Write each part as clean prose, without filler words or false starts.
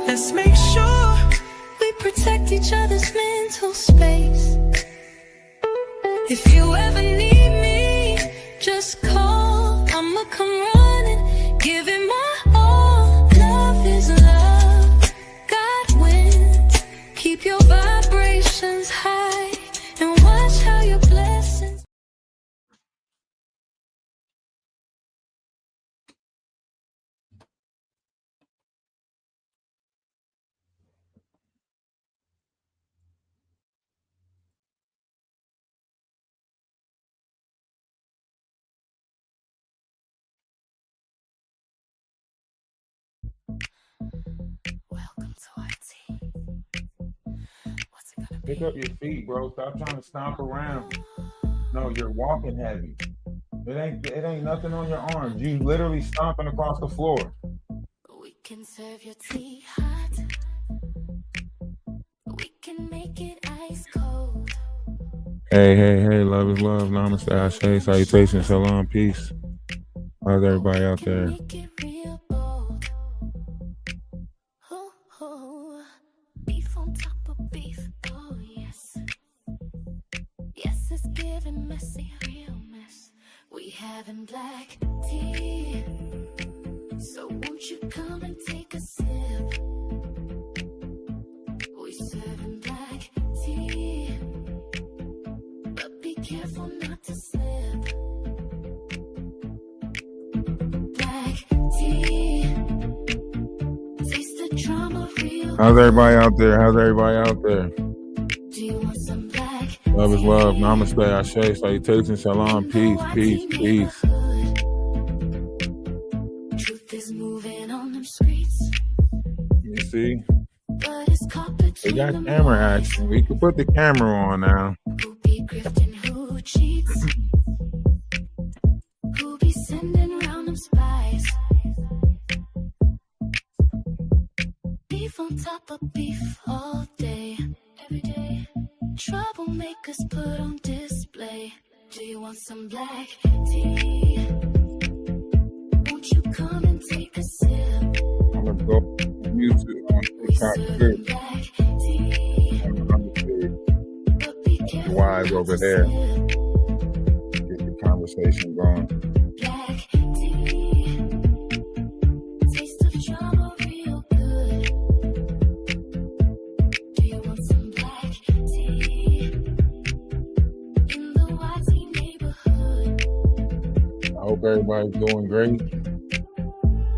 Let's make sure we protect each other's mental space. If you ever need me, just call. I'ma come running, give it my all. Love is love, God wins. Keep your vibrations high and watch how your blessings. Welcome to our team. What's it gonna Pick up your feet, bro. Stop trying to stomp around. No, you're walking heavy. It ain't nothing on your arms. You literally stomping across the floor. We can serve your tea hot. We can make it ice cold. Hey, love is love. Namaste, Ashe, salutations, shalom, peace. How's everybody out there? Make it real bold. Beef on top of beef. Oh yes. Yes, it's giving messy, real mess. We having black tea. So won't you come and take a sip? We serving black tea, but be careful not to slip. Black tea, taste the drama real. How's everybody out there? Do you want some black Love is love. Namaste, Ashe, salutations, shalom, peace. Truth is moving on them streets. You see? But it's caught between We got them camera lines. action. We can put the camera on now. Who be grifting, who cheats? Who be sending round them spies? Beef on top of beef all day, every day. Troublemakers put on display. Do you want some black tea? Won't you come and take a sip? I'm gonna go on YouTube on We TikTok serve too. black tea, but be careful Wise not over to there. slip. Get the conversation going. Black tea, taste of drama real good. Do you want some black tea in the YT neighborhood? I hope everybody's doing great,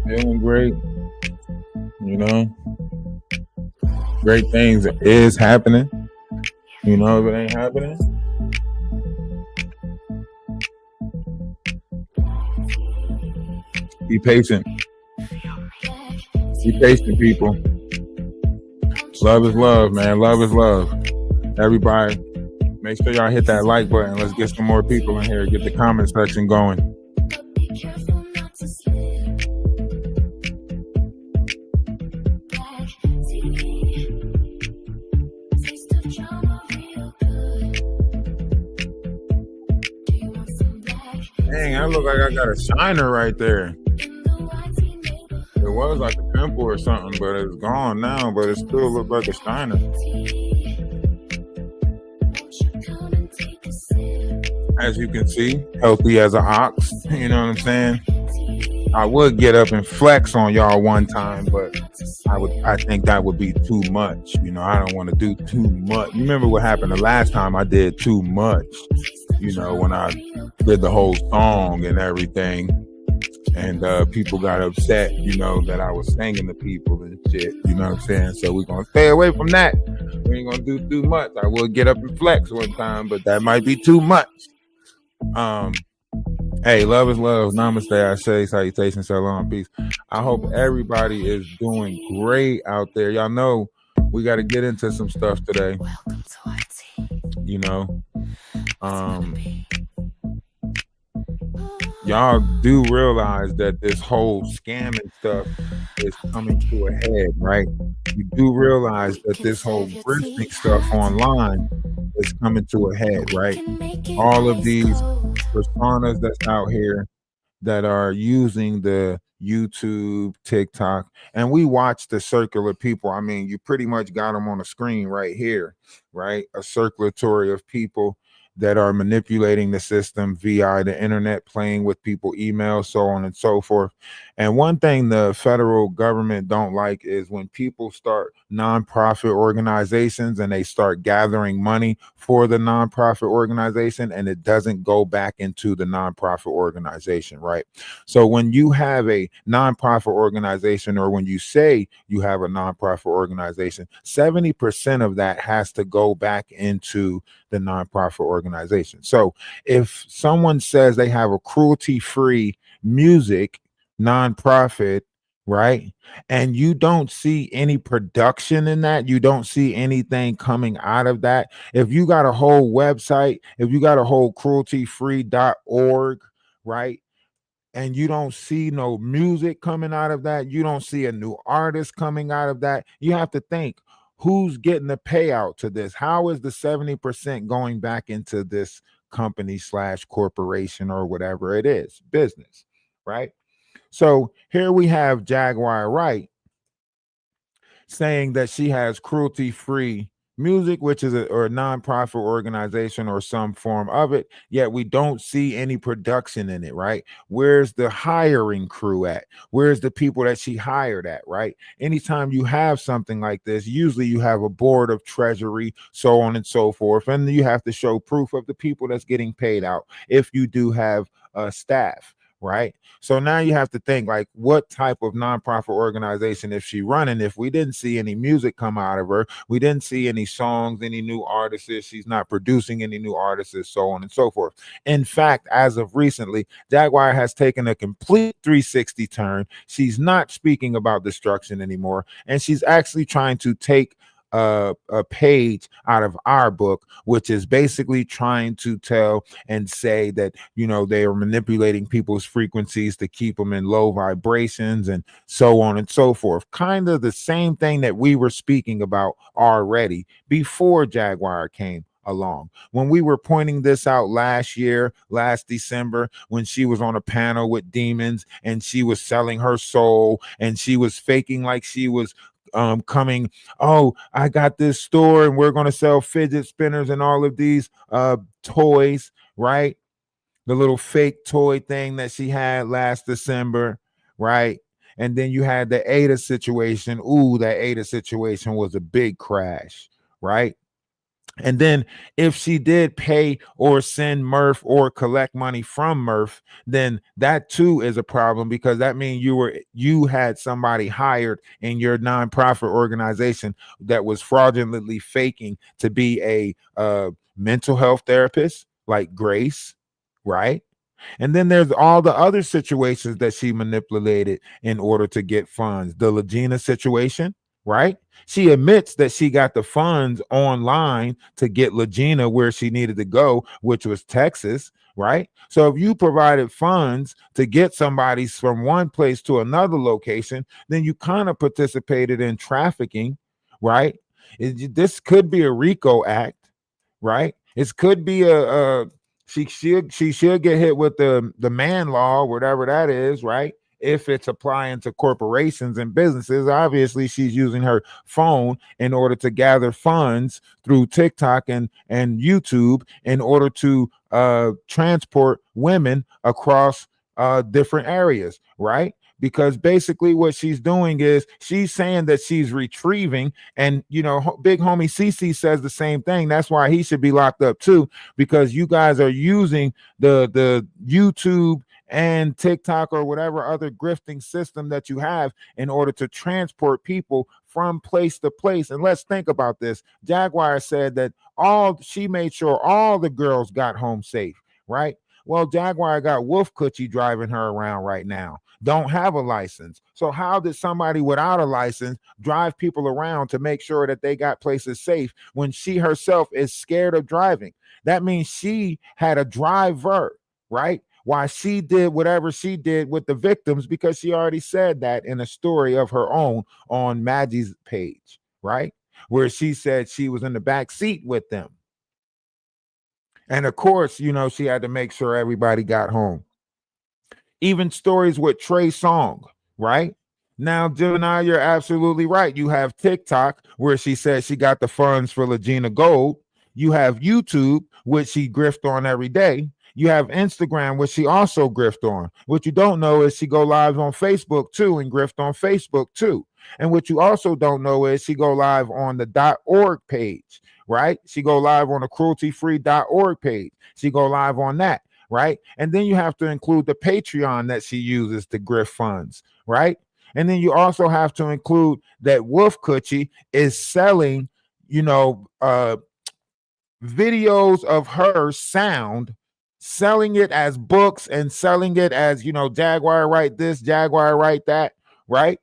feeling great. You know, great things is happening. You know, if it ain't happening, be patient. Be patient, people. Love is love, man. Love is love. Everybody, make sure y'all hit that like button. Let's get some more people in here. Get the comment section going. But be careful not to slip. Black tea, taste of drama real good. Do you want some black Dang, I look like I got a shiner right there. in the YT neighborhood? It was like a pimple or something, but it's gone now. But it still looks like a shiner. Won't you come and take a sip? As you can see, healthy as an ox. You know what I'm saying? I would get up and flex on y'all one time, but I think that would be too much. You know, I don't want to do too much. You remember what happened the last time I did too much? You know, when I did the whole song and everything, and people got upset, you know, that I was singing to people and shit. You know what I'm saying? So we're gonna stay away from that. We ain't gonna do too much. I will get up and flex one time, but that might be too much. Hey, love is love. Namaste, Ashe, salutations, shalom, peace. I hope everybody is doing great out there. Y'all know we got to get into some stuff today. Welcome to our team. You know, y'all do realize that this whole scamming stuff is coming to a head, right? You do realize that this whole grifting stuff online is coming to a head, right? All of these personas that's out here that are using the YouTube, TikTok, and we watch the circular people. I mean, you pretty much got them on the screen right here, right? A circulatory of people that are manipulating the system via the internet, playing with people, email, so on and so forth. And one thing the federal government don't like is when people start nonprofit organizations and they start gathering money for the nonprofit organization and it doesn't go back into the nonprofit organization, right? So when you have a nonprofit organization, or when you say you have a nonprofit organization, 70% of that has to go back into the nonprofit organization. So if someone says they have a cruelty-free music nonprofit, right? And you don't see any production in that, you don't see anything coming out of that. If you got a whole website, if you got a whole crueltyfree.org, right? And you don't see no music coming out of that, you don't see a new artist coming out of that, you have to think, who's getting the payout to this? How is the 70% going back into this company slash corporation or whatever it is, business, right? So here we have Jaguar Wright saying that she has cruelty free music, which is or a nonprofit organization or some form of it, yet we don't see any production in it, right? Where's the hiring crew at? Where's the people that she hired at, right? Anytime you have something like this, usually you have a board of treasury, so on and so forth, and you have to show proof of the people that's getting paid out if you do have a staff, right? So now you have to think, like, what type of nonprofit organization is she running? If we didn't see any music come out of her, we didn't see any songs, any new artists, she's not producing any new artists, so on and so forth. In fact, as of recently, Jaguar has taken a complete 360 turn. She's not speaking about destruction anymore, and she's actually trying to take a page out of our book, which is basically trying to tell and say that, you know, they are manipulating people's frequencies to keep them in low vibrations and so on and so forth. Kind of the same thing that we were speaking about already before Jaguar came along. When we were pointing this out last year, last December, when she was on a panel with demons and she was selling her soul and she was faking like she was coming, oh, I got this store and we're going to sell fidget spinners and all of these toys, right? The little fake toy thing that she had last December, right? And then you had the Ada situation. Ooh, that Ada situation was a big crash, right? And then if she did pay or send Murph or collect money from Murph, then that too is a problem, because that means you had somebody hired in your nonprofit organization that was fraudulently faking to be a mental health therapist like Grace, right? And then there's all the other situations that she manipulated in order to get funds. The Legina situation, right? She admits that she got the funds online to get Legina where she needed to go, which was Texas, right? So if you provided funds to get somebody from one place to another location, then you kind of participated in trafficking, right? This could be a RICO act, right? It could be a she should get hit with the man law, whatever that is, right? If it's applying to corporations and businesses, obviously she's using her phone in order to gather funds through TikTok and YouTube in order to transport women across different areas, right? Because basically what she's doing is she's saying that she's retrieving, and you know, big homie CC says the same thing. That's why he should be locked up too, because you guys are using the YouTube and TikTok or whatever other grifting system that you have in order to transport people from place to place. And let's think about this. Jaguar said that she made sure all the girls got home safe, right? Well, Jaguar got Wolf Coochie driving her around right now, don't have a license. So how did somebody without a license drive people around to make sure that they got places safe when she herself is scared of driving? That means she had a driver, right? Why she did whatever she did with the victims, because she already said that in a story of her own on Maggie's page, right? Where she said she was in the back seat with them. And of course, you know, she had to make sure everybody got home. Even stories with Trey Song, right? Now, Gemini, you're absolutely right. You have TikTok, where she says she got the funds for Legina Gold. You have YouTube, which she grift on every day. You have Instagram, which she also grift on. What you don't know is she go live on Facebook too and grift on Facebook too. And what you also don't know is she go live on the .org page, right? She go live on the crueltyfree.org page. She go live on that, right? And then you have to include the Patreon that she uses to grift funds, right? And then you also have to include that Wolf Coochie is selling, videos of her sound, selling it as books and selling it as, Jaguar write this, Jaguar write that, right?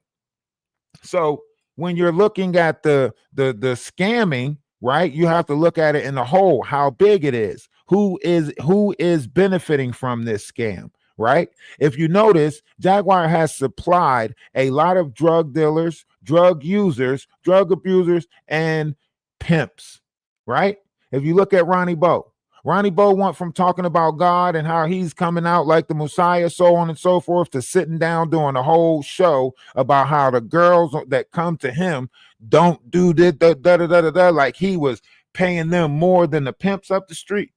So when you're looking at the scamming, right, you have to look at it in the whole, how big it is, who is benefiting from this scam, right? If you notice, Jaguar has supplied a lot of drug dealers, drug users, drug abusers, and pimps, right? If you look at Ronnie Bo went from talking about God and how he's coming out like the Messiah, so on and so forth, to sitting down doing a whole show about how the girls that come to him don't do da, like he was paying them more than the pimps up the street,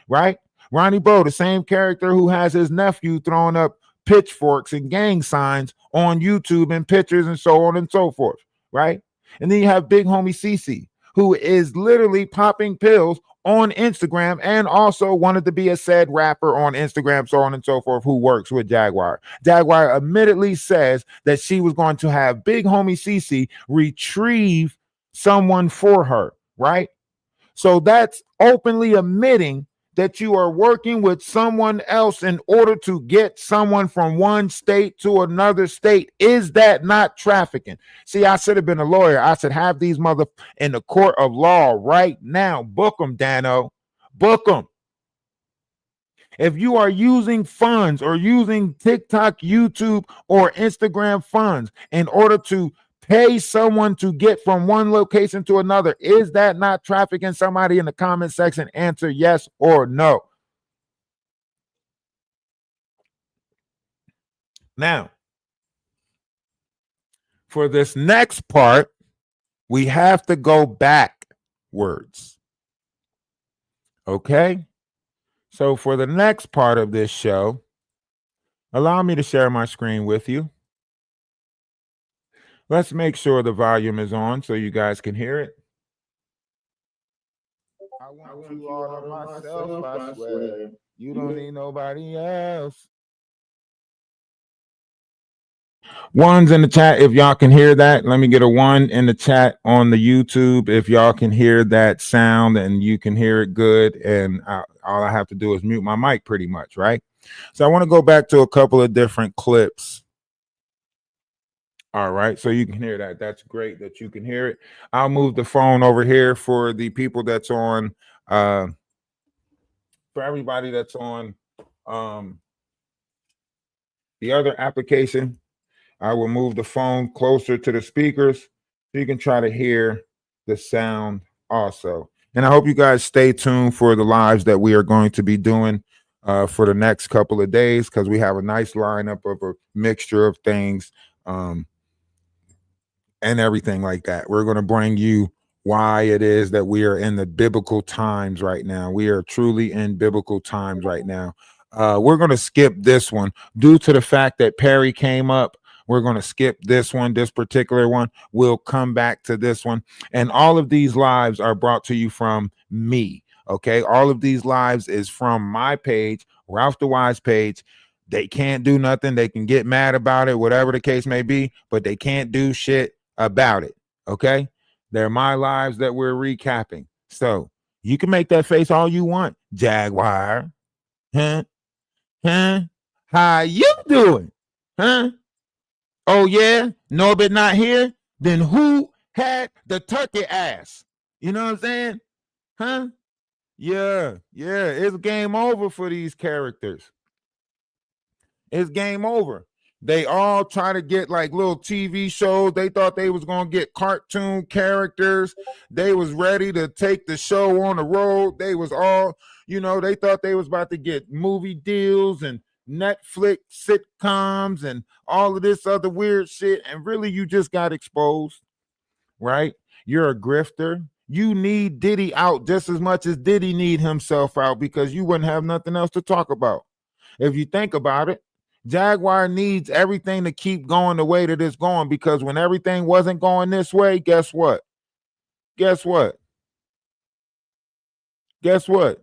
right? Ronnie Bo, the same character who has his nephew throwing up pitchforks and gang signs on YouTube and pictures and so on and so forth, right? And then you have Big Homie CC, who is literally popping pills on Instagram and also wanted to be a said rapper on Instagram, so on and so forth, who works with Jaguar. Jaguar admittedly says that she was going to have Big Homie CC retrieve someone for her, right? So that's openly admitting that you are working with someone else in order to get someone from one state to another state. Is that not trafficking? See, I should have been a lawyer. I should have these mother in the court of law right now. Book them, Dano. Book them. If you are using funds or using TikTok, YouTube, or Instagram funds in order to pay someone to get from one location to another, is that not trafficking? Somebody in the comment section answer yes or no. Now, for this next part, we have to go backwards. Okay? So for the next part of this show, allow me to share my screen with you. Let's make sure the volume is on so you guys can hear it. I want you all to myself, I swear. You don't need nobody else. Ones in the chat if y'all can hear that. Let me get a 1 in the chat on the YouTube if y'all can hear that sound and you can hear it good. And all I have to do is mute my mic pretty much, right? So I want to go back to a couple of different clips. All right, so you can hear that. That's great that you can hear it. I'll move the phone over here for the people that's on, for everybody that's on the other application. I will move the phone closer to the speakers so you can try to hear the sound also. And I hope you guys stay tuned for the lives that we are going to be doing for the next couple of days, because we have a nice lineup of a mixture of things and everything like that. We're going to bring you why it is that we are in the biblical times right now. We are truly in biblical times right now. We're going to skip this one due to the fact that Perry came up. We're going to skip this one, this particular one. We'll come back to this one. And all of these lives are brought to you from me. Okay. All of these lives is from my page, Ralph the Wise page. They can't do nothing. They can get mad about it, whatever the case may be, but they can't do shit about it. Okay. They're my lives that we're recapping. So you can make that face all you want, Jaguar. Huh? How you doing? Huh? Oh yeah, Norbert not here? Then who had the turkey ass? You know what I'm saying? Huh? Yeah, it's game over for these characters. It's game over. They all try to get like little TV shows. They thought they was going to get cartoon characters. They was ready to take the show on the road. They was all, they thought they was about to get movie deals and Netflix sitcoms and all of this other weird shit, and really you just got exposed, right? You're a grifter. You need Diddy out just as much as Diddy need himself out, because you wouldn't have nothing else to talk about. If you think about it, Jaguar needs everything to keep going the way that it's going, because when everything wasn't going this way, guess what? Guess what? Guess what?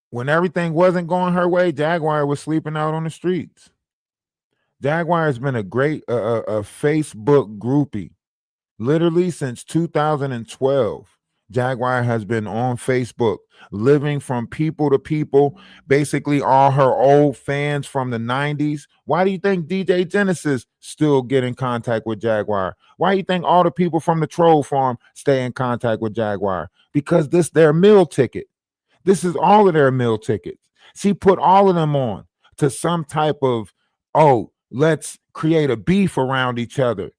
When everything wasn't going her way, Jaguar was sleeping out on the streets. Jaguar has been a great a Facebook groupie. Literally since 2012, Jaguar has been on Facebook, living from people to people, basically all her old fans from the 90s. Why do you think DJ Genesis still get in contact with Jaguar? Why do you think all the people from the troll farm stay in contact with Jaguar? Because this their meal ticket. This is all of their meal tickets. She put all of them on to some type of, oh, let's create a beef around each other.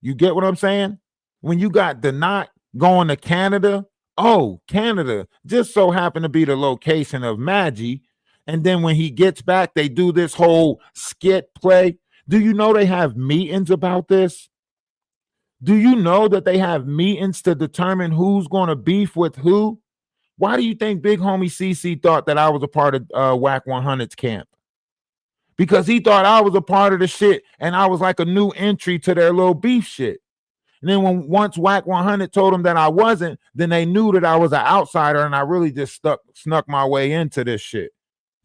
You get what I'm saying? When you got the knot going to Canada, oh, Canada just so happened to be the location of Maggie. And then when he gets back, they do this whole skit play. Do you know they have meetings about this? Do you know that they have meetings to determine who's going to beef with who? Why do you think Big Homie CC thought that I was a part of Whack 100's camp? Because he thought I was a part of the shit and I was like a new entry to their little beef shit. And then once Whack 100 told them that I wasn't, then they knew that I was an outsider and I really just snuck my way into this shit.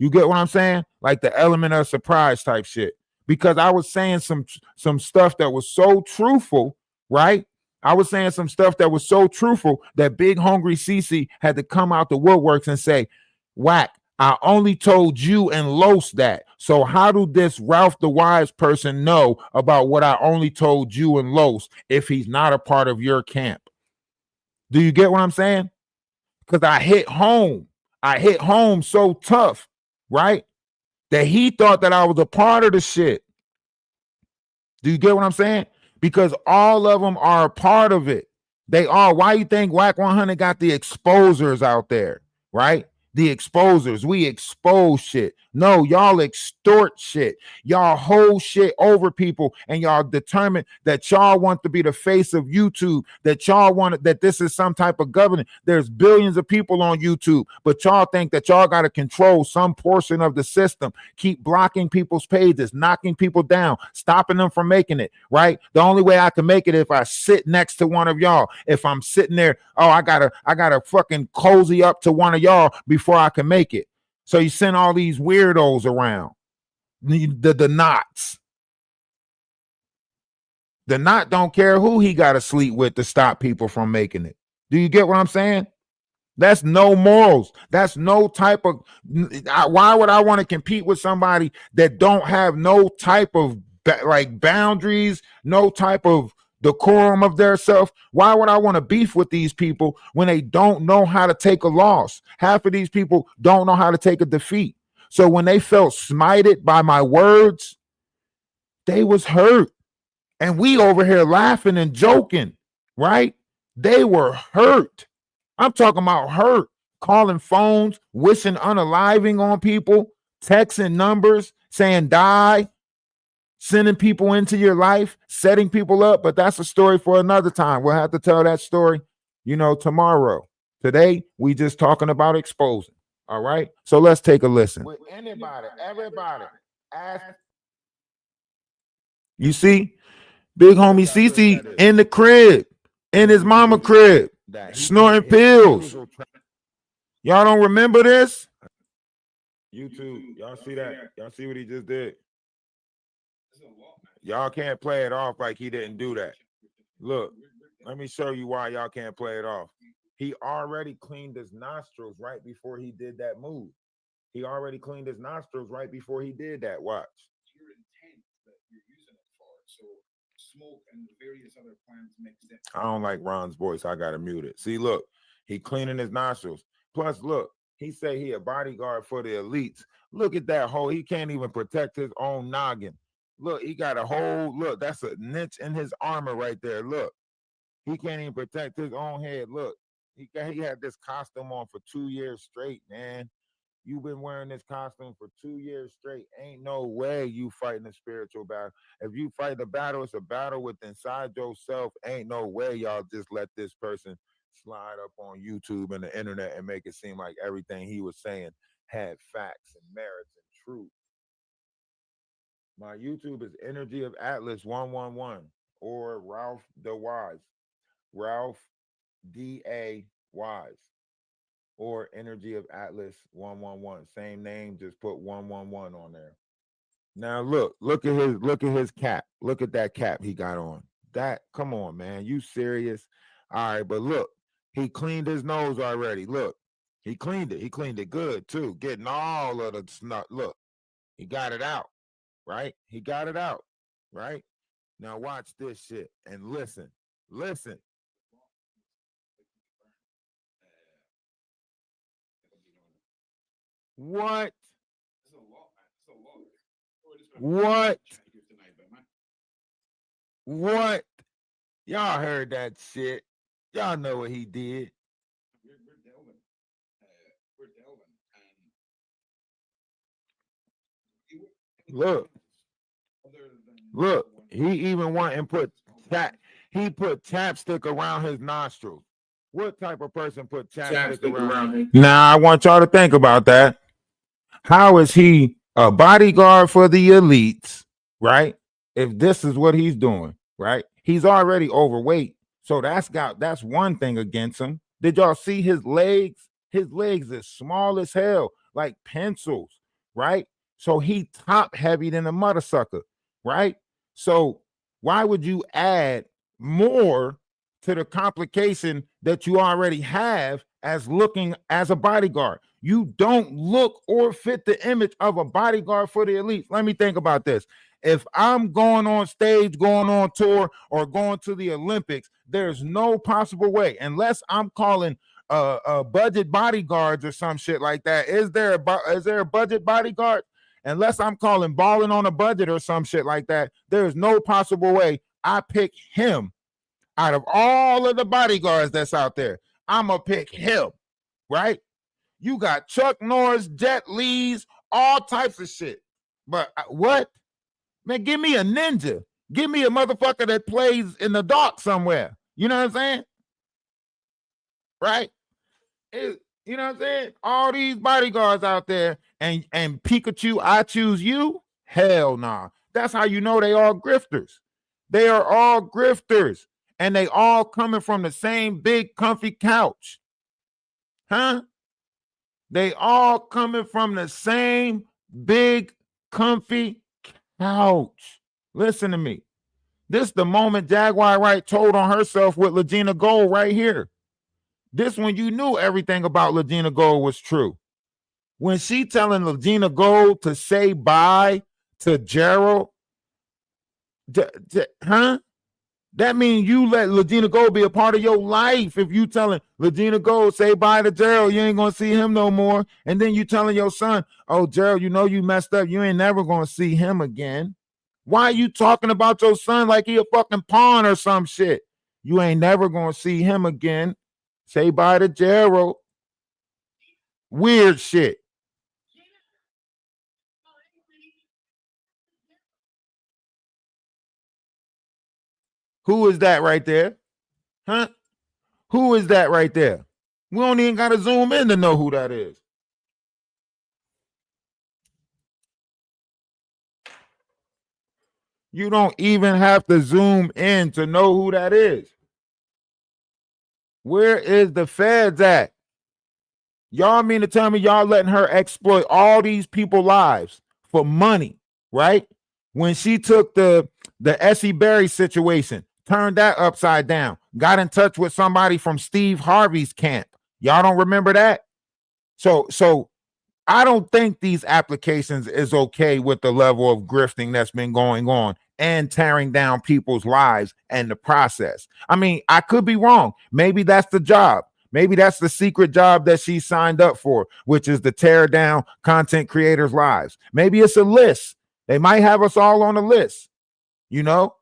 You get what I'm saying? Like the element of surprise type shit. Because I was saying some stuff that was so truthful, right? I was saying some stuff that was so truthful that Big Hungry CC had to come out the woodworks and say, Whack, I only told you and Los that. So how do this Ralph the Wise person know about what I only told you and Los if he's not a part of your camp? Do you get what I'm saying? Because I hit home. I hit home so tough, right? That he thought that I was a part of the shit. Do you get what I'm saying? Because all of them are a part of it. They are. Why you think Whack 100 got the exposers out there, right? The exposers. We expose shit. No, y'all extort shit. Y'all hold shit over people, and y'all determine that y'all want to be the face of YouTube, that y'all want that this is some type of government. There's billions of people on YouTube, but y'all think that y'all got to control some portion of the system, keep blocking people's pages, knocking people down, stopping them from making it, right? The only way I can make it if I sit next to one of y'all. If I'm sitting there, oh, I gotta fucking cozy up to one of y'all before I can make it. So you send all these weirdos around. The knots. The knot don't care who he got to sleep with to stop people from making it. Do you get what I'm saying? That's no morals. That's no type of. Why would I want to compete with somebody that don't have no type of like boundaries, no type of decorum of their self? Why would I want to beef with these people when they don't know how to take a loss? Half of these people don't know how to take a defeat. So when they felt smited by my words, they was hurt. And we over here laughing and joking, right? They were hurt. I'm talking about hurt, calling phones, wishing unaliving on people, texting numbers, saying die, sending people into your life, setting people up. But that's a story for another time. We'll have to tell that story, tomorrow. Today, we just talking about exposing. All right. So let's take a listen. With anybody, everybody, ask. You see, Big Homie CC in the crib, in his mama crib, snorting pills. Y'all don't remember this? YouTube, y'all see that? Y'all see what he just did? Y'all can't play it off like he didn't do that. Look, let me show you why y'all can't play it off. He already cleaned his nostrils right before he did that move. He already cleaned his nostrils right before he did that. Watch. Your intent that you're using it for. So smoke and various other plants mixed in. I don't like Ron's voice. I gotta mute it. See, look, he cleaning his nostrils. Plus, look, he say he a bodyguard for the elites. Look at that hole. He can't even protect his own noggin. Look, he got a whole, look, that's a niche in his armor right there. Look, he can't even protect his own head. Look, he had this costume on for 2 years straight, man. You've been wearing this costume for 2 years straight. Ain't no way you fighting a spiritual battle. If you fight the battle, it's a battle with inside yourself. Ain't no way y'all just let this person slide up on YouTube and the internet and make it seem like everything he was saying had facts and merits and truth. My YouTube is Energy of Atlas 111 or Ralph the Wise. Ralph D.A. Wise or Energy of Atlas 111. Same name, just put 111 on there. Now look at his cap. Look at that cap he got on. That come on, man. You serious? All right, but look, he cleaned his nose already. Look, he cleaned it. He cleaned it good too, getting all of the snot. Look, he got it out, right? He got it out, right? Now watch this shit and listen. Listen. What? What? What? Y'all heard that shit. Y'all know what he did. Look. Look. He even went and put he put chapstick around his nostrils. What type of person put chapstick around him? Now I want y'all to think about that. How is he a bodyguard for the elites, right? If this is what he's doing, right? He's already overweight. So that's one thing against him. Did y'all see his legs? His legs is small as hell, like pencils, right? So he top heavy than a mother sucker, right? So why would you add more to the complication that you already have as looking as a bodyguard? You don't look or fit the image of a bodyguard for the elites. Let me think about this. If I'm going on stage, going on tour, or going to the Olympics, there's no possible way, unless I'm calling budget bodyguards or some shit like that. Is there a budget bodyguard? Unless I'm calling balling on a budget or some shit like that, there's no possible way I pick him out of all of the bodyguards that's out there. I'm gonna pick him, right? You got Chuck Norris, Jet Lee's, all types of shit. But what? Man, give me a ninja. Give me a motherfucker that plays in the dark somewhere. You know what I'm saying? Right? You know what I'm saying? All these bodyguards out there and Pikachu, I choose you? Hell nah. That's how you know they all grifters. They are all grifters. And they all coming from the same big comfy couch. Huh? They all coming from the same big comfy couch. Listen to me. This the moment Jaguar Wright told on herself with Legina Gold right here. This when you knew everything about Legina Gold was true. When she telling Legina Gold to say bye to Gerald, huh? That means you let Legina Gold be a part of your life. If you telling Legina Gold, say bye to Gerald, you ain't going to see him no more. And then you telling your son, oh, Gerald, you know you messed up. You ain't never going to see him again. Why are you talking about your son like he a fucking pawn or some shit? You ain't never going to see him again. Say bye to Gerald. Weird shit. Who is that right there? Huh? Who is that right there? We don't even got to zoom in to know who that is. You don't even have to zoom in to know who that is. Where is the feds at? Y'all mean to tell me y'all letting her exploit all these people's lives for money, right? When she took the Essie Berry situation, turned that upside down, got in touch with somebody from Steve Harvey's camp. Y'all don't remember that? So I don't think these applications is okay with the level of grifting that's been going on and tearing down people's lives and the process. I mean, I could be wrong. Maybe that's the job. Maybe that's the secret job that she signed up for, which is to tear down content creators' lives. Maybe it's a list. They might have us all on a list. You know,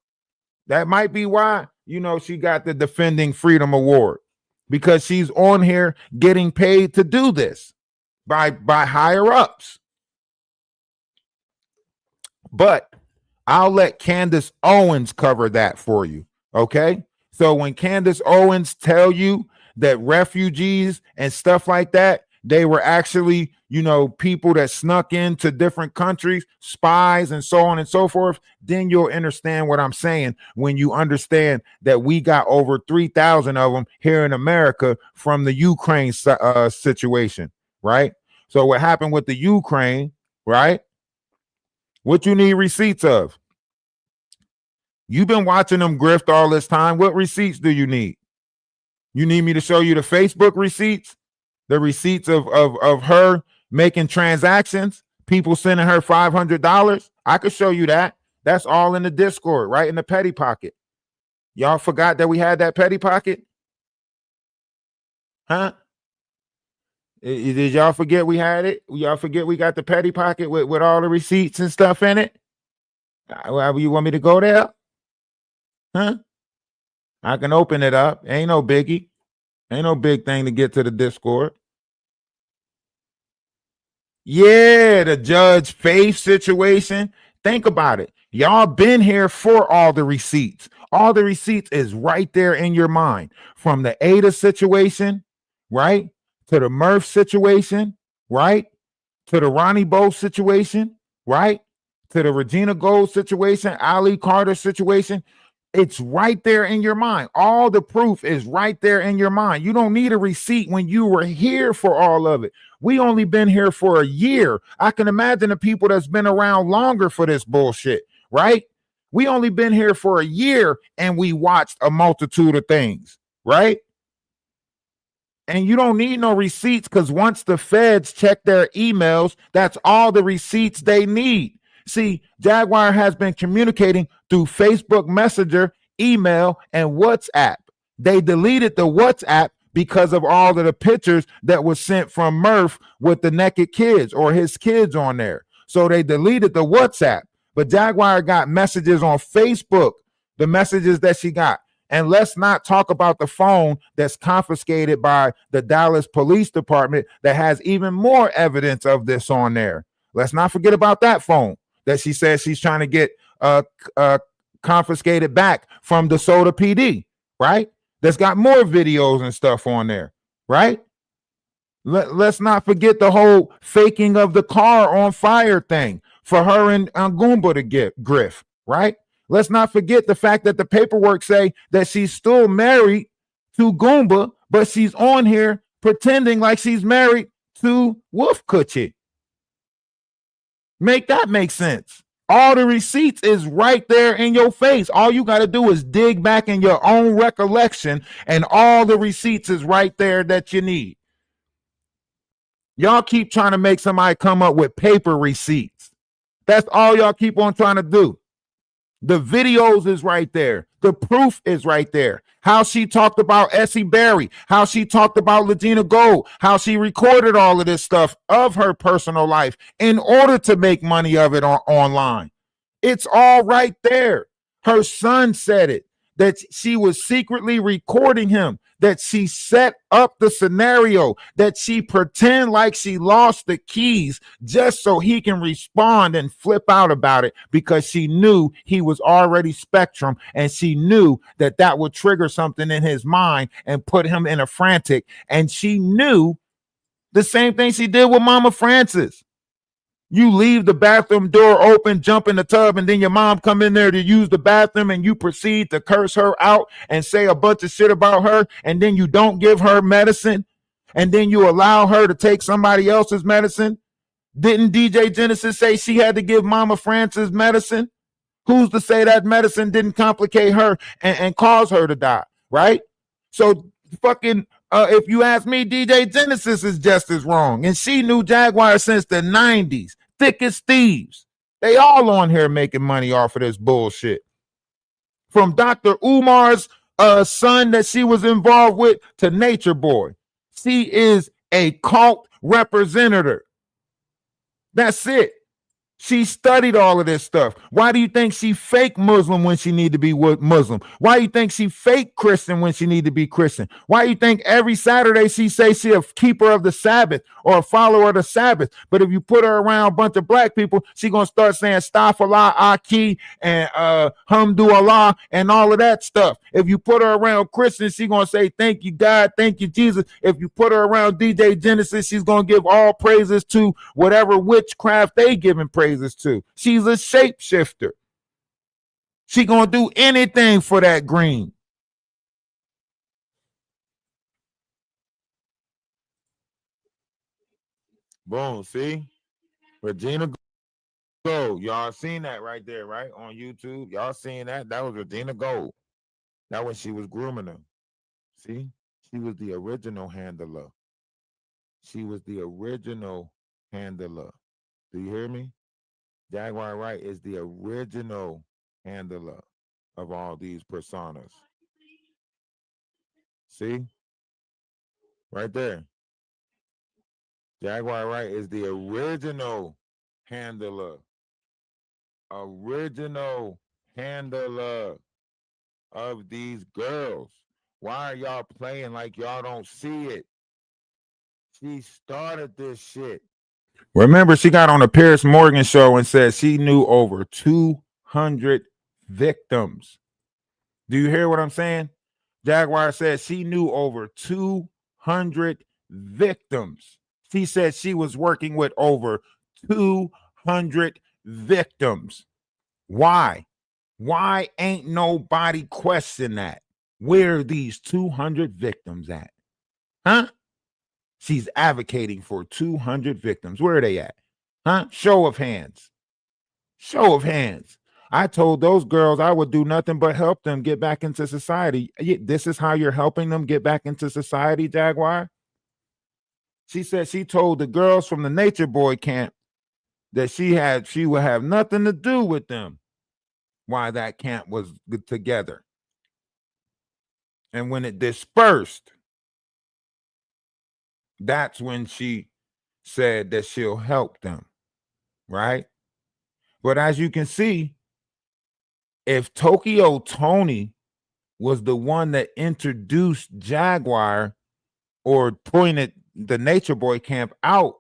that might be why, you know, she got the Defending Freedom Award, because she's on here getting paid to do this. by higher ups. But I'll let Candace Owens cover that for you. Okay. So when Candace Owens tell you that refugees and stuff like that, they were actually, people that snuck into different countries, spies, and so on and so forth, then you'll understand what I'm saying when you understand that we got over 3,000 of them here in America from the Ukraine situation, right? So what happened with the Ukraine, right? What you need receipts of? You've been watching them grift all this time. What receipts do you need? You need me to show you the Facebook receipts, the receipts of her making transactions, people sending her $500. I could show you that. That's all in the Discord, right in the petty pocket. Y'all forgot that we had that petty pocket? Huh? Did y'all forget we had it? Y'all forget we got the petty pocket with all the receipts and stuff in it? You want me to go there? Huh? I can open it up. Ain't no biggie. Ain't no big thing to get to the Discord. Yeah, the Judge Faith situation. Think about it. Y'all been here for all the receipts. All the receipts is right there in your mind. From the Ada situation, right? To the Murph situation, right? To the Ronnie Bo situation, right? To the Regina Gold situation, Ali Carter situation. It's right there in your mind. All the proof is right there in your mind. You don't need a receipt when you were here for all of it. We only been here for a year. I can imagine the people that's been around longer for this bullshit, right? We only been here for a year and we watched a multitude of things, right? And you don't need no receipts because once the feds check their emails, that's all the receipts they need. See, Jaguar has been communicating through Facebook Messenger, email, and WhatsApp. They deleted the WhatsApp because of all of the pictures that was sent from Murph with the naked kids or his kids on there. So they deleted the WhatsApp. But Jaguar got messages on Facebook, the messages that she got. And let's not talk about the phone that's confiscated by the Dallas Police Department that has even more evidence of this on there. Let's not forget about that phone that she says she's trying to get confiscated back from DeSoto PD, right? That's got more videos and stuff on there, right? Let's not forget the whole faking of the car on fire thing for her and Goomba to get Griff, right? Let's not forget the fact that the paperwork say that she's still married to Goomba, but she's on here pretending like she's married to Wolf Coochie. Make that make sense. All the receipts is right there in your face. All you got to do is dig back in your own recollection, and all the receipts is right there that you need. Y'all keep trying to make somebody come up with paper receipts. That's all y'all keep on trying to do. The videos is right there. The proof is right there. How she talked about Essie Berry, how she talked about Legina Gold, how she recorded all of this stuff of her personal life in order to make money of it online. It's all right there. Her son said it, that she was secretly recording him, that she set up the scenario, that she pretend like she lost the keys just so he can respond and flip out about it because she knew he was already Spectrum and she knew that that would trigger something in his mind and put him in a frantic. And she knew the same thing she did with Mama Francis. You leave the bathroom door open, jump in the tub, and then your mom come in there to use the bathroom and you proceed to curse her out and say a bunch of shit about her, and then you don't give her medicine, and then you allow her to take somebody else's medicine. Didn't DJ Genesis say she had to give Mama Francis medicine? Who's to say that medicine didn't complicate her and cause her to die, right? So fucking if you ask me, DJ Genesis is just as wrong. And she knew Jaguar since the 90s. Thick as thieves. They all on here making money off of this bullshit. From Dr. Umar's son that she was involved with to Nature Boy. She is a cult representative. That's it. She studied all of this stuff. Why do you think she fake Muslim when she need to be Muslim? Why do you think she fake Christian when she need to be Christian? Why do you think every Saturday she say she a keeper of the Sabbath or a follower of the Sabbath? But if you put her around a bunch of black people, she gonna start saying Astaghfirullah, Aki, and Hamdu Allah, and all of that stuff. If you put her around Christians, she gonna say thank you God, thank you Jesus. If you put her around DJ Genesis, she's gonna give all praises to whatever witchcraft they giving praises to. She's a shapeshifter. She gonna do anything for that green. Boom, see? Regina Gold. Y'all seen that right there, right? On YouTube. Y'all seen that? That was Regina Gold. That when she was grooming her. See? She was the original handler. She was the original handler. Do you hear me? Jaguar Wright is the original handler of all these personas. See? Right there. Jaguar Wright is the original handler. Original handler of these girls. Why are y'all playing like y'all don't see it? She started this shit. Remember, she got on the Piers Morgan show and said she knew over 200 victims. Do you hear what I'm saying? Jaguar said she knew over 200 victims. She said she was working with over 200 victims. Why? Why ain't nobody question that? Where are these 200 victims at? Huh? She's advocating for 200 victims. Where are they at? Huh? Show of hands. Show of hands. I told those girls I would do nothing but help them get back into society. This is how you're helping them get back into society, Jaguar? She said she told the girls from the Nature Boy camp that she would have nothing to do with them while that camp was together. And when it dispersed, that's when she said that she'll help them, right? But as you can see, if Tokyo Tony was the one that introduced Jaguar or pointed the Nature Boy camp out,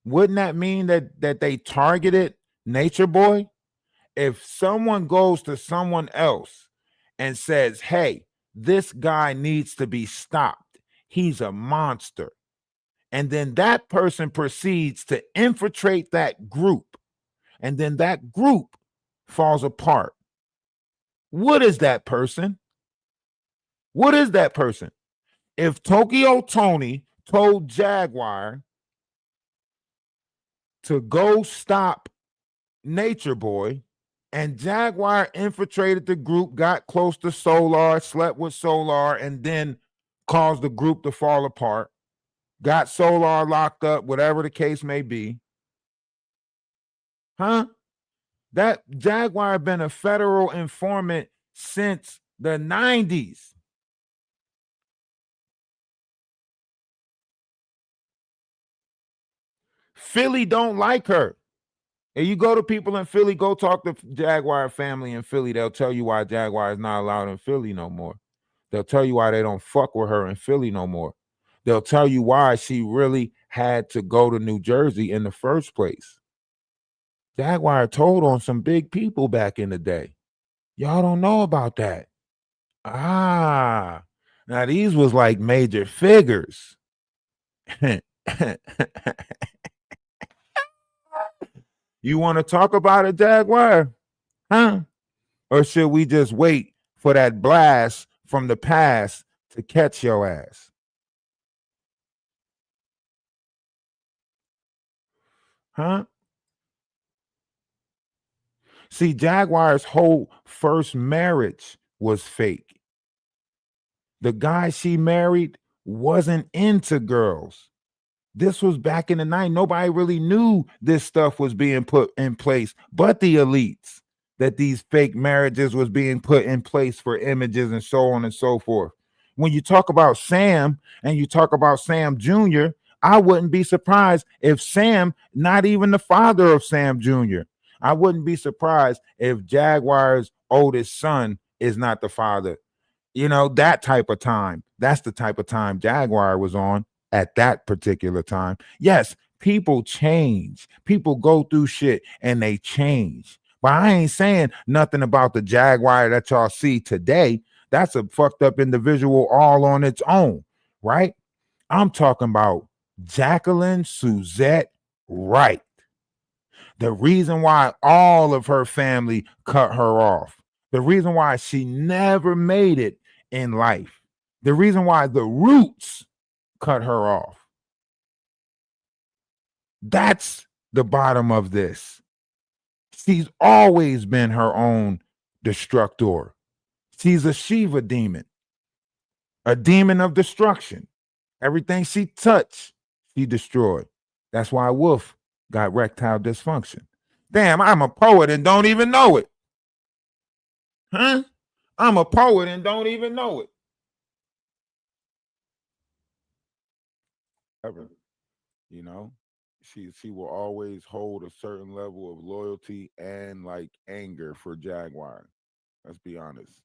wouldn't that mean that they targeted Nature Boy? If someone goes to someone else and says, hey, this guy needs to be stopped, he's a monster, and then that person proceeds to infiltrate that group, and then that group falls apart, what is that person? What is that person? If Tokyo Tony told Jaguar to go stop Nature Boy, and Jaguar infiltrated the group, got close to Solar, slept with Solar, and then caused the group to fall apart, got Solar locked up, whatever the case may be. Huh? That Jaguar been a federal informant since the 90s. Philly don't like her. And you go to people in Philly, go talk to Jaguar family in Philly. They'll tell you why Jaguar is not allowed in Philly no more. They'll tell you why they don't fuck with her in Philly no more. They'll tell you why she really had to go to New Jersey in the first place. Jaguar told on some big people back in the day. Y'all don't know about that. Ah, now these was like major figures. You want to talk about it, Jaguar? Huh? Or should we just wait for that blast from the past to catch your ass? Huh? See, Jaguar's whole first marriage was fake. The guy she married wasn't into girls. This was back in the 90s. Nobody really knew this stuff was being put in place, but the elites, that these fake marriages was being put in place for images and so on and so forth. When you talk about Sam and you talk about Sam Jr., I wouldn't be surprised if Sam, not even the father of Sam Jr., I wouldn't be surprised if Jaguar's oldest son is not the father. You know, that type of time. That's the type of time Jaguar was on at that particular time. Yes, people change. People go through shit and they change. But I ain't saying nothing about the Jaguar that y'all see today. That's a fucked up individual all on its own, right? I'm talking about Jacqueline Suzette Wright. The reason why all of her family cut her off, the reason why she never made it in life, the reason why the roots cut her off. That's the bottom of this. She's always been her own destructor. She's a Shiva demon, a demon of destruction. Everything she touched, she destroyed. That's why Wolf got erectile dysfunction. Damn, I'm a poet and don't even know it. Huh? I'm a poet and don't even know it. Ever. You know, she will always hold a certain level of loyalty and like anger for Jaguar. Let's be honest.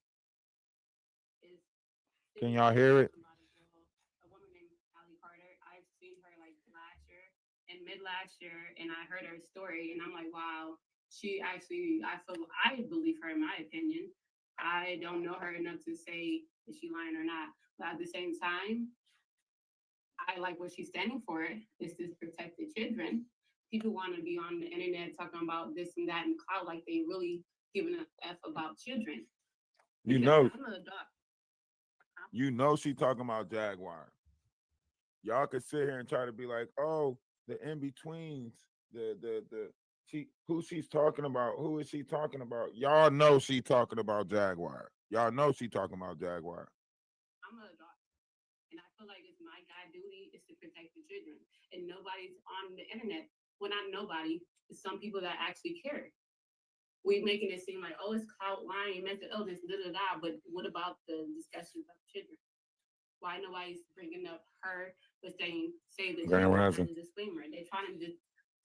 Can y'all hear it? A woman named Allie Carter. I've seen her like last year and mid last year, and I heard her story, and I'm like, wow, she actually, I believe her in my opinion. I don't know her enough to say is she lying or not, but at the same time, I like what she's standing for is to protect the children. People want to be on the internet talking about this and that and cloud like they really giving a f about children. You Because know, I'm an adult. you know she talking about Jaguar. Y'all could sit here and try to be like, oh, the in betweens, the she who she's talking about, who is she talking about? Y'all know she talking about Jaguar. Y'all know she talking about Jaguar. I'm an adult. And I feel like it's my God duty is to protect the children. And nobody's on the internet. Well, not nobody. It's some people that actually care. We making it seem like, oh, it's clout lying, mental illness, da da da. But what about the discussions of children? Why nobody's bringing up her but saying say the Grand children Rising. as a disclaimer? They're trying to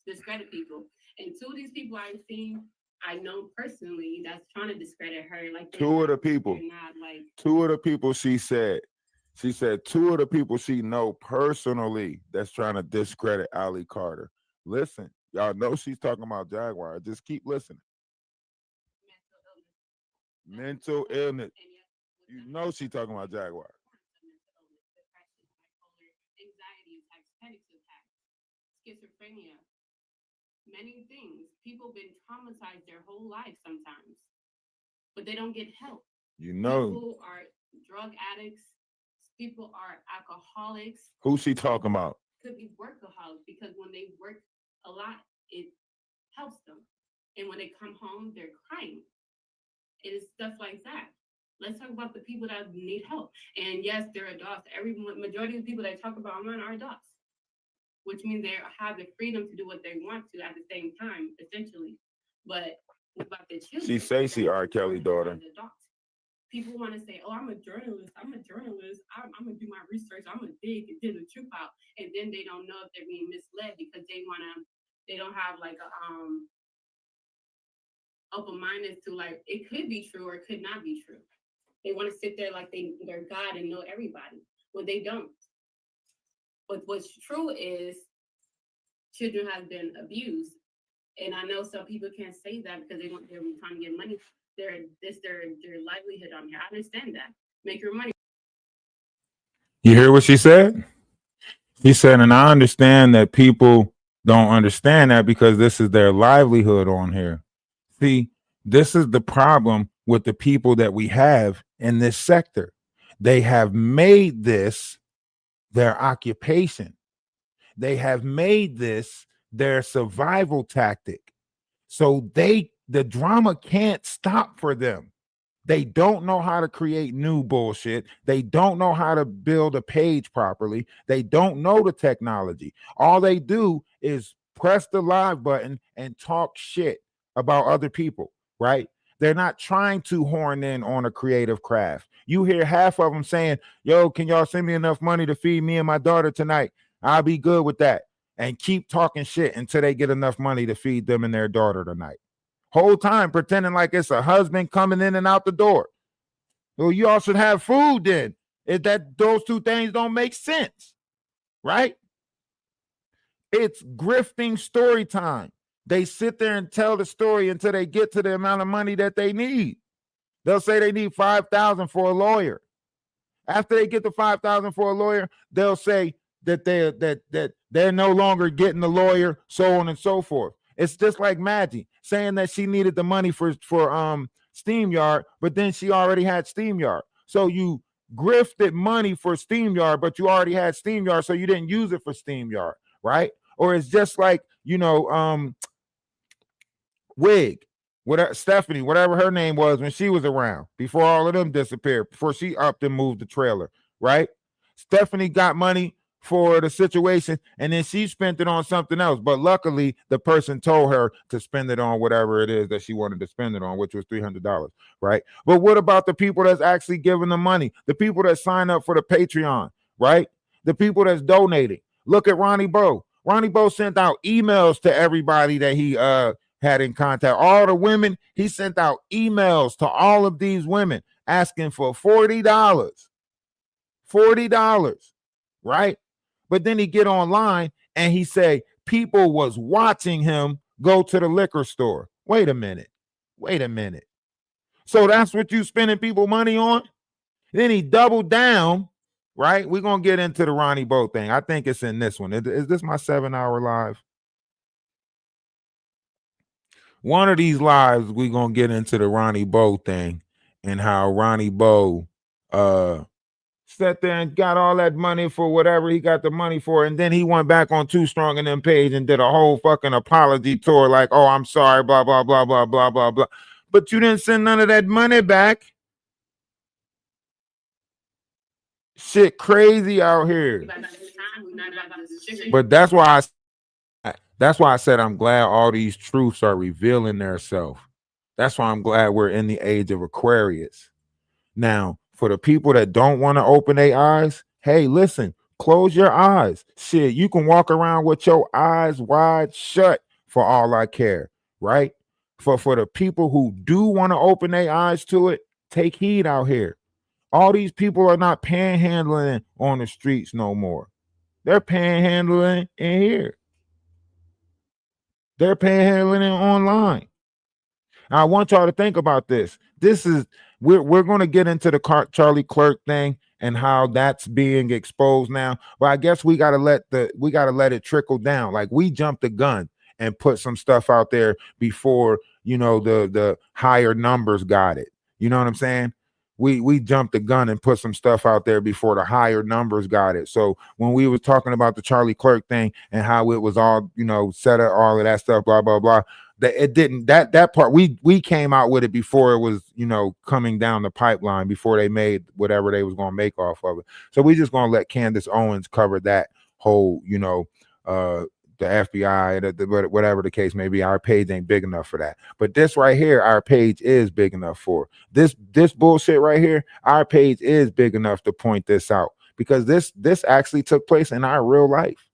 discredit people. And two of these people I've seen, I know personally that's trying to discredit her. Like Two of the people. they're not like Two of the people she said two of the people she know personally that's trying to discredit Ali Carter. Listen, y'all know she's talking about Jaguar. Just keep listening. mental illness. Mental illness. And yes, with You them know she talking about Jaguar. mental illness, depression, bipolar, anxiety attacks, panic attacks, schizophrenia, many things. People been traumatized their whole life sometimes, but they don't get help. You know People are drug addicts. People are alcoholics. who she talking about. Could be workaholics because when they work a lot, it helps them. And when they come home, they're crying. It is stuff like that. Let's talk about the people that need help. And yes, they're adults. Every majority of the people that talk about online are adults, which means they have the freedom to do what they want to at the same time, essentially. But what about the children? She say she R. Kelly daughter. Adults. People want to say, "Oh, I'm a journalist. I'm a journalist. I'm gonna do my research. I'm gonna dig and dig the truth out," and then they don't know if they're being misled because they wanna. They don't have like a open minded to like it could be true or it could not be true. They want to sit there like they're God and know everybody. Well, they don't. But what's true is children have been abused, and I know some people can't say that because they're trying to get money. Their livelihood on here. I understand that. Make your money. You hear what she said? She said, and I understand that people don't understand that because this is their livelihood on here. See, this is the problem with the people that we have in this sector. They have made this their occupation. They have made this their survival tactic. So the drama can't stop for them. They don't know how to create new bullshit. They don't know how to build a page properly. They don't know the technology. All they do is press the live button and talk shit about other people, right? They're not trying to horn in on a creative craft. You hear half of them saying, yo, can y'all send me enough money to feed me and my daughter tonight? I'll be good with that. And keep talking shit until they get enough money to feed them and their daughter tonight. Whole time pretending like it's a husband coming in and out the door. Well, you all should have food then. If that those two things don't make sense, right? It's grifting story time. They sit there and tell the story until they get to the amount of money that they need. They'll say they need $5,000 for a lawyer. After they get the $5,000 for a lawyer, they'll say that they're no longer getting the lawyer, so on and so forth. It's just like Maggie saying that she needed the money for SteamYard, but then she already had SteamYard. So you grifted money for SteamYard, but you already had SteamYard, so you didn't use it for SteamYard, right? Or it's just like, Wig, Stephanie, whatever her name was when she was around, before all of them disappeared, before she upped and moved the trailer, right? Stephanie got money for the situation and then she spent it on something else. But luckily, the person told her to spend it on whatever it is that she wanted to spend it on, which was $300, right? But what about the people that's actually giving the money? The people that sign up for the Patreon, right? The people that's donating. Look at Ronnie Bo. Ronnie Bo sent out emails to everybody that he had in contact. All the women, he sent out emails to all of these women asking for $40. $40, right? But then he get online and he say people was watching him go to the liquor store. Wait a minute. So that's what you spending people money on? Then he doubled down, right? We're going to get into the Ronnie Bo thing. I think it's in this one. Is this my 7-hour live? One of these lives, we're going to get into the Ronnie Bo thing and how Ronnie Bo sat there and got all that money for whatever he got the money for. And then he went back on Too Strong and Them page and did a whole fucking apology tour like, oh, I'm sorry, blah, blah, blah, blah, blah, blah, blah. But you didn't send none of that money back. Shit crazy out here. But that's why I said I'm glad all these truths are revealing themselves. That's why I'm glad we're in the age of Aquarius. Now, for the people that don't want to open their eyes, hey, listen, close your eyes. Shit, you can walk around with your eyes wide shut for all I care, right? For the people who do want to open their eyes to it, take heed out here. All these people are not panhandling on the streets no more. They're panhandling in here. They're panhandling it online. I want y'all to think about this. We're going to get into the Charlie Clerk thing and how that's being exposed now. But I guess we got to let it trickle down. Like we jumped the gun and put some stuff out there before, the higher numbers got it. You know what I'm saying? We jumped the gun and put some stuff out there before the higher numbers got it. So when we were talking about the Charlie Clerk thing and how it was all, set up, all of that stuff, blah, blah, blah, that part, we came out with it before it was, coming down the pipeline, before they made whatever they was going to make off of it. So we just going to let Candace Owens cover that whole, the FBI, whatever the case may be. Our page ain't big enough for that. But this right here, our page is big enough for. This bullshit right here, our page is big enough to point this out, because this actually took place in our real life.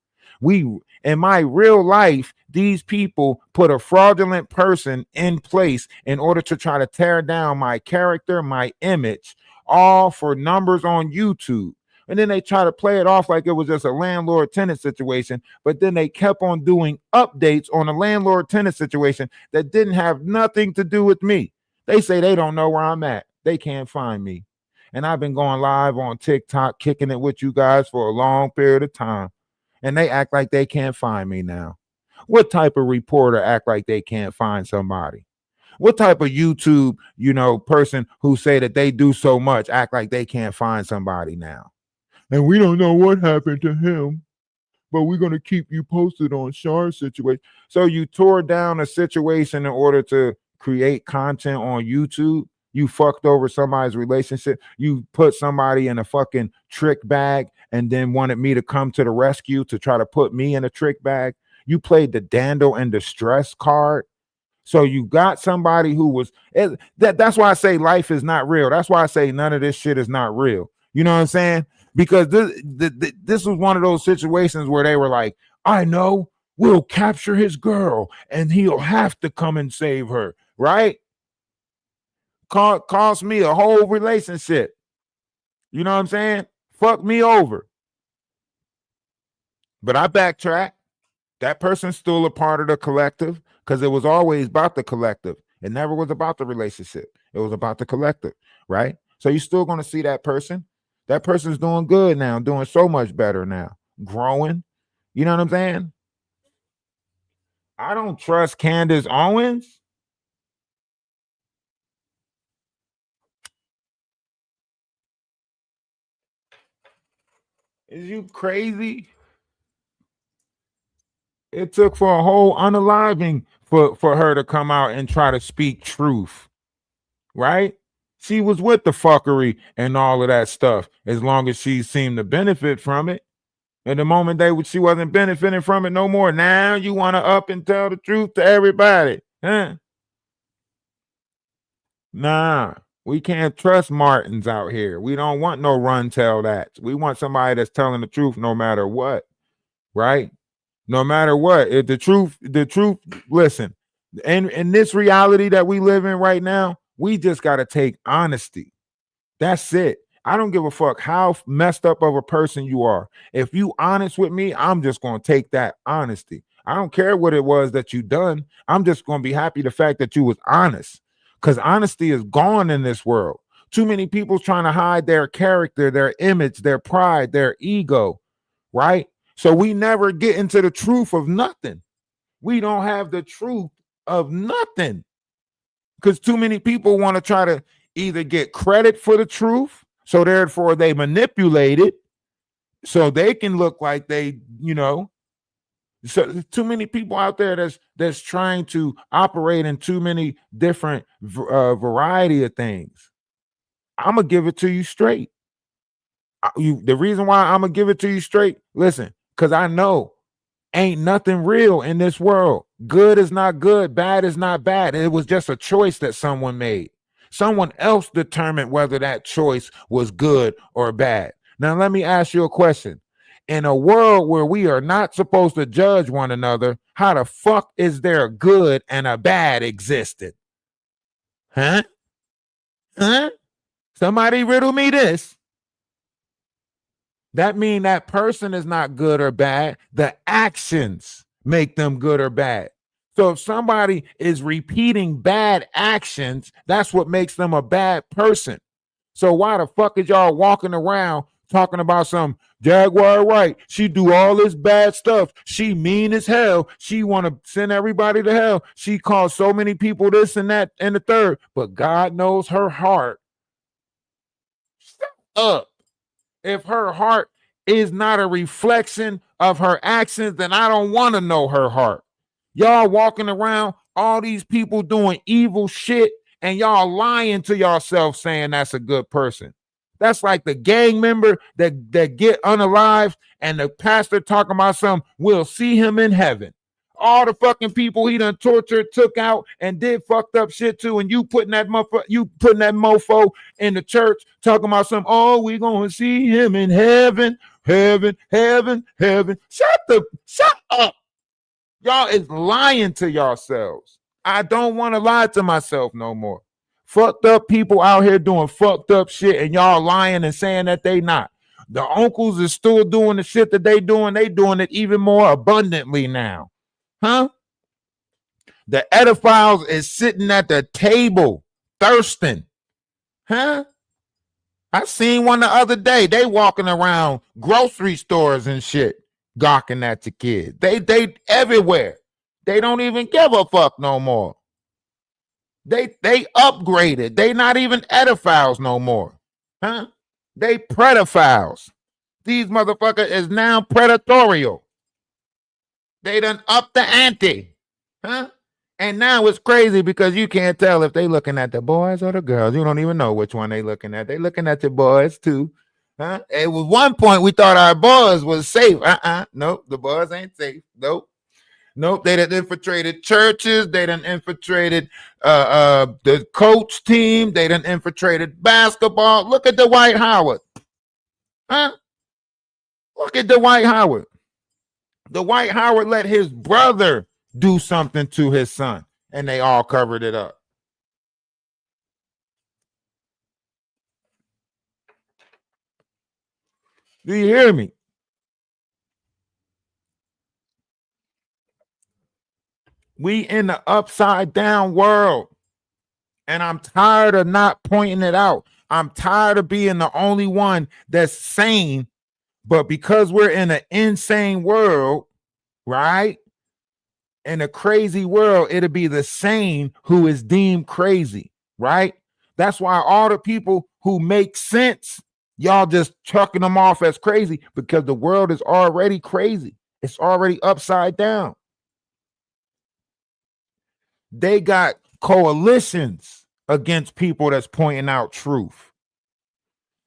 In my real life, these people put a fraudulent person in place in order to try to tear down my character, my image, all for numbers on YouTube. And then they try to play it off like it was just a landlord-tenant situation, but then they kept on doing updates on a landlord-tenant situation that didn't have nothing to do with me. They say they don't know where I'm at. They can't find me. And I've been going live on TikTok, kicking it with you guys for a long period of time. And they act like they can't find me now. What type of reporter act like they can't find somebody? What type of YouTube, person who say that they do so much act like they can't find somebody now? And we don't know what happened to him, but we're going to keep you posted on Shar's situation. So you tore down a situation in order to create content on YouTube. You fucked over somebody's relationship. You put somebody in a fucking trick bag and then wanted me to come to the rescue to try to put me in a trick bag. You played the Dandle and distress card. So you got somebody who was that's why I say life is not real. That's why I say none of this shit is not real. You know what I'm saying? because this was one of those situations where they were like, I know, we'll capture his girl and he'll have to come and save her, right? Cost me a whole relationship. You know what I'm saying? Fuck me over. But I backtrack. That person's still a part of the collective because it was always about the collective. It never was about the relationship. It was about the collective, right? So you're still going to see that person. That person's doing good now, doing so much better now, growing. You know what I'm saying? I don't trust Candace Owens. Is you crazy? It took for a whole unaliving for her to come out and try to speak truth, right? She was with the fuckery and all of that stuff as long as she seemed to benefit from it. And the moment she wasn't benefiting from it no more, now you want to up and tell the truth to everybody. Huh? Nah, we can't trust Martins out here. We don't want no run tell that. We want somebody that's telling the truth no matter what, right? No matter what. If the truth, listen, in this reality that we live in right now, we just got to take honesty. That's it. I don't give a fuck how messed up of a person you are. If you honest with me, I'm just going to take that honesty. I don't care what it was that you done. I'm just going to be happy the fact that you was honest, because honesty is gone in this world. Too many people trying to hide their character, their image, their pride, their ego, right? So we never get into the truth of nothing. We don't have the truth of nothing because too many people want to try to either get credit for the truth, so therefore they manipulate it so they can look like they, so too many people out there that's trying to operate in too many different variety of things. I'm gonna give it to you straight. The reason why I'm gonna give it to you straight, listen, because I know ain't nothing real in this world. Good is not good, bad is not bad. It was just a choice that someone made. Someone else determined whether that choice was good or bad. Now, let me ask you a question. In a world where we are not supposed to judge one another, how the fuck is there a good and a bad existed? Huh? Huh? Somebody riddle me this. That means that person is not good or bad. The actions make them good or bad. So if somebody is repeating bad actions, that's what makes them a bad person. So why the fuck is y'all walking around talking about some Jaguar Wright? She do all this bad stuff. She mean as hell. She want to send everybody to hell. She calls so many people this and that and the third. But God knows her heart. Shut up. If her heart is not a reflection of her actions, then I don't want to know her heart. Y'all walking around, all these people doing evil shit, and y'all lying to yourself saying that's a good person. That's like the gang member that get unalived and the pastor talking about something, we'll see him in heaven. All the fucking people he done tortured, took out, and did fucked up shit too, and you putting that mofo in the church talking about something, oh, we gonna see him in heaven, heaven, heaven, heaven. Shut up. Y'all is lying to yourselves. I don't want to lie to myself no more. Fucked up people out here doing fucked up shit, and y'all lying and saying that they not. The uncles is still doing the shit that they doing it even more abundantly now. Huh? The ediphiles is sitting at the table thirsting. Huh? I seen one the other day. They walking around grocery stores and shit, gawking at the kids. They everywhere. They don't even give a fuck no more. They upgraded. They not even ediphiles no more. Huh? They pedophiles. These motherfuckers is now predatorial. They done up the ante. Huh? And now it's crazy because you can't tell if they looking at the boys or the girls. You don't even know which one they looking at. They looking at the boys too. Huh? It was one point we thought our boys was safe. Nope, the boys ain't safe. Nope. They done infiltrated churches. They done infiltrated the coach team. They done infiltrated basketball. Look at the Dwight Howard. Huh? Look at Dwight Howard. Dwight Howard let his brother do something to his son, and they all covered it up. Do you hear me? We in the upside down world, and I'm tired of not pointing it out. I'm tired of being the only one that's sane, but because we're in an insane world, right? In a crazy world, it'll be the sane who is deemed crazy, right? That's why all the people who make sense, y'all just chucking them off as crazy because the world is already crazy. It's already upside down. They got coalitions against people that's pointing out truth.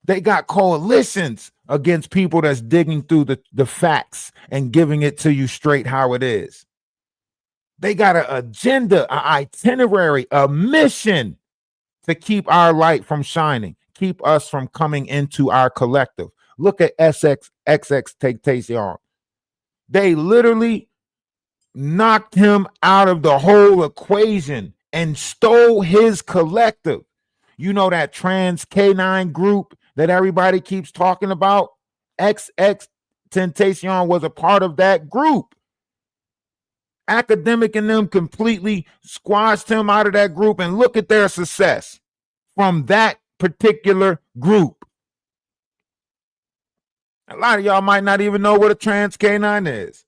They got coalitions against people that's digging through the facts and giving it to you straight how it is. They got an agenda, an itinerary, a mission to keep our light from shining, keep us from coming into our collective. Look at XX. They literally knocked him out of the whole equation and stole his collective. You know that trans K9 group that everybody keeps talking about? XX Tentacion was a part of that group. Academic and them completely squashed him out of that group, and look at their success from that particular group. A lot of y'all might not even know what a trans K9 is.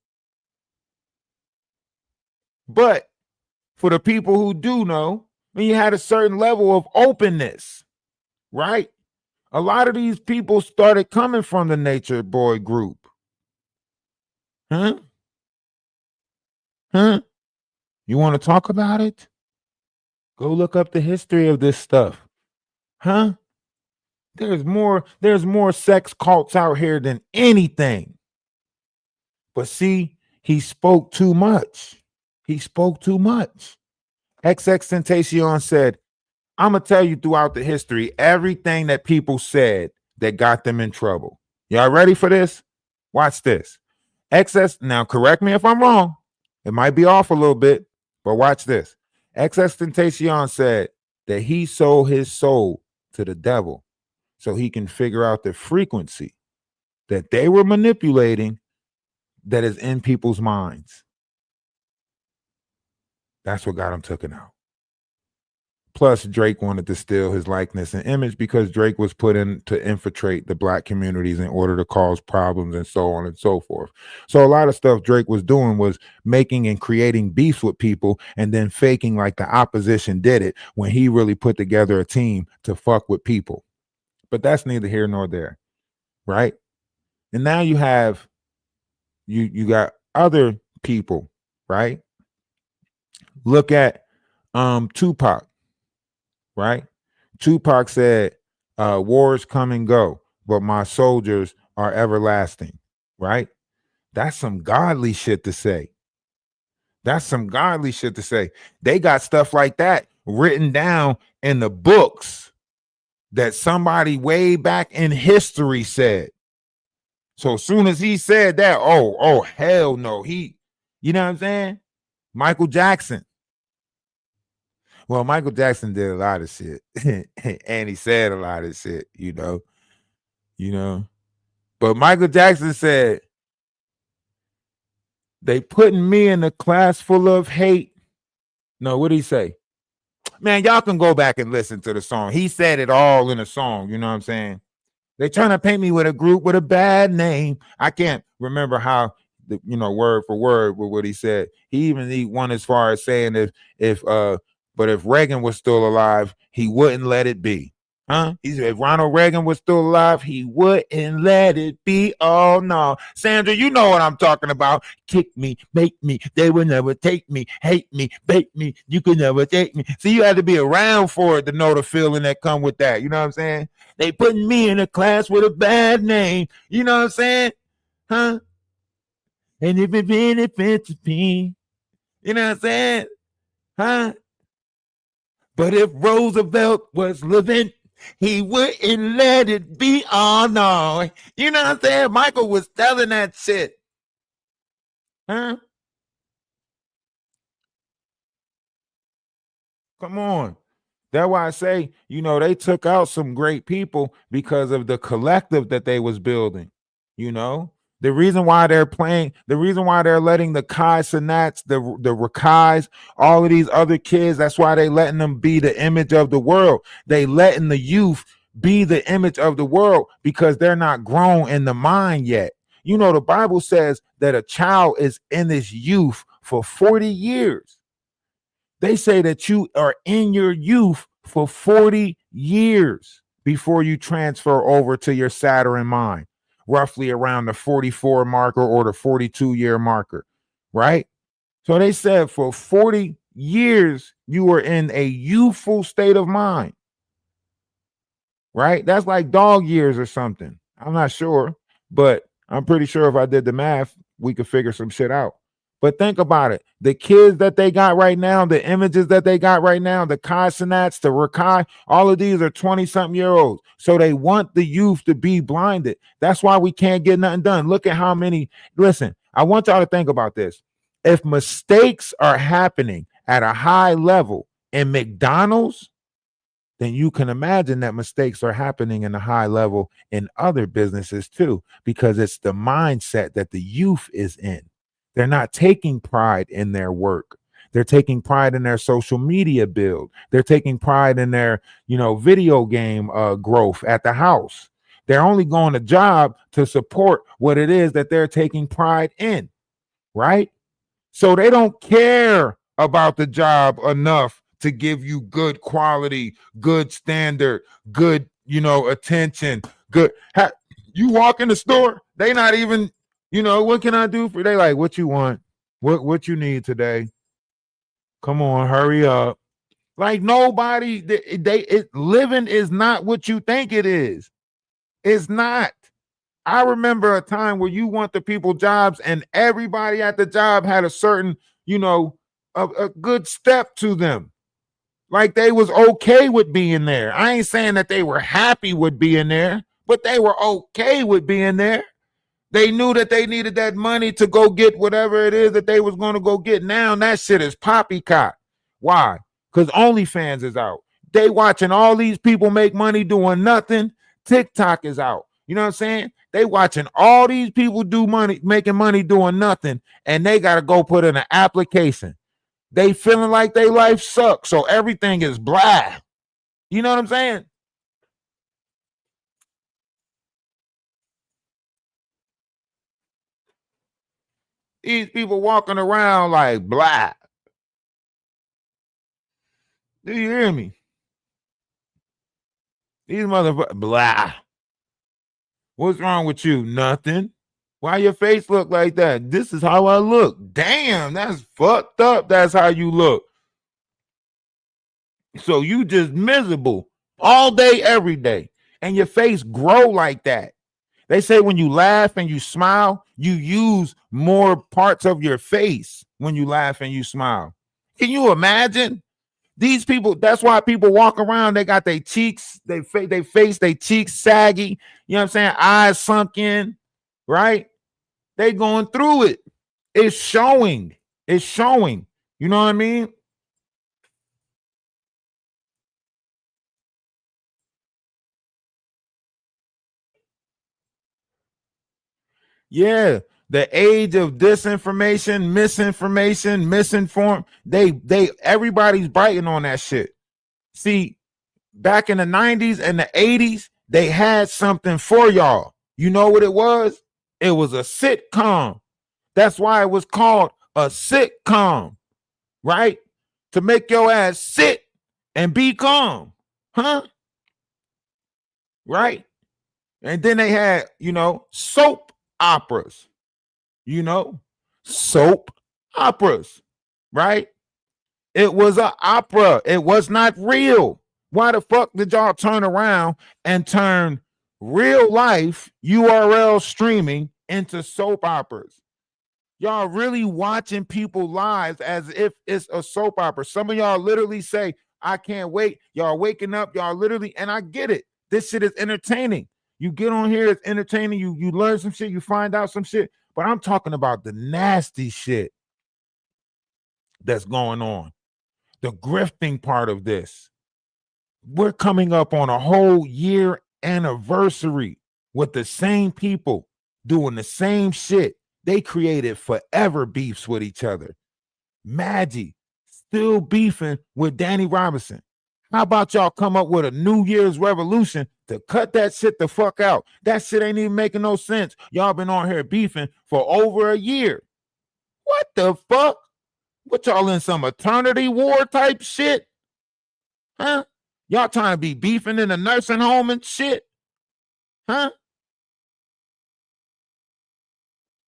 But for the people who do know, when you had a certain level of openness, right? A lot of these people started coming from the Nature Boy group. Huh? You want to talk about it? Go look up the history of this stuff. Huh? There's more sex cults out here than anything. But see, he spoke too much. XX Tentacion said, I'm going to tell you throughout the history everything that people said that got them in trouble. Y'all ready for this? Watch this. Now correct me if I'm wrong. It might be off a little bit, but watch this. XX Tentacion said that he sold his soul to the devil so he can figure out the frequency that they were manipulating that is in people's minds. That's what got him taken out. Plus, Drake wanted to steal his likeness and image because Drake was put in to infiltrate the black communities in order to cause problems and so on and so forth. So a lot of stuff Drake was doing was making and creating beefs with people and then faking like the opposition did it when he really put together a team to fuck with people. But that's neither here nor there, right? And now you have you got other people, right? Look at Tupac. Right? Tupac said, wars come and go, but my soldiers are everlasting. Right? That's some godly shit to say. They got stuff like that written down in the books that somebody way back in history said. So as soon as he said that, oh, hell no. You know what I'm saying? Michael Jackson. Well, Michael Jackson did a lot of shit, and he said a lot of shit, you know. But Michael Jackson said, they putting me in a class full of hate. No, what did he say? Man, y'all can go back and listen to the song. He said it all in a song, you know what I'm saying? They trying to paint me with a group with a bad name. I can't remember how, word for word with what he said. He went as far as saying but if Reagan was still alive, he wouldn't let it be. Huh? He said, if Ronald Reagan was still alive, he wouldn't let it be. Oh, no. Sandra, you know what I'm talking about. Kick me, make me. They will never take me. Hate me, bait me. You could never take me. See, you had to be around for it to know the feeling that come with that. You know what I'm saying? They putting me in a class with a bad name. You know what I'm saying? Huh? And if it benefits me, you know what I'm saying? Huh? But if Roosevelt was living, He wouldn't let it be. Oh no. You know what I'm saying? Michael was telling that shit. Huh? Come on. That's why I say, they took out some great people because of the collective that they was building. You know, the reason why they're playing, the reason why they're letting the Kai Sanats, the Rakais, all of these other kids, that's why they letting them be the image of the world. They letting the youth be the image of the world because they're not grown in the mind yet. The Bible says that a child is in his youth for 40 years. They say that you are in your youth for 40 years before you transfer over to your Saturn mind, roughly around the 44 marker or the 42-year marker, right? So they said for 40 years, you were in a youthful state of mind, right? That's like dog years or something. I'm not sure, but I'm pretty sure if I did the math, we could figure some shit out. But think about it. The kids that they got right now, the images that they got right now, the Kai Sanats, the Rakai, all of these are 20-something-year-olds. So they want the youth to be blinded. That's why we can't get nothing done. Look at how many. Listen, I want y'all to think about this. If mistakes are happening at a high level in McDonald's, then you can imagine that mistakes are happening in a high level in other businesses too, because it's the mindset that the youth is in. They're not taking pride in their work. They're taking pride in their social media build. They're taking pride in their, video game growth at the house. They're only going to job to support what it is that they're taking pride in, right? So they don't care about the job enough to give you good quality, good standard, good, attention, good. You walk in the store, they not even, what can I do for? They like, what you want? What you need today? Come on, hurry up. Like nobody, living is not what you think it is. It's not. I remember a time where you want the people jobs and everybody at the job had a certain, a good step to them. Like they was okay with being there. I ain't saying that they were happy with being there, but they were okay with being there. They knew that they needed that money to go get whatever it is that they was going to go get. Now that shit is poppycock. Why? Because OnlyFans is out. They watching all these people make money doing nothing. TikTok is out. You know what I'm saying? They watching all these people do money, making money doing nothing, and they got to go put in an application. They feeling like their life sucks, so everything is blah. You know what I'm saying? These people walking around like blah. Do you hear me? These motherfuckers blah. What's wrong with you? Nothing. Why your face look like that? This is how I look. Damn, that's fucked up. That's how you look. So you just miserable all day, every day. And your face grow like that. They say when you laugh and you smile, you use more parts of your face when you laugh and you smile. Can you imagine? These people, that's why people walk around, they got their cheeks, they face, their cheeks saggy, you know what I'm saying? Eyes sunk in, right? They going through it. It's showing. It's showing. You know what I mean? Yeah, the age of disinformation, misinformation, misinformed. Everybody's biting on that shit. See, back in the 90s and the 80s, they had something for y'all. You know what it was? It was a sitcom. That's why it was called a sitcom, right? To make your ass sit and be calm, huh? Right? And then they had, soap operas, you know, soap operas, right? It was an opera. It was not real. Why the fuck did y'all turn around and turn real life URL streaming into soap operas? Y'all really watching people's lives as if it's a soap opera. Some of y'all literally say, I can't wait. Y'all waking up, y'all literally, and I get it. This shit is entertaining. You get on here, it's entertaining. You learn some shit, you find out some shit. But I'm talking about the nasty shit that's going on. The grifting part of this. We're coming up on a whole year anniversary with the same people doing the same shit. They created forever beefs with each other. Maggie still beefing with Danny Robinson. How about y'all come up with a New Year's revolution to cut that shit the fuck out? That shit ain't even making no sense. Y'all been on here beefing for over a year. What the fuck? What, y'all in some eternity war type shit? Huh? Y'all trying to be beefing in a nursing home and shit? Huh?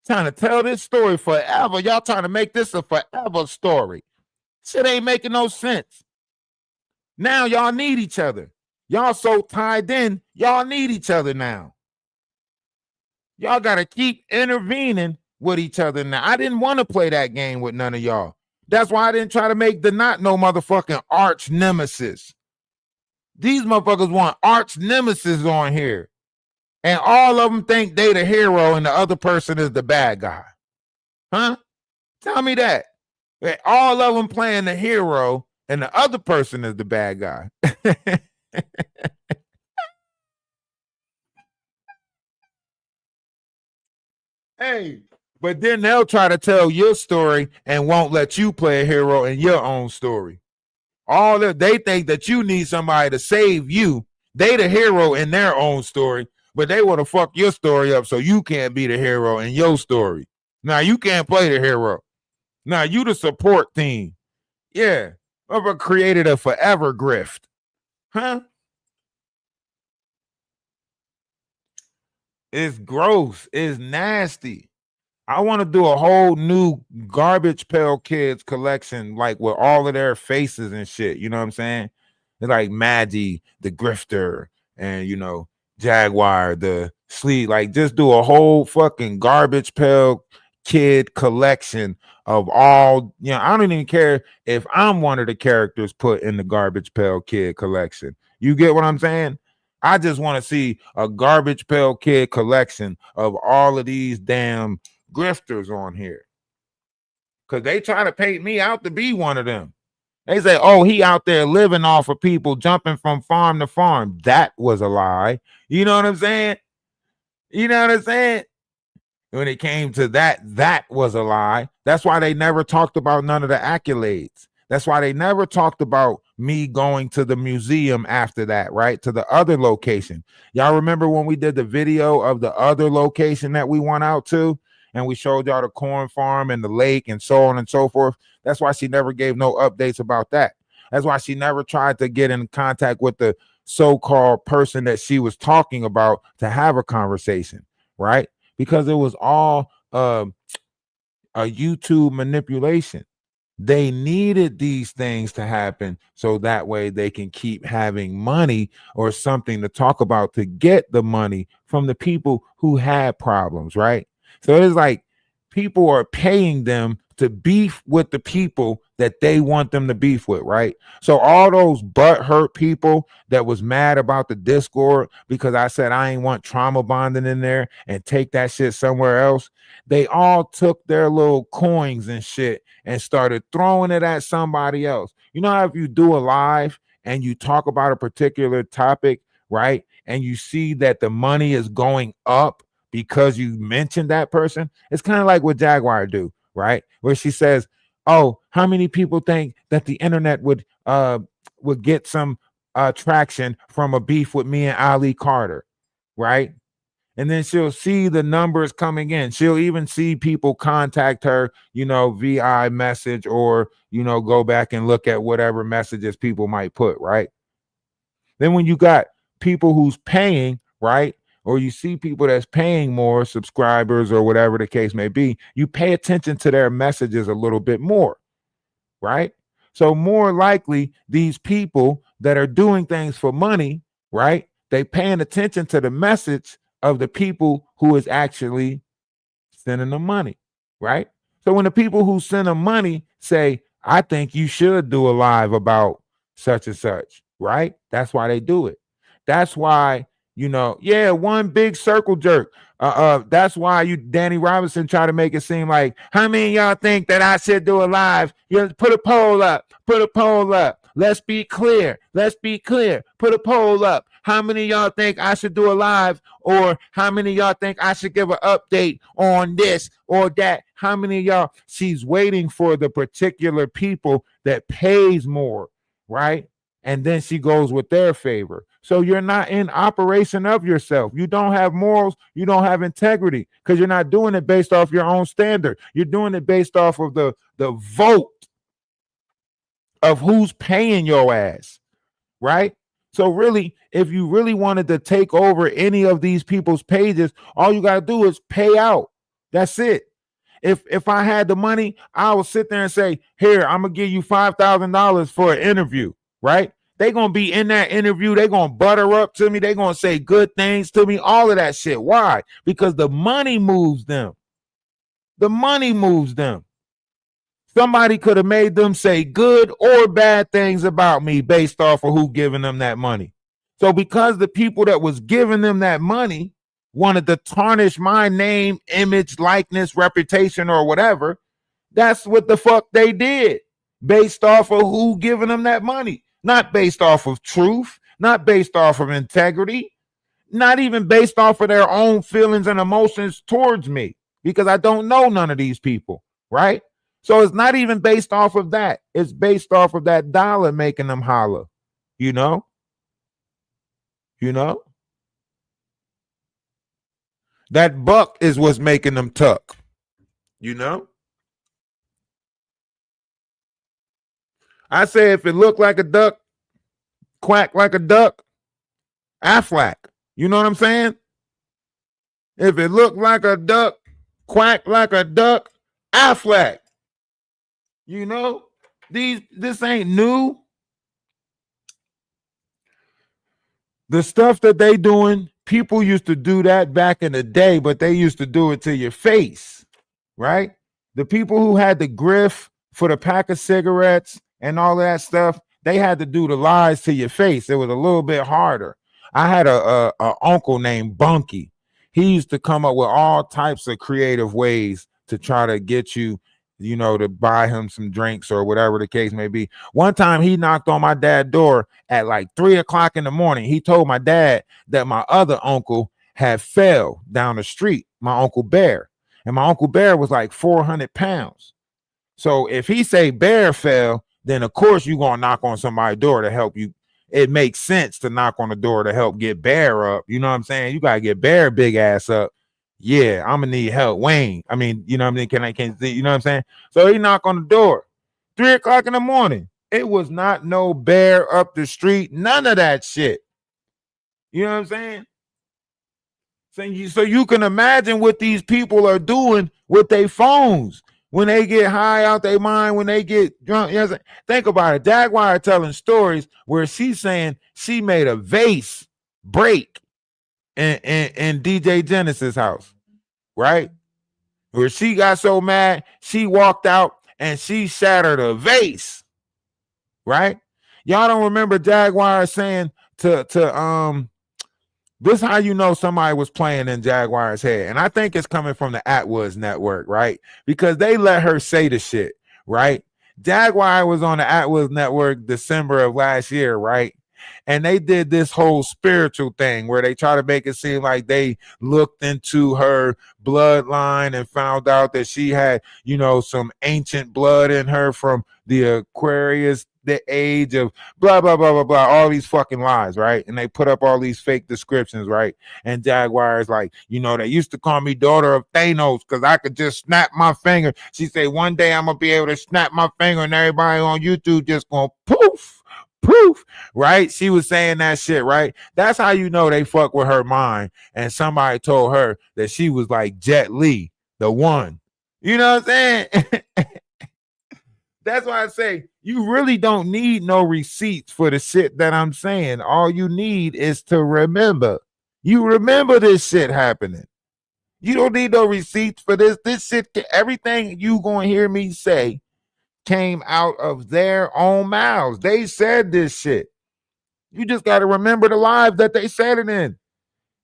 Trying to tell this story forever. Y'all trying to make this a forever story. Shit ain't making no sense. Now y'all need each other. Y'all so tied in, y'all need each other now. Y'all got to keep intervening with each other now. I didn't want to play that game with none of y'all. That's why I didn't try to make the not no motherfucking arch nemesis. These motherfuckers want arch nemesis on here. And all of them think they the hero and the other person is the bad guy. Huh? Tell me that. All of them playing the hero and the other person is the bad guy. Hey, but then they'll try to tell your story and won't let you play a hero in your own story. All that they think that you need somebody to save you. They the hero in their own story, but they want to fuck your story up so you can't be the hero in your story. Now you can't play the hero. Now you the support team. Yeah. Whoever created a forever grift. Huh? It's gross. It's nasty. I want to do a whole new Garbage Pail Kids collection, like with all of their faces and shit. You know what I'm saying? It's like Maddie, the grifter, and Jaguar, the sleep. Like, just do a whole fucking Garbage Pail Kid collection of all. I don't even care if I'm one of the characters put in the Garbage Pail Kid collection. You get what I'm saying? I just want to see a Garbage Pail Kid collection of all of these damn grifters on here, because they try to paint me out to be one of them. They say, oh, he out there living off of people, jumping from farm to farm. That was a lie. You know what I'm saying? When it came to that was a lie. That's why they never talked about none of the accolades. That's why they never talked about me going to the museum after that, right? To the other location. Y'all remember when we did the video of the other location that we went out to? And we showed y'all the corn farm and the lake and so on and so forth. That's why she never gave no updates about that. That's why she never tried to get in contact with the so-called person that she was talking about to have a conversation, right? Because it was all a YouTube manipulation. They needed these things to happen so that way they can keep having money or something to talk about to get the money from the people who had problems, right? So it's like people are paying them to beef with the people that they want them to beef with, right? So all those butthurt people that was mad about the Discord because I said I ain't want trauma bonding in there and take that shit somewhere else, they all took their little coins and shit and started throwing it at somebody else. You know how if you do a live and you talk about a particular topic, right? And you see that the money is going up because you mentioned that person. It's kind of like what Jaguar do, right? Where she says, oh, how many people think that the internet would get some traction from a beef with me and Ali Carter, right? And then she'll see the numbers coming in. She'll even see people contact her, VI message, or, go back and look at whatever messages people might put, right? Then when you got people who's paying, right? Or you see people that's paying more, subscribers or whatever the case may be, you pay attention to their messages a little bit more, right? So more likely these people that are doing things for money, right? They paying attention to the message of the people who is actually sending them money, right? So when the people who send them money say, I think you should do a live about such and such, right? That's why they do it. That's why, yeah, one big circle jerk. That's why Danny Robinson try to make it seem like, how many of y'all think that I should do a live? Put a poll up. Put a poll up. Let's be clear. Let's be clear. Put a poll up. How many of y'all think I should do a live? Or how many of y'all think I should give an update on this or that? How many of y'all? She's waiting for the particular people that pays more, right? And then she goes with their favor. So you're not in operation of yourself. You don't have morals. You don't have integrity because you're not doing it based off your own standard. You're doing it based off of the vote of who's paying your ass, right? So really, if you really wanted to take over any of these people's pages, all you got to do is pay out. That's it. If I had the money, I would sit there and say, here, I'm going to give you $5,000 for an interview, right? They're going to be in that interview. They're going to butter up to me. They're going to say good things to me, all of that shit. Why? Because the money moves them. The money moves them. Somebody could have made them say good or bad things about me based off of who giving them that money. So because the people that was giving them that money wanted to tarnish my name, image, likeness, reputation, or whatever, that's what the fuck they did based off of who giving them that money. Not based off of truth, not based off of integrity, not even based off of their own feelings and emotions towards me, because I don't know none of these people, right? So it's not even based off of that. It's based off of that dollar making them holler, you know? That buck is what's making them tuck, I say if it looked like a duck, quack like a duck, Aflac. You know what I'm saying? If it looked like a duck, quack like a duck, Aflac. This ain't new. The stuff that they doing, people used to do that back in the day, but they used to do it to your face, right? The people who had the griff for the pack of cigarettes and all that stuff, they had to do the lies to your face. It was a little bit harder. I had a uncle named Bunky. He used to come up with all types of creative ways to try to get you, to buy him some drinks or whatever the case may be. One time he knocked on my dad's door at like 3:00 in the morning. He told my dad that my other uncle had fell down the street, my Uncle Bear. And my Uncle Bear was like 400 pounds. So if he say Bear fell, then of course you're going to knock on somebody's door to help you. It makes sense to knock on the door to help get Bear up. You know what I'm saying? You got to get Bear big ass up. Yeah, I'm gonna need help, Wayne. I mean, you know what I mean? Can you know what I'm saying? So he knocked on the door, 3:00 in the morning. It was not no Bear up the street, none of that shit. You know what I'm saying? So you can imagine what these people are doing with their phones when they get high out their mind, when they get drunk. You know what I'm saying? Think about it. Jaguar telling stories where she's saying she made a vase break in DJ Genesis' house, right? Where she got so mad, she walked out and she shattered a vase, right? Y'all don't remember Jaguar saying to this how you know somebody was playing in Jaguar's head. And I think it's coming from the Atwoods network, right? Because they let her say the shit, right? Jaguar was on the Atwoods network December of last year, right? And they did this whole spiritual thing where they try to make it seem like they looked into her bloodline and found out that she had, some ancient blood in her from the Aquarius, the age of blah, blah, blah, blah, blah, all these fucking lies, right? And they put up all these fake descriptions, right? And Jaguar is like, they used to call me daughter of Thanos because I could just snap my finger. She said, one day I'm going to be able to snap my finger and everybody on YouTube just going poof. Proof, right? She was saying that shit, right? That's how you know they fuck with her mind. And somebody told her that she was like Jet Li, the one. You know what I'm saying? That's why I say you really don't need no receipts for the shit that I'm saying. All you need is to remember. You remember this shit happening. You don't need no receipts for this. This shit, everything you gonna hear me say came out of their own mouths. They said this shit. You just got to remember the lives that they said it in.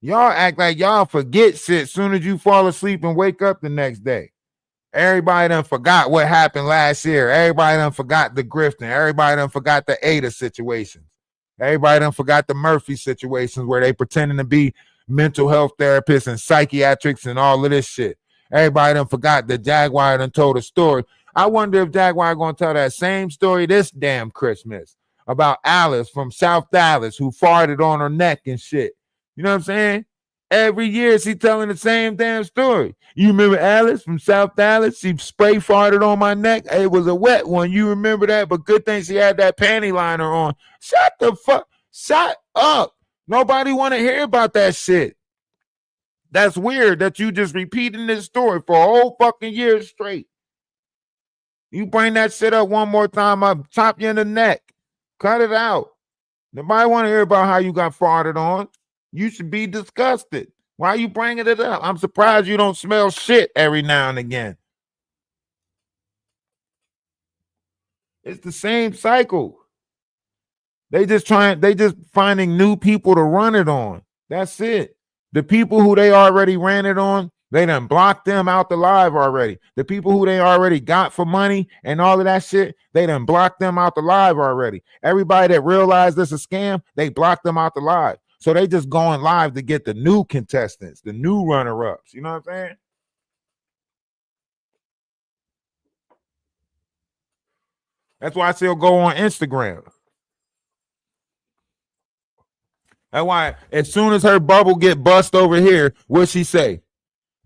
Y'all act like y'all forget shit soon as you fall asleep and wake up the next day. Everybody done forgot what happened last year. Everybody done forgot the grifting. Everybody done forgot the Ada situations. Everybody done forgot the Murphy situations where they pretending to be mental health therapists and psychiatrics and all of this shit. Everybody done forgot that Jaguar done told a story. I wonder if Jaguar gonna tell that same story this damn Christmas about Alice from South Dallas who farted on her neck and shit. You know what I'm saying? Every year she telling the same damn story. You remember Alice from South Dallas? She spray farted on my neck. It was a wet one. You remember that? But good thing she had that panty liner on. Shut the fuck. Shut up. Nobody want to hear about that shit. That's weird that you just repeating this story for a whole fucking year straight. You bring that shit up one more time, I'll chop you in the neck. Cut it out. Nobody want to hear about how you got farted on. You should be disgusted. Why are you bringing it up? I'm surprised you don't smell shit every now and again. It's the same cycle. They just finding new people to run it on. That's it. The people who they already ran it on, they done blocked them out the live already. The people who they already got for money and all of that shit, they done blocked them out the live already. Everybody that realized this is a scam, they blocked them out the live. So they just going live to get the new contestants, the new runner-ups. You know what I'm saying? That's why I still go on Instagram. That's why as soon as her bubble get bust over here, what she say?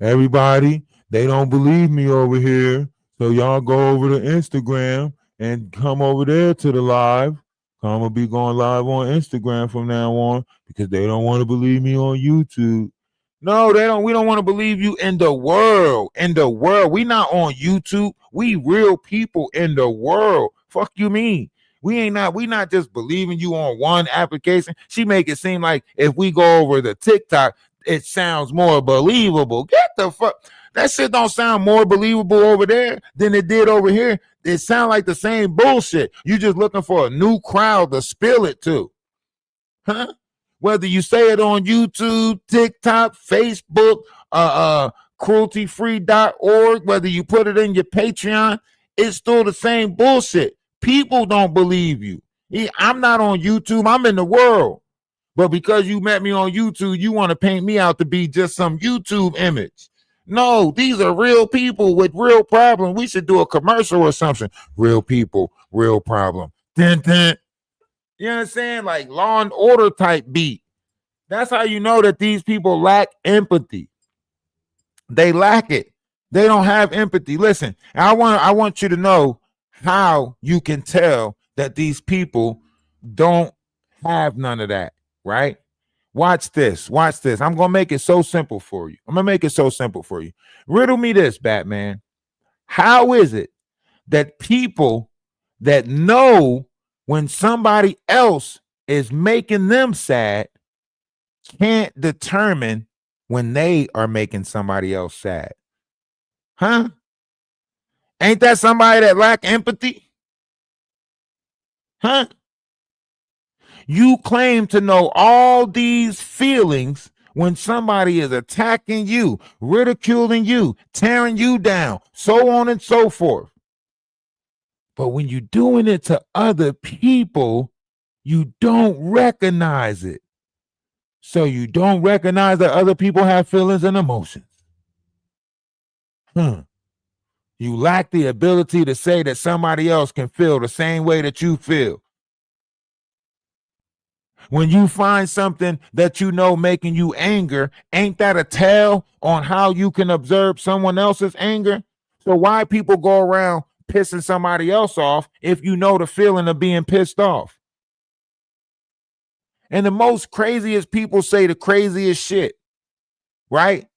Everybody, they don't believe me over here. So y'all go over to Instagram and come over there to the live. I'm gonna be going live on Instagram from now on because they don't want to believe me on YouTube. No, they don't. We don't want to believe you in the world. In the world. We not on YouTube. We real people in the world. Fuck you mean? We not just believing you on one application. She make it seem like if we go over the TikTok, it sounds more believable. Get the fuck. That shit don't sound more believable over there than it did over here. It sound like the same bullshit. You just looking for a new crowd to spill it to. Huh? Whether you say it on YouTube, TikTok, Facebook, crueltyfree.org, whether you put it in your Patreon, it's still the same bullshit. People don't believe you. I'm not on YouTube. I'm in the world. But because you met me on YouTube, you want to paint me out to be just some YouTube image. No, these are real people with real problems. We should do a commercial or something. Real people, real problem. Dun, dun. You know what I'm saying? Like Law and Order type beat. That's how you know that these people lack empathy. They lack it. They don't have empathy. Listen, I want you to know how you can tell that these people don't have none of that, right? Watch this. Watch this. I'm going to make it so simple for you. Riddle me this, Batman. How is it that people that know when somebody else is making them sad can't determine when they are making somebody else sad? Huh? Ain't that somebody that lack empathy? Huh? You claim to know all these feelings when somebody is attacking you, ridiculing you, tearing you down, so on and so forth. But when you're doing it to other people, you don't recognize it. So you don't recognize that other people have feelings and emotions. You lack the ability to say that somebody else can feel the same way that you feel. When you find something that you know making you anger, ain't that a tell on how you can observe someone else's anger? So why people go around pissing somebody else off if you know the feeling of being pissed off? And the most craziest people say the craziest shit, right?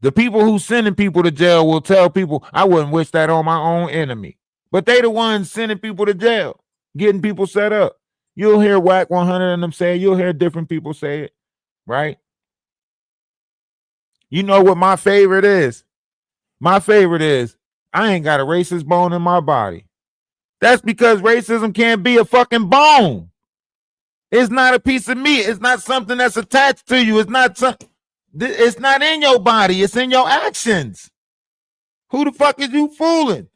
The people who sending people to jail will tell people, I wouldn't wish that on my own enemy. But they the ones sending people to jail, getting people set up. You'll hear Whack 100 and them say it. You'll hear different people say it, right? You know what my favorite is? My favorite is, I ain't got a racist bone in my body. That's because racism can't be a fucking bone. It's not a piece of meat. It's not something that's attached to you. It's not in your body. It's in your actions. Who the fuck is you fooling?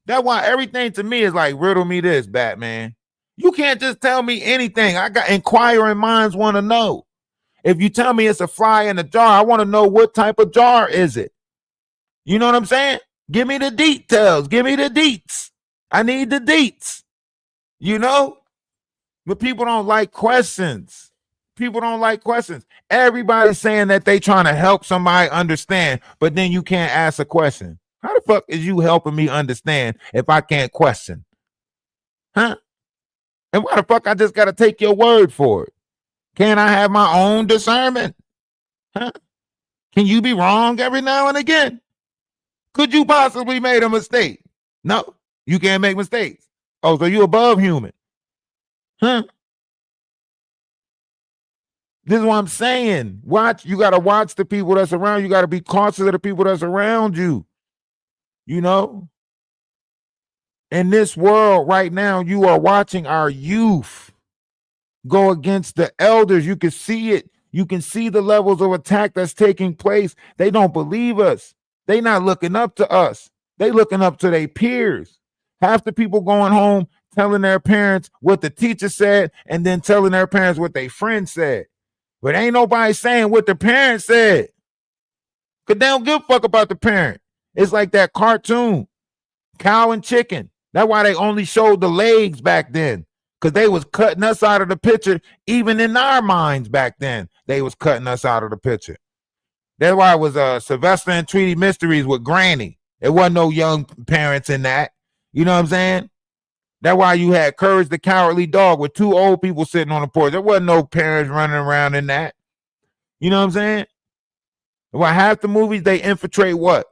That's why everything to me is like, riddle me this, Batman. You can't just tell me anything. I got inquiring minds want to know. If you tell me it's a fly in a jar, I want to know what type of jar is it. You know what I'm saying? Give me the details. Give me the deets. I need the deets. You know? But people don't like questions. People don't like questions. Everybody's saying that they trying to help somebody understand, but then you can't ask a question. How the fuck is you helping me understand if I can't question? Huh? And why the fuck I just got to take your word for it? Can't I have my own discernment? Huh? Can you be wrong every now and again? Could you possibly made a mistake? No, you can't make mistakes. Oh, so you above human. Huh? This is what I'm saying. Watch, you got to watch the people that's around you. You got to be cautious of the people that's around you. You know? In this world right now, you are watching our youth go against the elders. You can see it. You can see the levels of attack that's taking place. They don't believe us. They not looking up to us. They looking up to their peers. Half the people going home telling their parents what the teacher said and then telling their parents what their friend said. But ain't nobody saying what the parent said. Because they don't give a fuck about the parent. It's like that cartoon, Cow and Chicken. That's why they only showed the legs back then. Because they was cutting us out of the picture. Even in our minds back then, they was cutting us out of the picture. That's why it was Sylvester and Tweety Mysteries with Granny. There wasn't no young parents in that. You know what I'm saying? That's why you had Courage the Cowardly Dog with two old people sitting on the porch. There wasn't no parents running around in that. You know what I'm saying? Well, half the movies, they infiltrate what?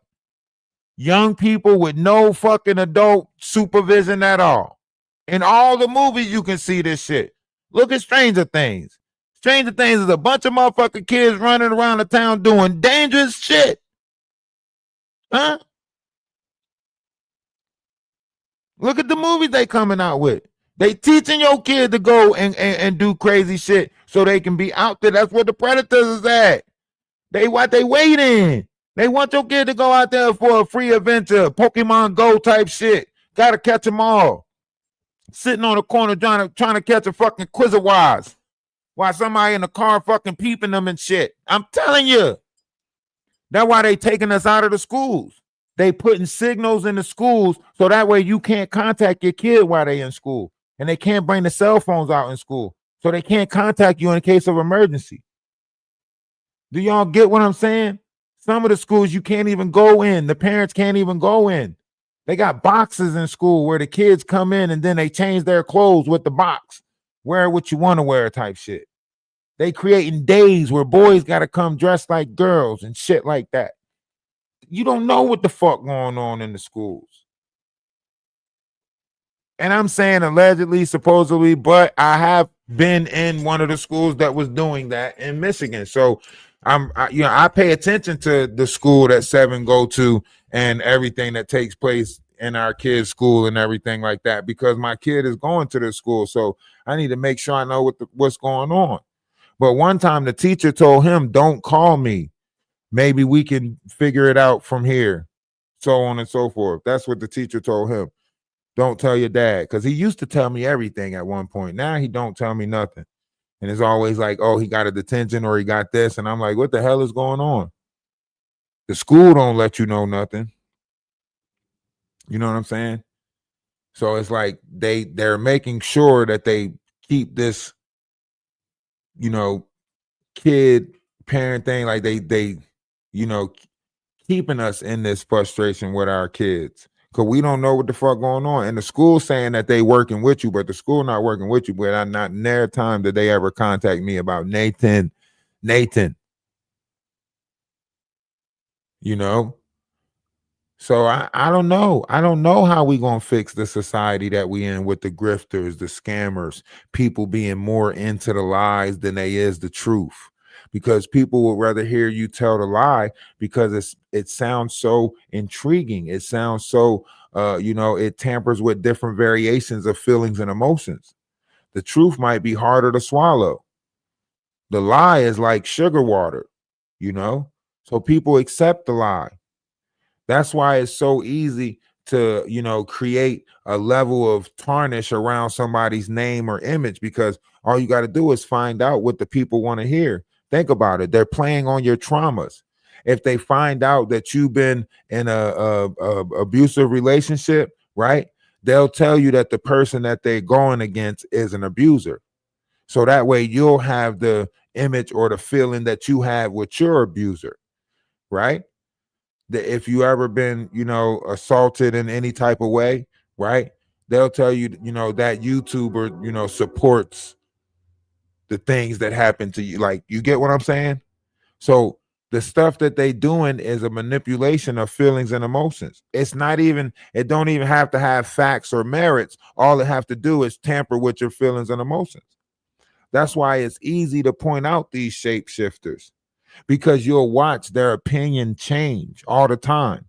Young people with no fucking adult supervision at all. In all the movies, you can see this shit. Look at Stranger Things. Stranger Things is a bunch of motherfucking kids running around the town doing dangerous shit. Huh? Look at the movies they coming out with. They teaching your kid to go and do crazy shit so they can be out there. That's what the predators is at. They waiting. They want your kid to go out there for a free adventure, Pokemon Go type shit. Gotta catch them all. Sitting on the corner trying to catch a fucking Quizawaz while somebody in the car fucking peeping them and shit. I'm telling you. That's why they taking us out of the schools. They putting signals in the schools so that way you can't contact your kid while they in school. And they can't bring the cell phones out in school. So they can't contact you in case of emergency. Do y'all get what I'm saying? Some of the schools you can't even go in. The parents can't even go in. They got boxes in school where the kids come in and then they change their clothes with the box. Wear what you want to wear type shit. They creating days where boys got to come dressed like girls and shit like that. You don't know what the fuck going on in the schools. And I'm saying allegedly, supposedly, but I have been in one of the schools that was doing that in Michigan. So I pay attention to the school that Seven go to and everything that takes place in our kids' school and everything like that, because my kid is going to the school. So I need to make sure I know what's going on. But one time the teacher told him, don't call me. Maybe we can figure it out from here. So on and so forth. That's what the teacher told him. Don't tell your dad. Because he used to tell me everything at one point. Now he don't tell me nothing. And it's always like, oh, he got a detention or he got this. And I'm like, what the hell is going on? The school don't let you know nothing. You know what I'm saying? So it's like they're making sure that they keep this, kid parent thing, like they keeping us in this frustration with our kids. Because we don't know what the fuck going on. And the school saying that they working with you, but the school not working with you. But I'm not near time that they ever contact me about Nathan. So I don't know. I don't know how we gonna fix the society that we in with the grifters, the scammers, people being more into the lies than they is the truth. Because people would rather hear you tell the lie because it sounds so intriguing. It sounds so It tampers with different variations of feelings and emotions. The truth might be harder to swallow. The lie is like sugar water, you know? So people accept the lie. That's why it's so easy to, create a level of tarnish around somebody's name or image, because all you got to do is find out what the people want to hear. Think about it. They're playing on your traumas. If they find out that you've been in a abusive relationship, right? They'll tell you that the person that they're going against is an abuser. So that way you'll have the image or the feeling that you have with your abuser, right? That if you ever been, assaulted in any type of way, right? They'll tell you, that YouTuber, supports the things that happen to you. Like, you get what I'm saying? So the stuff that they doing is a manipulation of feelings and emotions. It's not even, it don't even have to have facts or merits. All it have to do is tamper with your feelings and emotions. That's why it's easy to point out these shapeshifters, because you'll watch their opinion change all the time.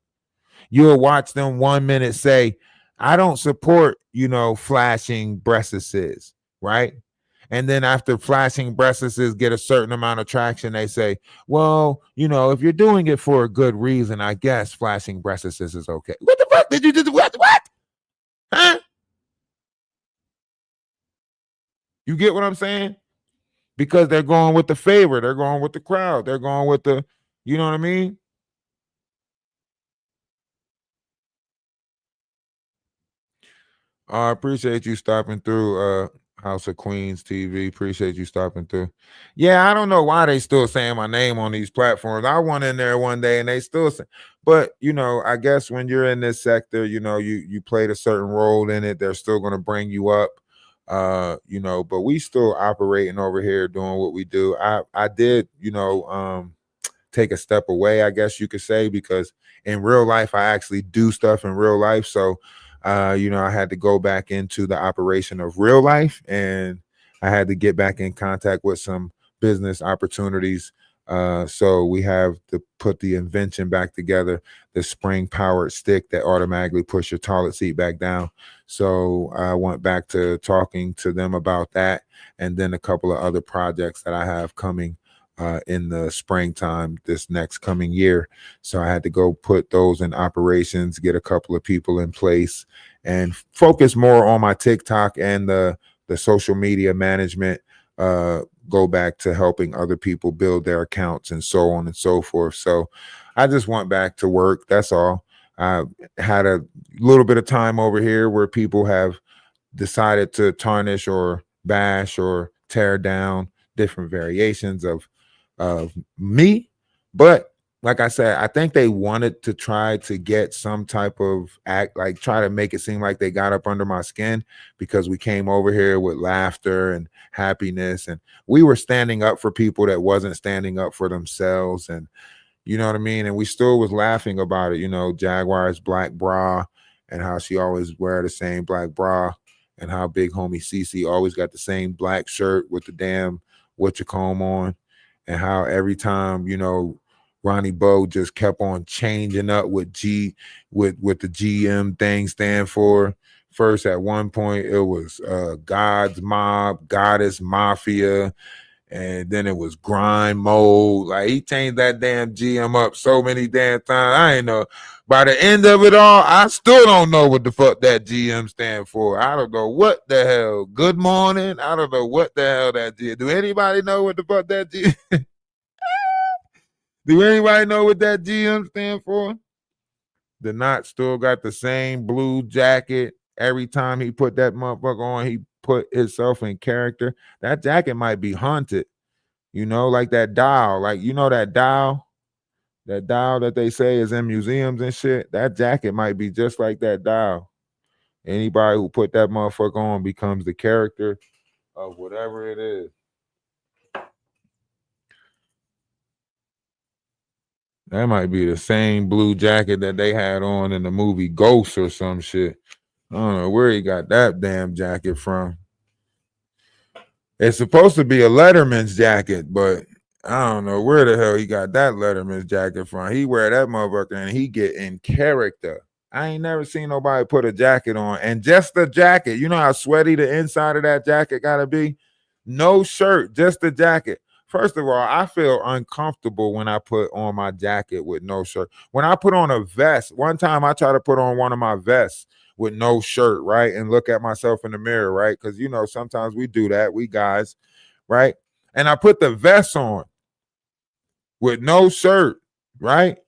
You'll watch them 1 minute say, I don't support, flashing breastises, right? And then after flashing breastises get a certain amount of traction, they say, well, if you're doing it for a good reason, I guess flashing breastises is okay. What the fuck did you just, what? Huh? You get what I'm saying? Because they're going with the favor. They're going with the crowd. They're going with the, you know what I mean? I appreciate you stopping through, House of Queens TV. Appreciate you stopping through. Yeah, I don't know why they still saying my name on these platforms. I went in there one day and they still say, but I guess when you're in this sector, you played a certain role in it. They're still going to bring you up. But we still operating over here doing what we do. I did, take a step away, I guess you could say, because in real life, I actually do stuff in real life. So, I had to go back into the operation of real life, and I had to get back in contact with some business opportunities. So we have to put the invention back together, the spring powered stick that automatically push your toilet seat back down. So I went back to talking to them about that, and then a couple of other projects that I have coming in the springtime this next coming year. So I had to go put those in operations, get a couple of people in place, and focus more on my TikTok and the social media management. Go back to helping other people build their accounts and so on and so forth. So I just went back to work. That's all. I had a little bit of time over here where people have decided to tarnish or bash or tear down different variations of me. But like I said, I think they wanted to try to get some type of act, like try to make it seem like they got up under my skin, because we came over here with laughter and happiness, and we were standing up for people that wasn't standing up for themselves. And you know what I mean? And we still was laughing about it, Jaguar's black bra, and how she always wear the same black bra, and how big homie Cece always got the same black shirt with the damn comb on, and how every time, Ronnie Bo just kept on changing up with the GM thing stand for. First, at one point, it was God's Mob, Goddess Mafia, and then it was grind mode. Like, he changed that damn GM up so many damn times. I ain't know. By the end of it all, I still don't know what the fuck that GM stand for. I don't know what the hell. Good morning. I don't know what the hell that GM. Do anybody know what the fuck that GM? Do anybody know what that GM stand for? The Knot still got the same blue jacket. Every time he put that motherfucker on, he put himself in character. That jacket might be haunted. Like that dial. Like, that dial that they say is in museums and shit. That jacket might be just like that dial. Anybody who put that motherfucker on becomes the character of whatever it is. That might be the same blue jacket that they had on in the movie Ghost or some shit. I don't know where he got that damn jacket from. It's supposed to be a Letterman's jacket, but I don't know where the hell he got that Letterman's jacket from. He wear that motherfucker and he get in character. I ain't never seen nobody put a jacket on. And just the jacket, you know how sweaty the inside of that jacket gotta be? No shirt, just the jacket. First of all, I feel uncomfortable when I put on my jacket with no shirt. When I put on a vest, one time I tried to put on one of my vests with no shirt, right? And look at myself in the mirror, right? Because you know, sometimes we do that, we guys, right? And I put the vest on with no shirt, right?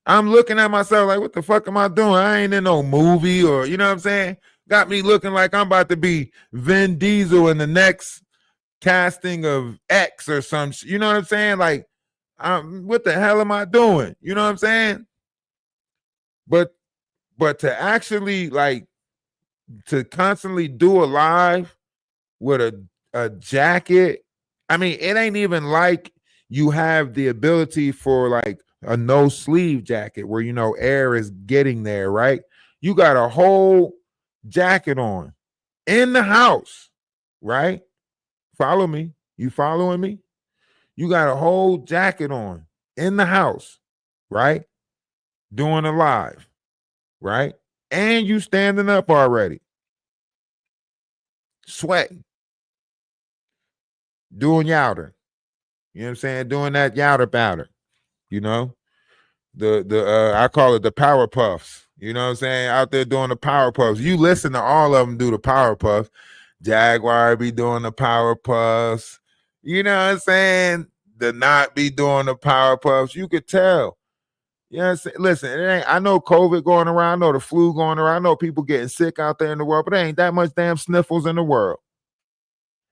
I'm looking at myself like, what the fuck am I doing? I ain't in no movie, or you know what I'm saying? Got me looking like I'm about to be Vin Diesel in the next casting of X or some, you know what I'm saying? Like, what the hell am I doing? You know what I'm saying? But to actually like to constantly do a live with a jacket, I mean, it ain't even like you have the ability for like a no sleeve jacket where you know air is getting there, right? You got a whole jacket on in the house, right? Follow me. You following me? You got a whole jacket on in the house, right? Doing a live, right? And you standing up already, sweating, doing yowder. You know what I'm saying? Doing that yowder powder, you know? The I call it the power puffs. You know what I'm saying? Out there doing the power puffs. You listen to all of them do the power puffs. Jaguar be doing the power puffs. You know what I'm saying? The not be doing the power puffs. You could tell. You know what I'm saying? Listen, it ain't, I know COVID going around. I know the flu going around. I know people getting sick out there in the world, but there ain't that much damn sniffles in the world.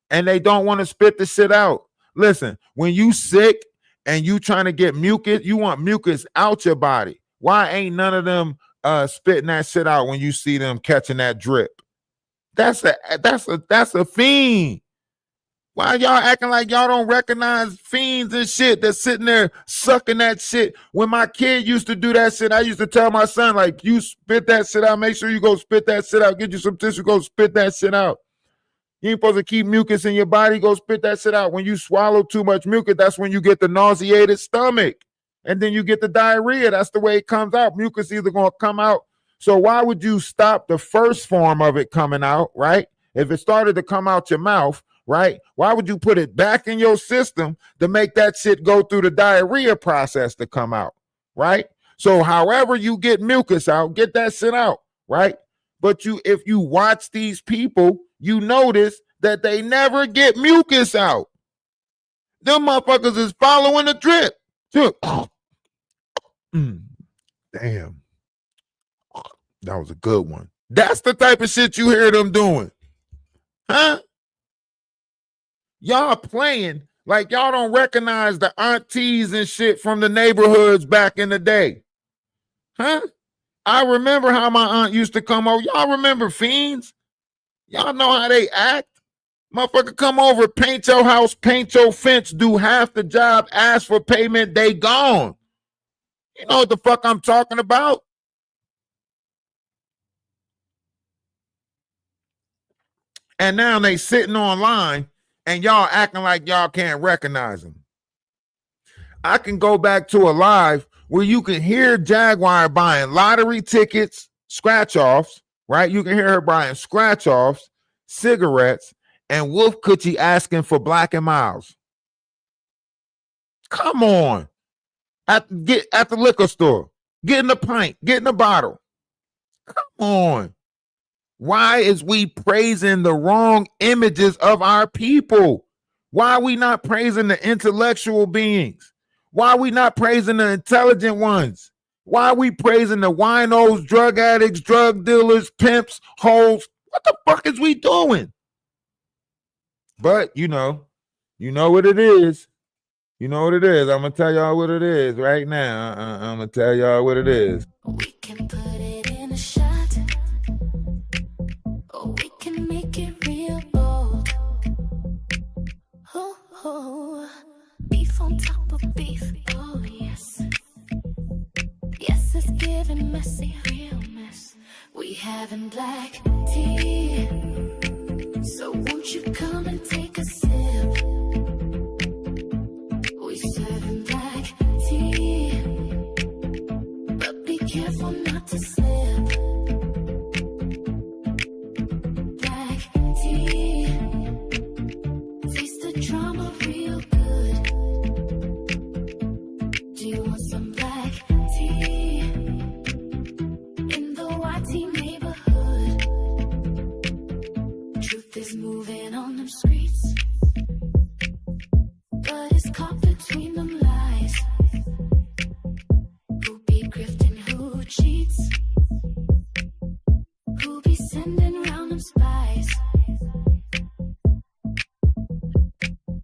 And they don't want to spit the shit out. Listen, when you sick and you trying to get mucus, you want mucus out your body. Why ain't none of them spitting that shit out when you see them catching that drip? That's a fiend. Why y'all acting like y'all don't recognize fiends and shit that's sitting there sucking that shit? When my kid used to do that shit, I used to tell my son, like, you spit that shit out. Make sure you go spit that shit out. Get you some tissue, go spit that shit out. You ain't supposed to keep mucus in your body. Go spit that shit out. When you swallow too much mucus, that's when you get the nauseated stomach. And then you get the diarrhea. That's the way it comes out. Mucus either going to come out. So why would you stop the first form of it coming out, right? If it started to come out your mouth, right? Why would you put it back in your system to make that shit go through the diarrhea process to come out, right? So however you get mucus out, get that shit out, right? But if you watch these people, you notice that they never get mucus out. Them motherfuckers is following the drip. Damn. That was a good one. That's the type of shit you hear them doing. Huh? Y'all playing like y'all don't recognize the aunties and shit from the neighborhoods back in the day. Huh? I remember how my aunt used to come over. Y'all remember fiends? Y'all know how they act? Motherfucker come over, paint your house, paint your fence, do half the job, ask for payment, they gone. You know what the fuck I'm talking about? And now they sitting online and y'all acting like y'all can't recognize them. I can go back to a live where you can hear Jaguar buying lottery tickets, scratch-offs, right? You can hear her buying scratch-offs, cigarettes, and Wolf Coochie asking for Black and Miles. Come on. At the liquor store. Getting a pint, getting a bottle. Come on. Why is we praising the wrong images of our people? Why are we not praising the intellectual beings? Why are we not praising the intelligent ones? Why are we praising the winos, drug addicts, drug dealers, pimps, hoes? What the fuck is we doing? But you know what it is. You know what it is. I'm going to tell y'all what it is right now. I'm going to tell y'all what it is. We can put it in a shot. Or we can make it real bold. Oh, beef on top of beef. Oh, yes. Yes, it's giving messy, real mess. We having black tea. So won't you come and take a sip? We serving black tea. But be careful not to slip. cheats. Who be sending round them spies?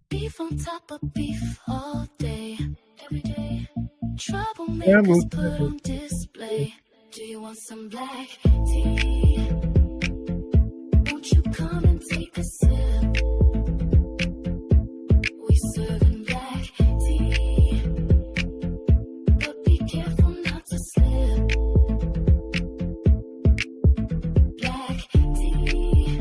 Beef on top of beef all day, every day. Troublemakers put on display. Do you want some black tea? Won't you come and take a sip? We serving black tea, but be careful not to slip. Black tea.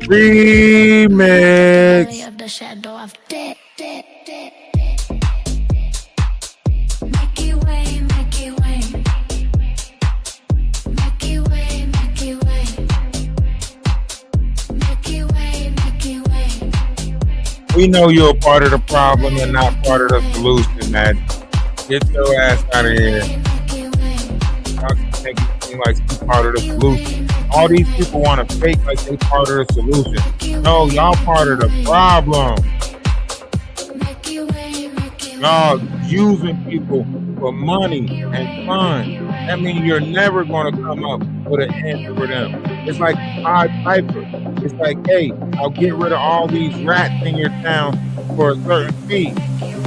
Remix. Of the shadow of death. We know you're a part of the problem and not part of the solution, man. Get your ass out of here. Y'all can make it seem like you're part of the solution. All these people want to fake like they part of the solution. No, y'all part of the problem. Y'all using people for money and fun. That means you're never going to come up with an answer for them. It's like Pied Piper. It's like, hey, I'll get rid of all these rats in your town for a certain fee.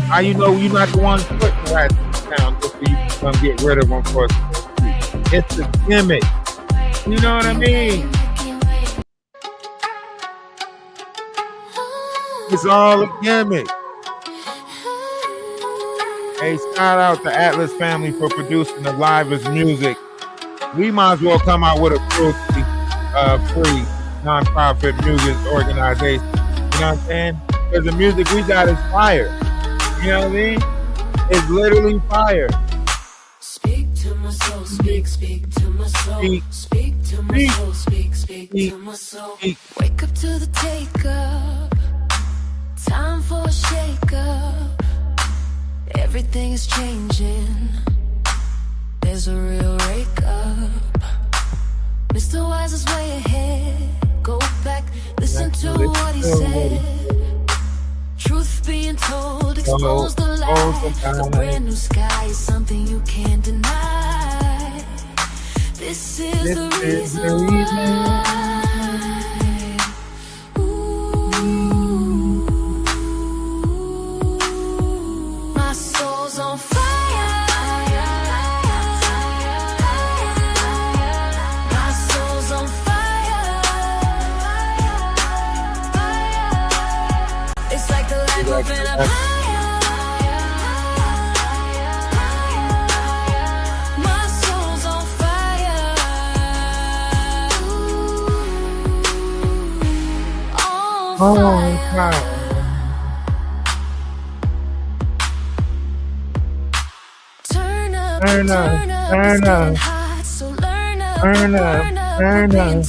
How you know you're not the one putting rats in the town just so you can come get rid of them for a certain fee? It's a gimmick. You know what I mean? It's all a gimmick. Hey, shout out to Atlas Family for producing the livest music. We might as well come out with a cruelty free non-profit music organization. You know what I'm saying? Because the music we got is fire. You know what I mean? It's literally fire. Speak to my soul, speak to my soul. Speak to my soul, speak to my soul. Wake up to the take up. Time for a shake up. Everything is changing. There's a real wake up. Mr. Wise is way ahead. Go back, listen to what he said. Truth being told, expose the lies. A brand new sky is something you can't deny. This is the reason why. My soul's on fire. My soul's on fire. It's like the light moving up higher. My soul's on fire. On fire. Turn up, turn up. So learn up, burn up.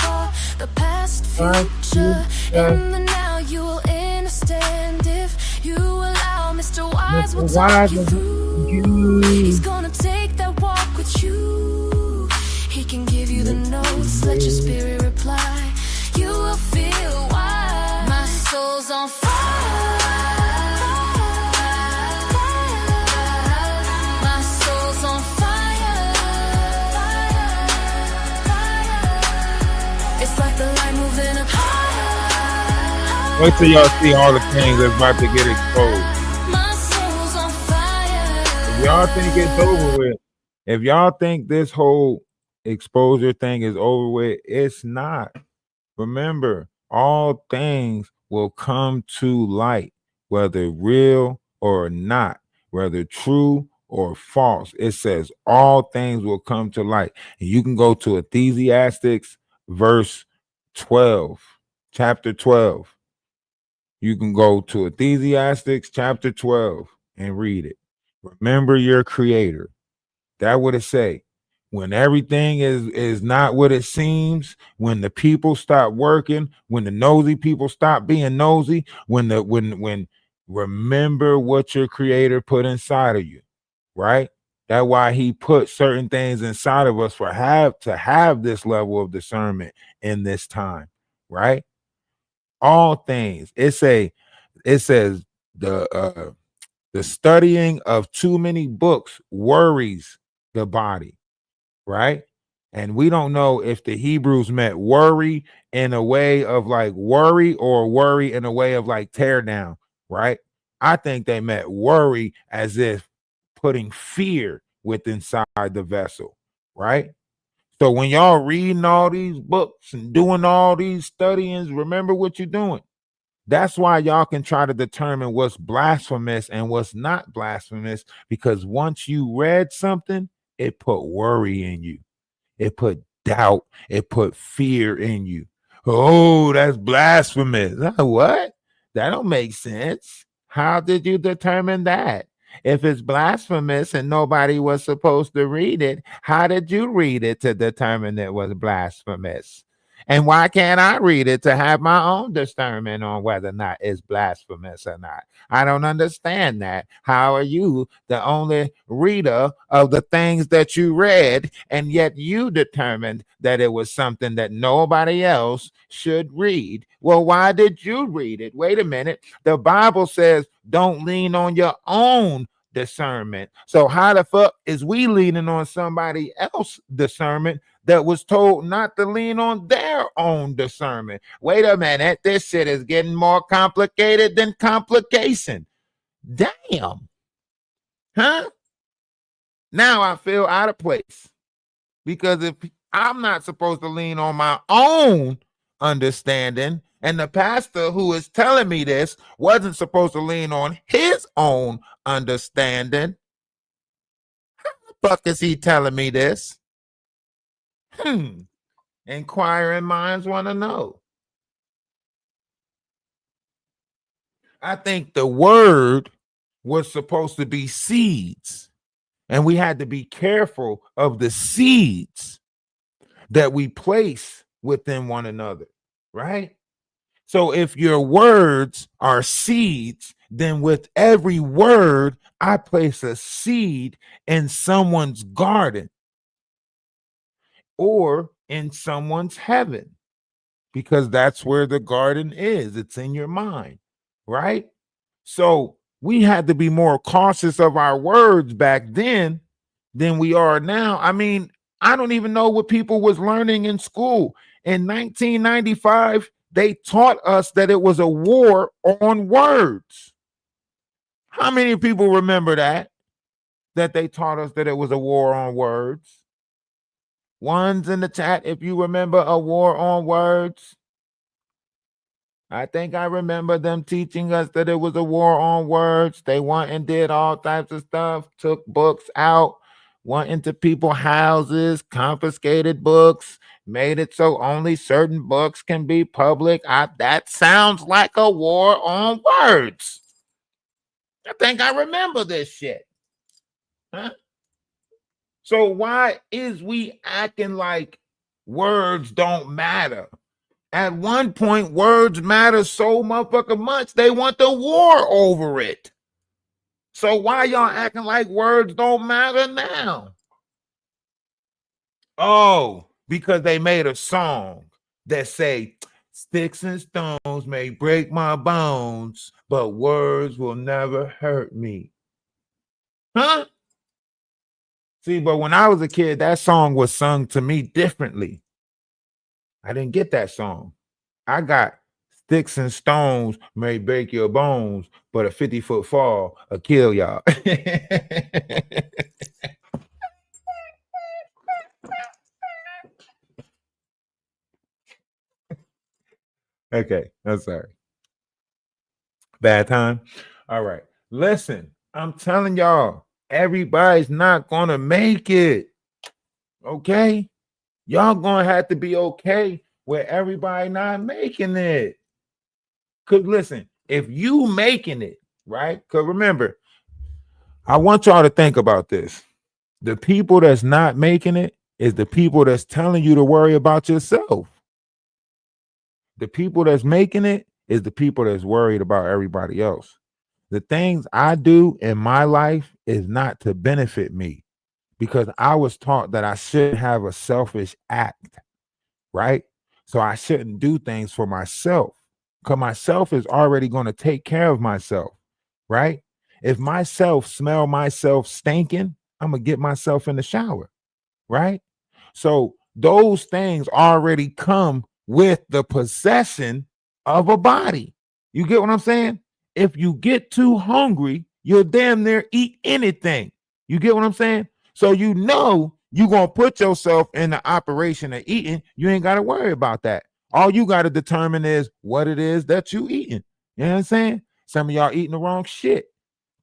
The past, future, and the now. You will understand if you allow Mr. Wise will talk you through. He's gonna take that walk with you. He can give you the notes, let your spirit reply. You will feel why. My soul's on fire. My soul's on fire. It's like the light moving up higher. Wait till y'all see all the things that's about to get exposed. My soul's on fire. If y'all think it's over with, if y'all think this whole exposure thing is over with, it's not. Remember, all things will come to light, whether real or not, whether true or false. It says all things will come to light. And you can go to Ecclesiastes verse 12, chapter 12. You can go to Ecclesiastes chapter 12 and read it. Remember your creator. That what it say. When everything is not what it seems, when the people stop working, when the nosy people stop being nosy, when remember what your creator put inside of you, right? That's why he put certain things inside of us to have this level of discernment in this time, right? All things. It says the studying of too many books worries the body. right? And we don't know if the Hebrews meant worry in a way of like worry or worry in a way of like tear down, right? I think they meant worry as if putting fear with inside the vessel, right? So when y'all reading all these books and doing all these studyings, remember what you're doing. That's why y'all can try to determine what's blasphemous and what's not blasphemous, because once you read something, it put worry in you. It put doubt. It put fear in you. Oh, that's blasphemous. What? That don't make sense. How did you determine that? If it's blasphemous and nobody was supposed to read it, how did you read it to determine it was blasphemous? And why can't I read it to have my own discernment on whether or not it's blasphemous or not? I don't understand that. How are you the only reader of the things that you read, and yet you determined that it was something that nobody else should read? Well, why did you read it? Wait a minute. The Bible says don't lean on your own discernment. So how the fuck is we leaning on somebody else's discernment that was told not to lean on their own discernment? Wait a minute. This shit is getting more complicated than complication. Damn. Huh? Now I feel out of place, because if I'm not supposed to lean on my own understanding, and the pastor who is telling me this wasn't supposed to lean on his own understanding, the fuck is he telling me this? Inquiring minds want to know. I think the word was supposed to be seeds, and we had to be careful of the seeds that we place within one another, right? So if your words are seeds, then with every word, I place a seed in someone's garden or in someone's heaven, because that's where the garden is. It's in your mind, right? So we had to be more cautious of our words back then than we are now. I mean, I don't even know what people was learning in school. In 1995, they taught us that it was a war on words. How many people remember that? That they taught us that it was a war on words? Ones in the chat, if you remember a war on words. I think I remember them teaching us that it was a war on words. They went and did all types of stuff, took books out, went into people's houses, confiscated books, made it so only certain books can be public. That sounds like a war on words. I think I remember this shit. Huh? So why is we acting like words don't matter? At one point, words matter so motherfucking much, they want the war over it. So why y'all acting like words don't matter now? Oh, because they made a song that say, sticks and stones may break my bones, but words will never hurt me. Huh? See, but when I was a kid, that song was sung to me differently. I didn't get that song. I got sticks and stones may break your bones, but a 50-foot fall will kill y'all. Okay, I'm sorry. Bad time. All right. Listen, I'm telling y'all, everybody's not gonna make it. Okay? Y'all gonna have to be okay with everybody not making it. Cause listen, if you making it, right? Cause remember, I want y'all to think about this. The people that's not making it is the people that's telling you to worry about yourself. The people that's making it is the people that's worried about everybody else. The things I do in my life is not to benefit me, because I was taught that I shouldn't have a selfish act, right? So I shouldn't do things for myself, because myself is already going to take care of myself, right? If myself smell myself stinking, I'm going to get myself in the shower, right? So those things already come with the possession of a body. You get what I'm saying? If you get too hungry, you'll damn near eat anything. You get what I'm saying? So you know you're gonna put yourself in the operation of eating. You ain't got to worry about that. All you got to determine is what it is that you eating. You know what I'm saying? Some of y'all eating the wrong shit.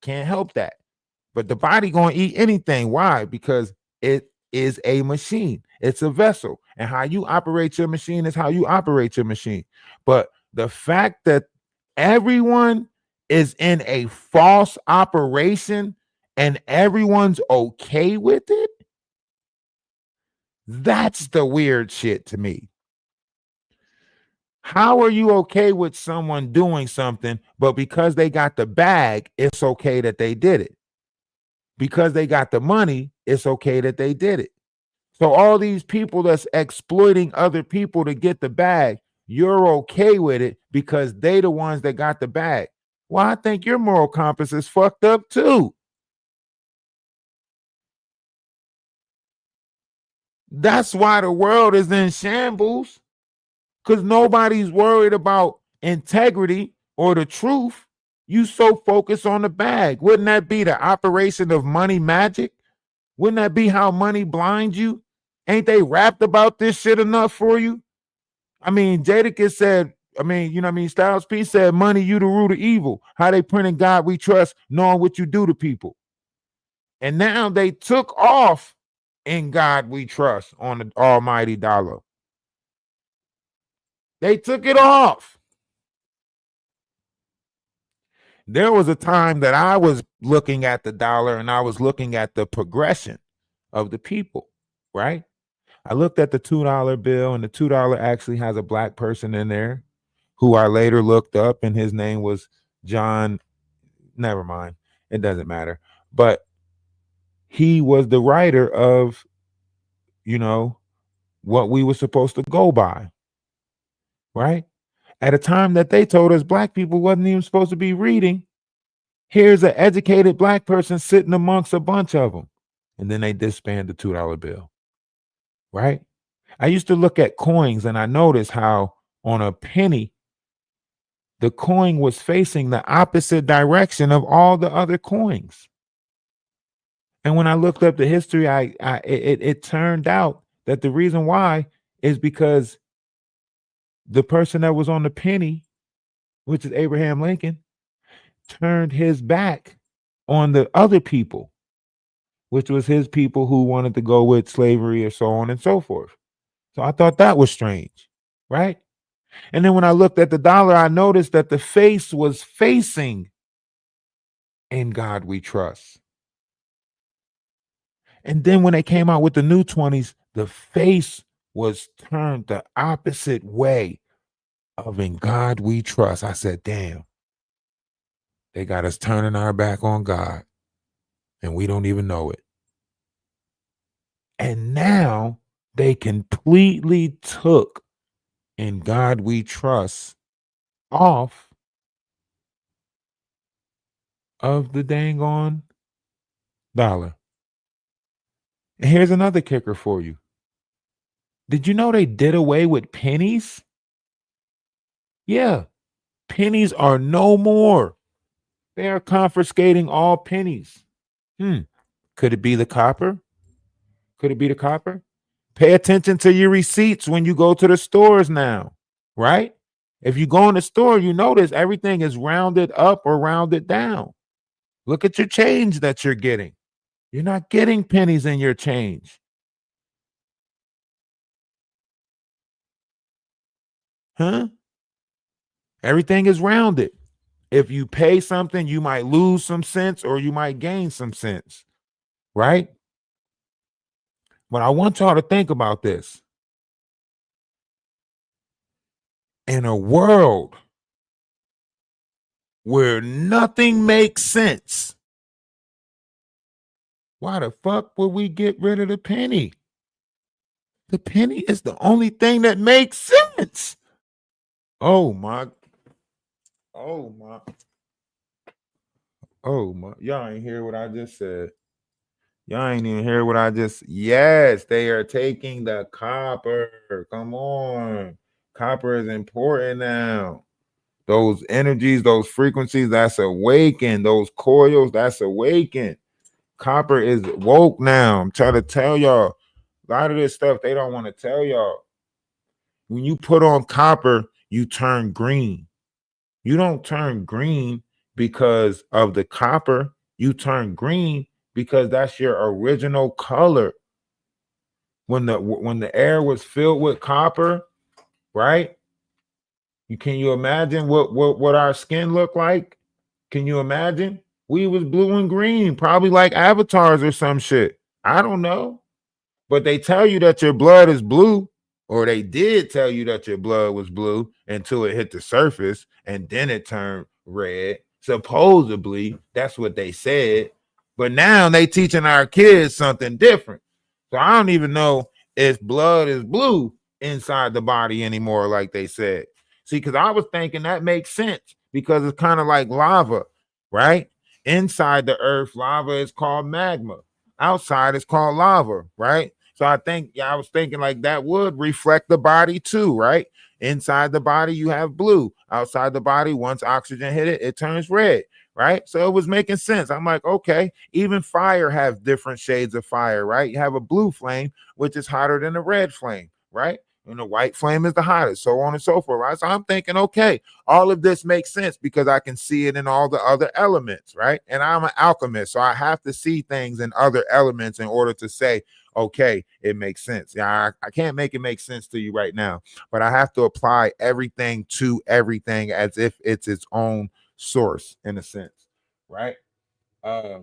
Can't help that. But the body gonna eat anything. Why? Because it is a machine. It's a vessel. And how you operate your machine is how you operate your machine. But the fact that everyone is in a false operation and everyone's okay with it, that's the weird shit to me. How are you okay with someone doing something, but because they got the bag, it's okay that they did it? Because they got the money, it's okay that they did it. So all these people that's exploiting other people to get the bag, you're okay with it because they the ones that got the bag. Well, I think your moral compass is fucked up too. That's why the world is in shambles, because nobody's worried about integrity or the truth. You so focused on the bag. Wouldn't that be the operation of money magic? Wouldn't that be how money blinds you? Ain't they rapped about this shit enough for you? I mean, Jadakiss said, I mean, you know what I mean? Styles P said, money, you the root of evil. How they printing God we trust, knowing what you do to people. And now they took off in God we trust on the almighty dollar. They took it off. There was a time that I was looking at the dollar and I was looking at the progression of the people, right? I looked at the $2 bill, and the $2 actually has a black person in there who I later looked up, and his name was John. Never mind. It doesn't matter. But he was the writer of, what we were supposed to go by, right? At a time that they told us black people wasn't even supposed to be reading. Here's an educated black person sitting amongst a bunch of them. And then they disband the $2 bill, right? I used to look at coins and I noticed how on a penny, the coin was facing the opposite direction of all the other coins. And when I looked up the history, it turned out that the reason why is because the person that was on the penny, which is Abraham Lincoln, turned his back on the other people, which was his people who wanted to go with slavery or so on and so forth. So I thought that was strange, right? And then when I looked at the dollar, I noticed that the face was facing in God we trust. And then when they came out with the new 20s, the face was turned the opposite way of in God we trust. I said, damn, they got us turning our back on God and we don't even know it. And now they completely took in God we trust off of the dang on dollar. And here's another kicker for you. Did you know they did away with pennies? Yeah, pennies are no more. They are confiscating all pennies. Could it be the copper? Could it be the copper? Pay attention to your receipts when you go to the stores now, right? If you go in the store, you notice everything is rounded up or rounded down. Look at your change that you're getting. You're not getting pennies in your change. Huh? Everything is rounded. If you pay something, you might lose some cents or you might gain some cents, right? But I want y'all to think about this. In a world where nothing makes sense, why the fuck would we get rid of the penny? The penny is the only thing that makes sense. Oh my. Oh my. Oh my. Y'all ain't hear what I just said. Y'all ain't even hear what I just. Yes, they are taking the copper. Come on. Copper is important now. Those energies, those frequencies, that's awakened. Those coils, that's awakened. Copper is woke now. I'm trying to tell y'all. A lot of this stuff they don't want to tell y'all. When you put on copper, you turn green. You don't turn green because of the copper. You turn green because that's your original color. When the air was filled with copper, right? Can you imagine what our skin looked like? Can you imagine? We was blue and green, probably like avatars or some shit. I don't know. But they tell you that your blood is blue, or they did tell you that your blood was blue until it hit the surface and then it turned red. Supposedly, that's what they said. But now they teaching our kids something different. So I don't even know if blood is blue inside the body anymore, like they said. See, because I was thinking that makes sense because it's kind of like lava, right? Inside the earth, lava is called magma. Outside is called lava, right? So I think, yeah, I was thinking like that would reflect the body too, right? Inside the body, you have blue. Outside the body, once oxygen hit it, it turns red, right? So it was making sense. I'm like, okay, even fire has different shades of fire, right? You have a blue flame, which is hotter than a red flame, right? And the white flame is the hottest, so on and so forth, right? So I'm thinking, okay, all of this makes sense because I can see it in all the other elements, right? And I'm an alchemist, so I have to see things in other elements in order to say, okay, it makes sense. Yeah, I can't make it make sense to you right now, but I have to apply everything to everything as if it's its own source in a sense, right? Uh,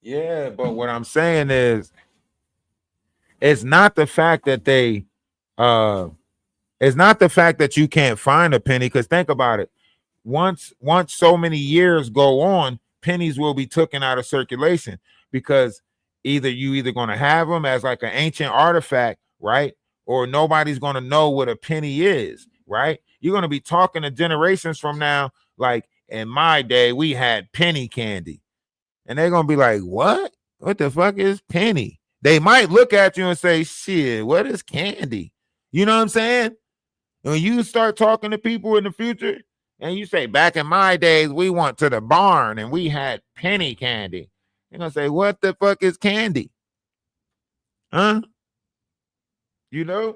yeah, but what I'm saying is, it's not the fact that they, uh, it's not the fact that you can't find a penny. Because think about it, once so many years go on, pennies will be taken out of circulation because either going to have them as like an ancient artifact, right? Or nobody's going to know what a penny is, right? You're going to be talking to generations from now, like in my day, we had penny candy. And they're going to be like, what? What the fuck is penny? They might look at you and say, shit, what is candy? You know what I'm saying? When you start talking to people in the future and you say, back in my days, we went to the barn and we had penny candy. They're going to say, what the fuck is candy? Huh? You know?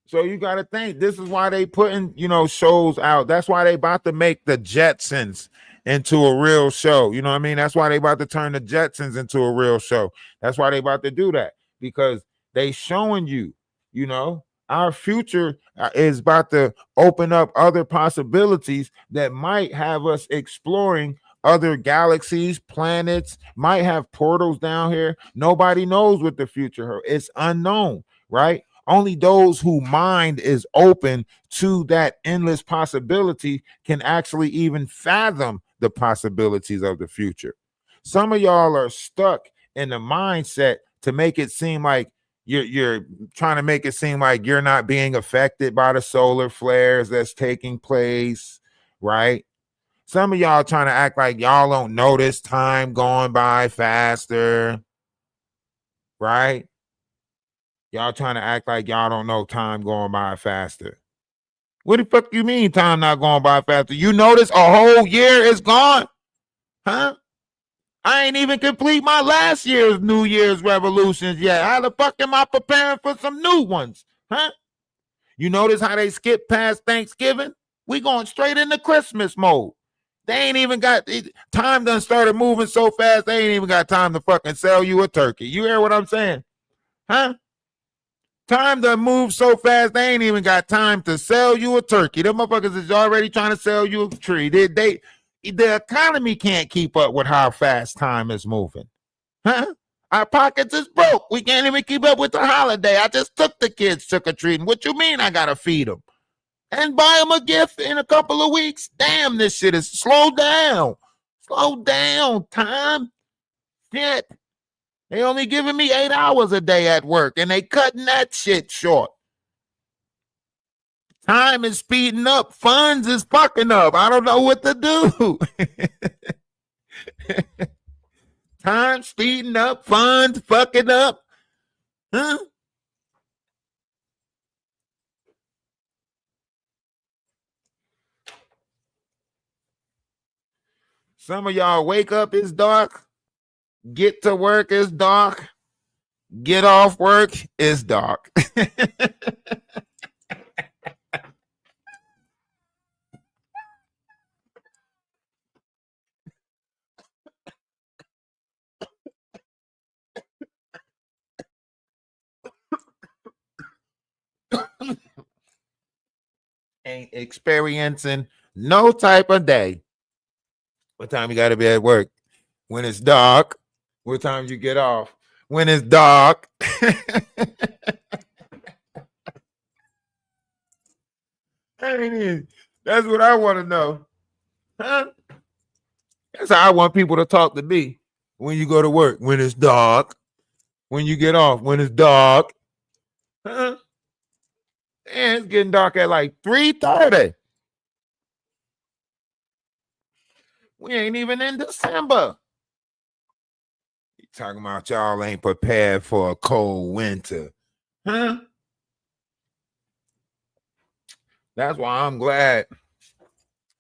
So you got to think, this is why they putting, shows out. That's why they about to make the Jetsons into a real show. You know what I mean? That's why they about to turn the Jetsons into a real show. That's why they about to do that, because they showing you, our future is about to open up other possibilities that might have us exploring other galaxies, planets, might have portals down here. Nobody knows what the future is. It's unknown, right? Only those whose mind is open to that endless possibility can actually even fathom the possibilities of the future. Some of y'all are stuck in the mindset to make it seem like you're trying to make it seem like you're not being affected by the solar flares that's taking place, right? Some of y'all trying to act like y'all don't notice time going by faster, right? Y'all trying to act like y'all don't know time going by faster. What the fuck you mean time not going by faster? You notice a whole year is gone? Huh? I ain't even complete my last year's New Year's revolutions yet. How the fuck am I preparing for some new ones? Huh? You notice how they skip past Thanksgiving? We going straight into Christmas mode. They ain't even got time done started moving so fast, they ain't even got time to fucking sell you a turkey. You hear what I'm saying? Huh? Time to move so fast, they ain't even got time to sell you a turkey. Them motherfuckers is already trying to sell you a tree. The economy can't keep up with how fast time is moving. Huh? Our pockets is broke. We can't even keep up with the holiday. I just took the kids trick-or-treating. What you mean I gotta feed them? And buy them a gift in a couple of weeks? Damn, this shit is slow down. Slow down, time. Shit. They only giving me 8 hours a day at work, and they cutting that shit short. Time is speeding up. Funds is fucking up. I don't know what to do. Time speeding up. Funds fucking up. Huh? Some of y'all wake up, it's dark. Get to work, it's dark. Get off work, it's dark. Ain't experiencing no type of day. What time you got to be at work? When it's dark. What time you get off? When it's dark. That's what I want to know. Huh? That's how I want people to talk to me. When you go to work, when it's dark. When you get off, when it's dark. Huh? And it's getting dark at like 3:30. We ain't even in December. You talking about y'all ain't prepared for a cold winter. Huh? That's why I'm glad.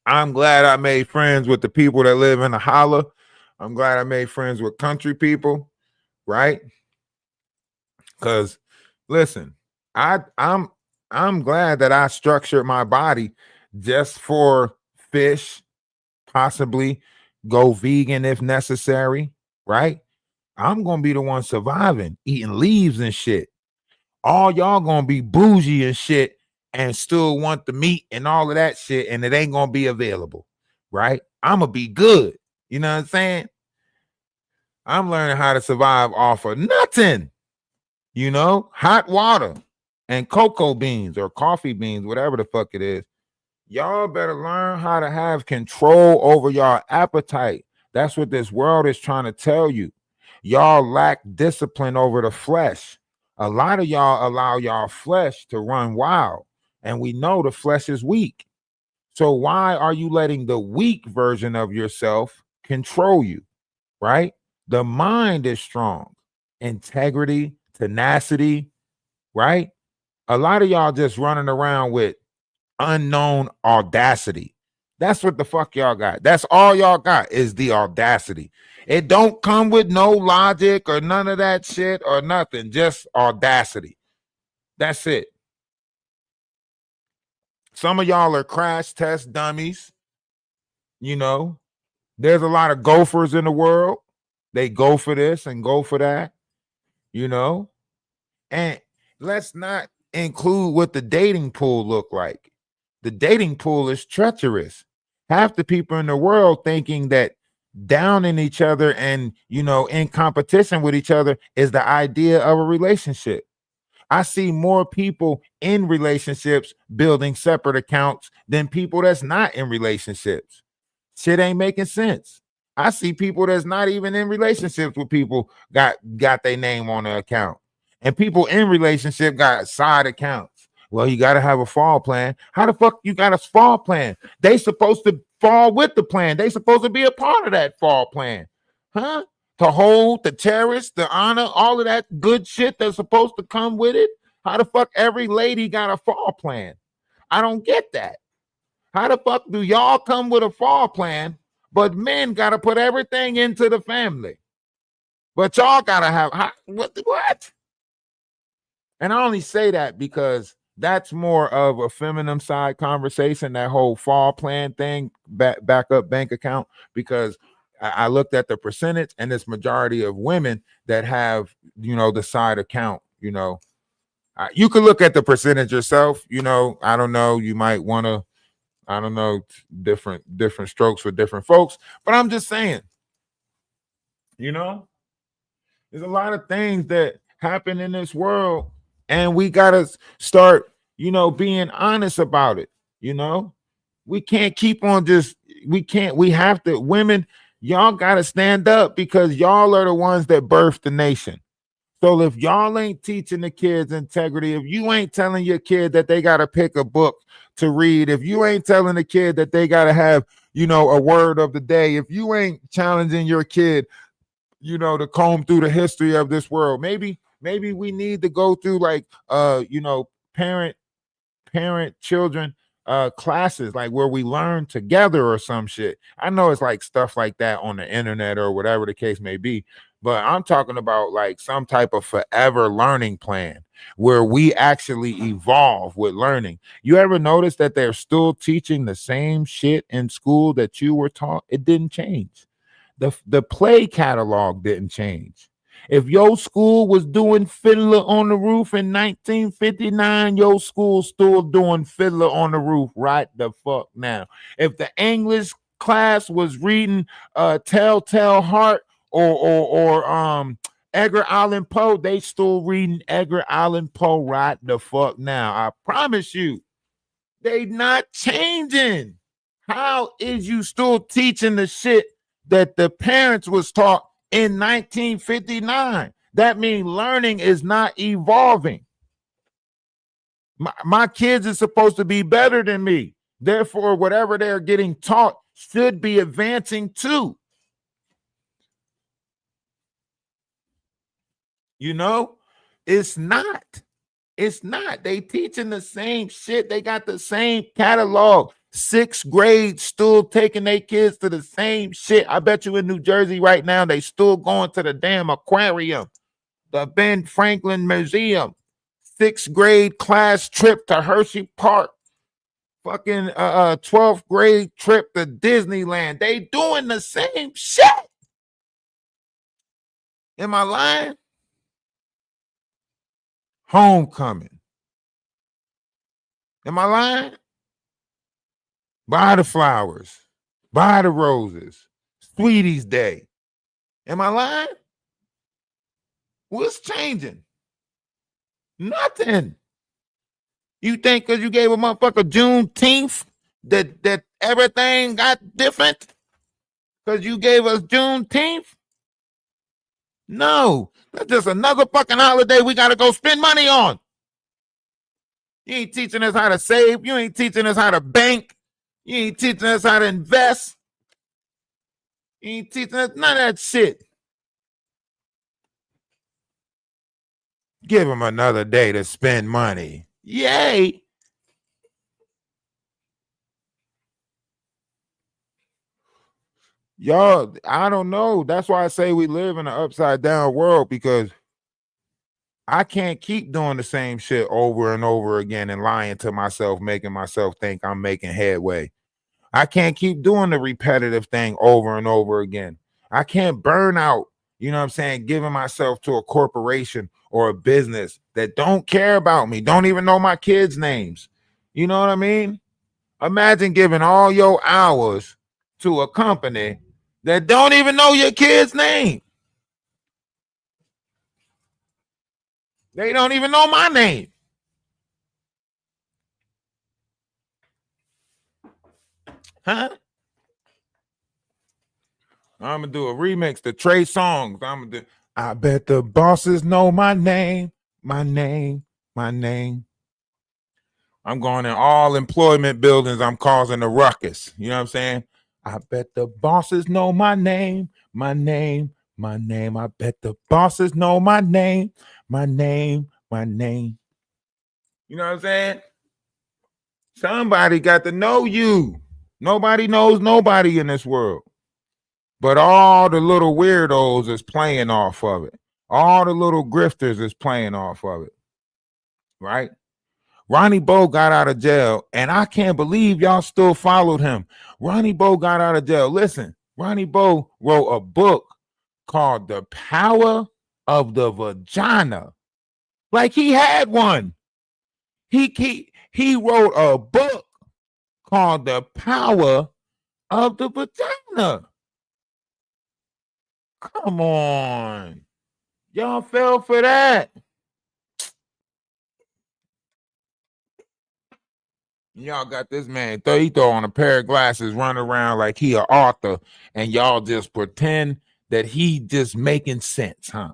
I'm glad I made friends with the people that live in the holler. I'm glad I made friends with country people, right? Because listen, I'm glad that I structured my body just for fish, possibly go vegan if necessary, right? I'm gonna be the one surviving, eating leaves and shit. All y'all gonna be bougie and shit and still want the meat and all of that shit, and it ain't gonna be available, right? I'm gonna be good. You know what I'm saying? I'm learning how to survive off of nothing, hot water and cocoa beans or coffee beans, whatever the fuck it is. Y'all better learn how to have control over your appetite. That's what this world is trying to tell you. Y'all lack discipline over the flesh. A lot of y'all allow y'all flesh to run wild, and we know the flesh is weak. So why are you letting the weak version of yourself control you, right? The mind is strong. Integrity, tenacity, right? A lot of y'all just running around with unknown audacity. That's what the fuck y'all got. That's all y'all got is the audacity. It don't come with no logic or none of that shit or nothing. Just audacity. That's it. Some of y'all are crash test dummies. There's a lot of gophers in the world. They go for this and go for that, and let's not include what the dating pool look like. The dating pool is treacherous. Half the people in the world thinking that downing each other and, in competition with each other is the idea of a relationship. I see more people in relationships building separate accounts than people that's not in relationships. Shit ain't making sense. I see people that's not even in relationships with people got their name on the account. And people in relationship got side accounts. Well, you got to have a fall plan. How the fuck you got a fall plan? They supposed to fall with the plan. They supposed to be a part of that fall plan. Huh? To hold, to cherish, to honor, all of that good shit that's supposed to come with it. How the fuck every lady got a fall plan? I don't get that. How the fuck do y'all come with a fall plan, but men got to put everything into the family? But y'all got to have, what? And I only say that because that's more of a feminine side conversation, that whole fall plan thing, backup bank account, because I looked at the percentage and it's majority of women that have, the side account, you could look at the percentage yourself, I don't know, you might want to, I don't know, different strokes for different folks, but I'm just saying, there's a lot of things that happen in this world and we got to start, being honest about it. We can't keep on we have to, women, y'all got to stand up because y'all are the ones that birthed the nation. So if y'all ain't teaching the kids integrity, if you ain't telling your kid that they got to pick a book to read, if you ain't telling the kid that they got to have, a word of the day, if you ain't challenging your kid, to comb through the history of this world, maybe we need to go through like parent children classes, like where we learn together or some shit. I know it's like stuff like that on the internet or whatever the case may be, but I'm talking about like some type of forever learning plan where we actually evolve with learning. You ever notice that they're still teaching the same shit in school that you were taught? It didn't change. The play catalog didn't change. If your school was doing Fiddler on the Roof in 1959, your school still doing Fiddler on the Roof right the fuck now. If the English class was reading Telltale Heart or Edgar Allan Poe, they still reading Edgar Allan Poe right the fuck now. I promise you, they not changing. How is you still teaching the shit that the parents was taught in 1959? That means learning is not evolving. My kids are supposed to be better than me. Therefore, whatever they're getting taught should be advancing too. It's not. It's not. They teaching the same shit. They got the same catalog. 6th grade still taking their kids to the same shit. I bet you in New Jersey right now, they still going to the damn aquarium, the Ben Franklin Museum, 6th grade class trip to Hershey Park, fucking 12th grade trip to Disneyland. They doing the same shit. Am I lying? Homecoming. Am I lying? Buy the flowers. Buy the roses. Sweetie's Day. Am I lying? What's changing? Nothing. You think because you gave a motherfucker Juneteenth that everything got different? Because you gave us Juneteenth? No. That's just another fucking holiday we got to go spend money on. You ain't teaching us how to save. You ain't teaching us how to bank. You ain't teaching us how to invest. You ain't teaching us none of that shit. Give them another day to spend money. Yay. Y'all, I don't know. That's why I say we live in an upside down world, because I can't keep doing the same shit over and over again and lying to myself, making myself think I'm making headway. I can't keep doing the repetitive thing over and over again. I can't burn out, giving myself to a corporation or a business that don't care about me, don't even know my kids' names. You know what I mean? Imagine giving all your hours to a company that don't even know your kid's name. They don't even know my name. Huh? I'm going to do a remix to Trey Songz. I bet the bosses know my name, my name, my name. I'm going in all employment buildings. I'm causing a ruckus. You know what I'm saying? I bet the bosses know my name, my name, my name. I bet the bosses know my name, my name, my name. You know what I'm saying? Somebody got to know you. Nobody knows nobody in this world. But all the little weirdos is playing off of it. All the little grifters is playing off of it. Right? Ronnie Bo got out of jail, and I can't believe y'all still followed him. Ronnie Bo got out of jail. Listen, Ronnie Bo wrote a book called The Power of the Vagina. Like he had one. He wrote a book called The Power of the Vagina. Come on. Y'all fell for that. Y'all got this man, he throw on a pair of glasses, run around like he an author, and y'all just pretend that he just making sense, huh?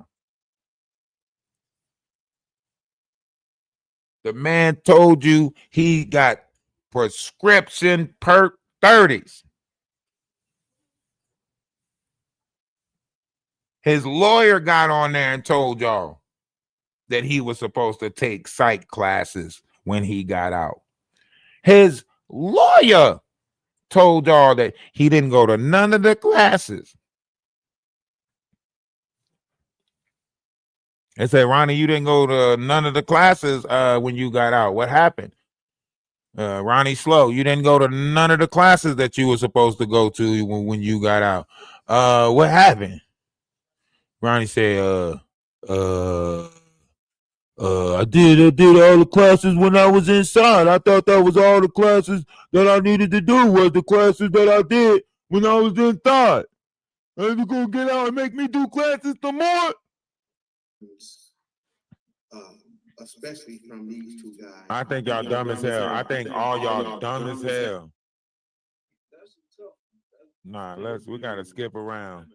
The man told you he got prescription perk 30s. His lawyer got on there and told y'all that he was supposed to take psych classes when he got out. His lawyer told y'all that he didn't go to none of the classes. They said, Ronnie, you didn't go to none of the classes when you got out. What happened? Ronnie Slow, you didn't go to none of the classes that you were supposed to go to when you got out. What happened? Ronnie said, I did all the classes when I was inside. I thought that was all the classes that I needed to do was the classes that I did when I was inside. And you gonna get out and make me do classes some more? Especially from these two guys. I think y'all dumb as hell. I think all y'all dumb as hell. Nah, we gotta skip around.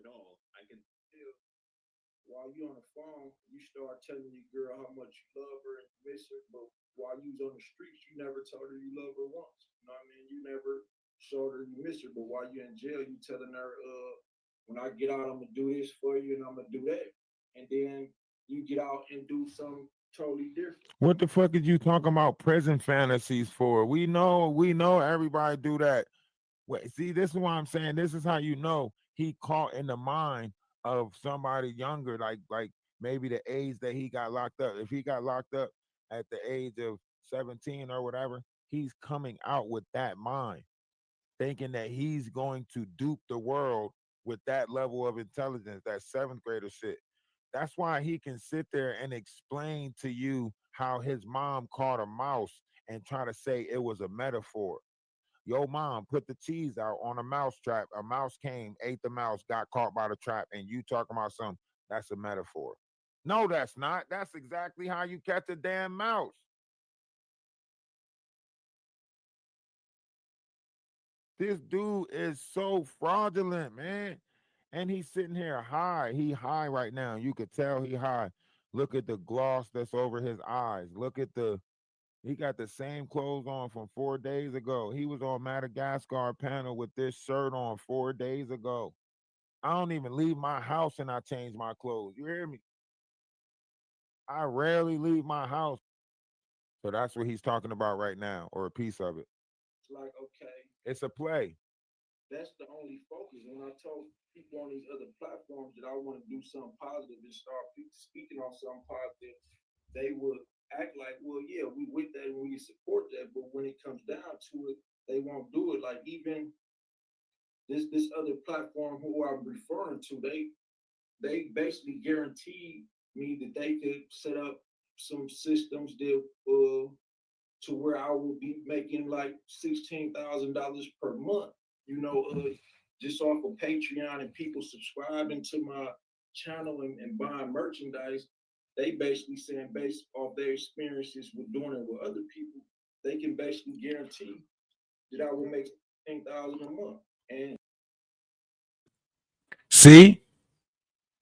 While you on the phone, you start telling your girl how much you love her and miss her, but while you was on the streets, you never told her you love her once. You know what I mean? You never showed her you miss her, but while you're in jail, you telling her, when I get out, I'm gonna do this for you and I'm gonna do that. And then you get out and do something totally different. What the fuck is you talking about prison fantasies for? We know everybody do that. Wait, see, this is why I'm saying this is how you know he caught in the mind of somebody younger, like maybe the age that he got locked up. If he got locked up at the age of 17 or whatever, he's coming out with that mind, thinking that he's going to dupe the world with that level of intelligence, that seventh grader shit. That's why he can sit there and explain to you how his mom caught a mouse and try to say it was a metaphor. Your mom put the cheese out on a mouse trap. A mouse came, ate the mouse, got caught by the trap, and you talking about something. That's a metaphor. No, that's not. That's exactly how you catch a damn mouse. This dude is so fraudulent, man. And he's sitting here high. He high right now. You could tell he high. Look at the gloss that's over his eyes. Look at he got the same clothes on from 4 days ago. He was on Madagascar panel with this shirt on 4 days ago. I don't even leave my house and I change my clothes. You hear me? I rarely leave my house. So that's what he's talking about right now, or a piece of it. It's like, okay, It's a play. that's the only focus. When I told people on these other platforms that I want to do something positive and start speaking on something positive, they would act like, well, yeah, we with that and we support that. But when it comes down to it, they won't do it. Like even this other platform who I'm referring to, they basically guaranteed me that they could set up some systems that to where I will be making like $16,000 per month. You know, just off of Patreon and people subscribing to my channel and buying merchandise. They basically saying based off their experiences with doing it with other people, they can basically guarantee that I will make $16,000 a month. And See?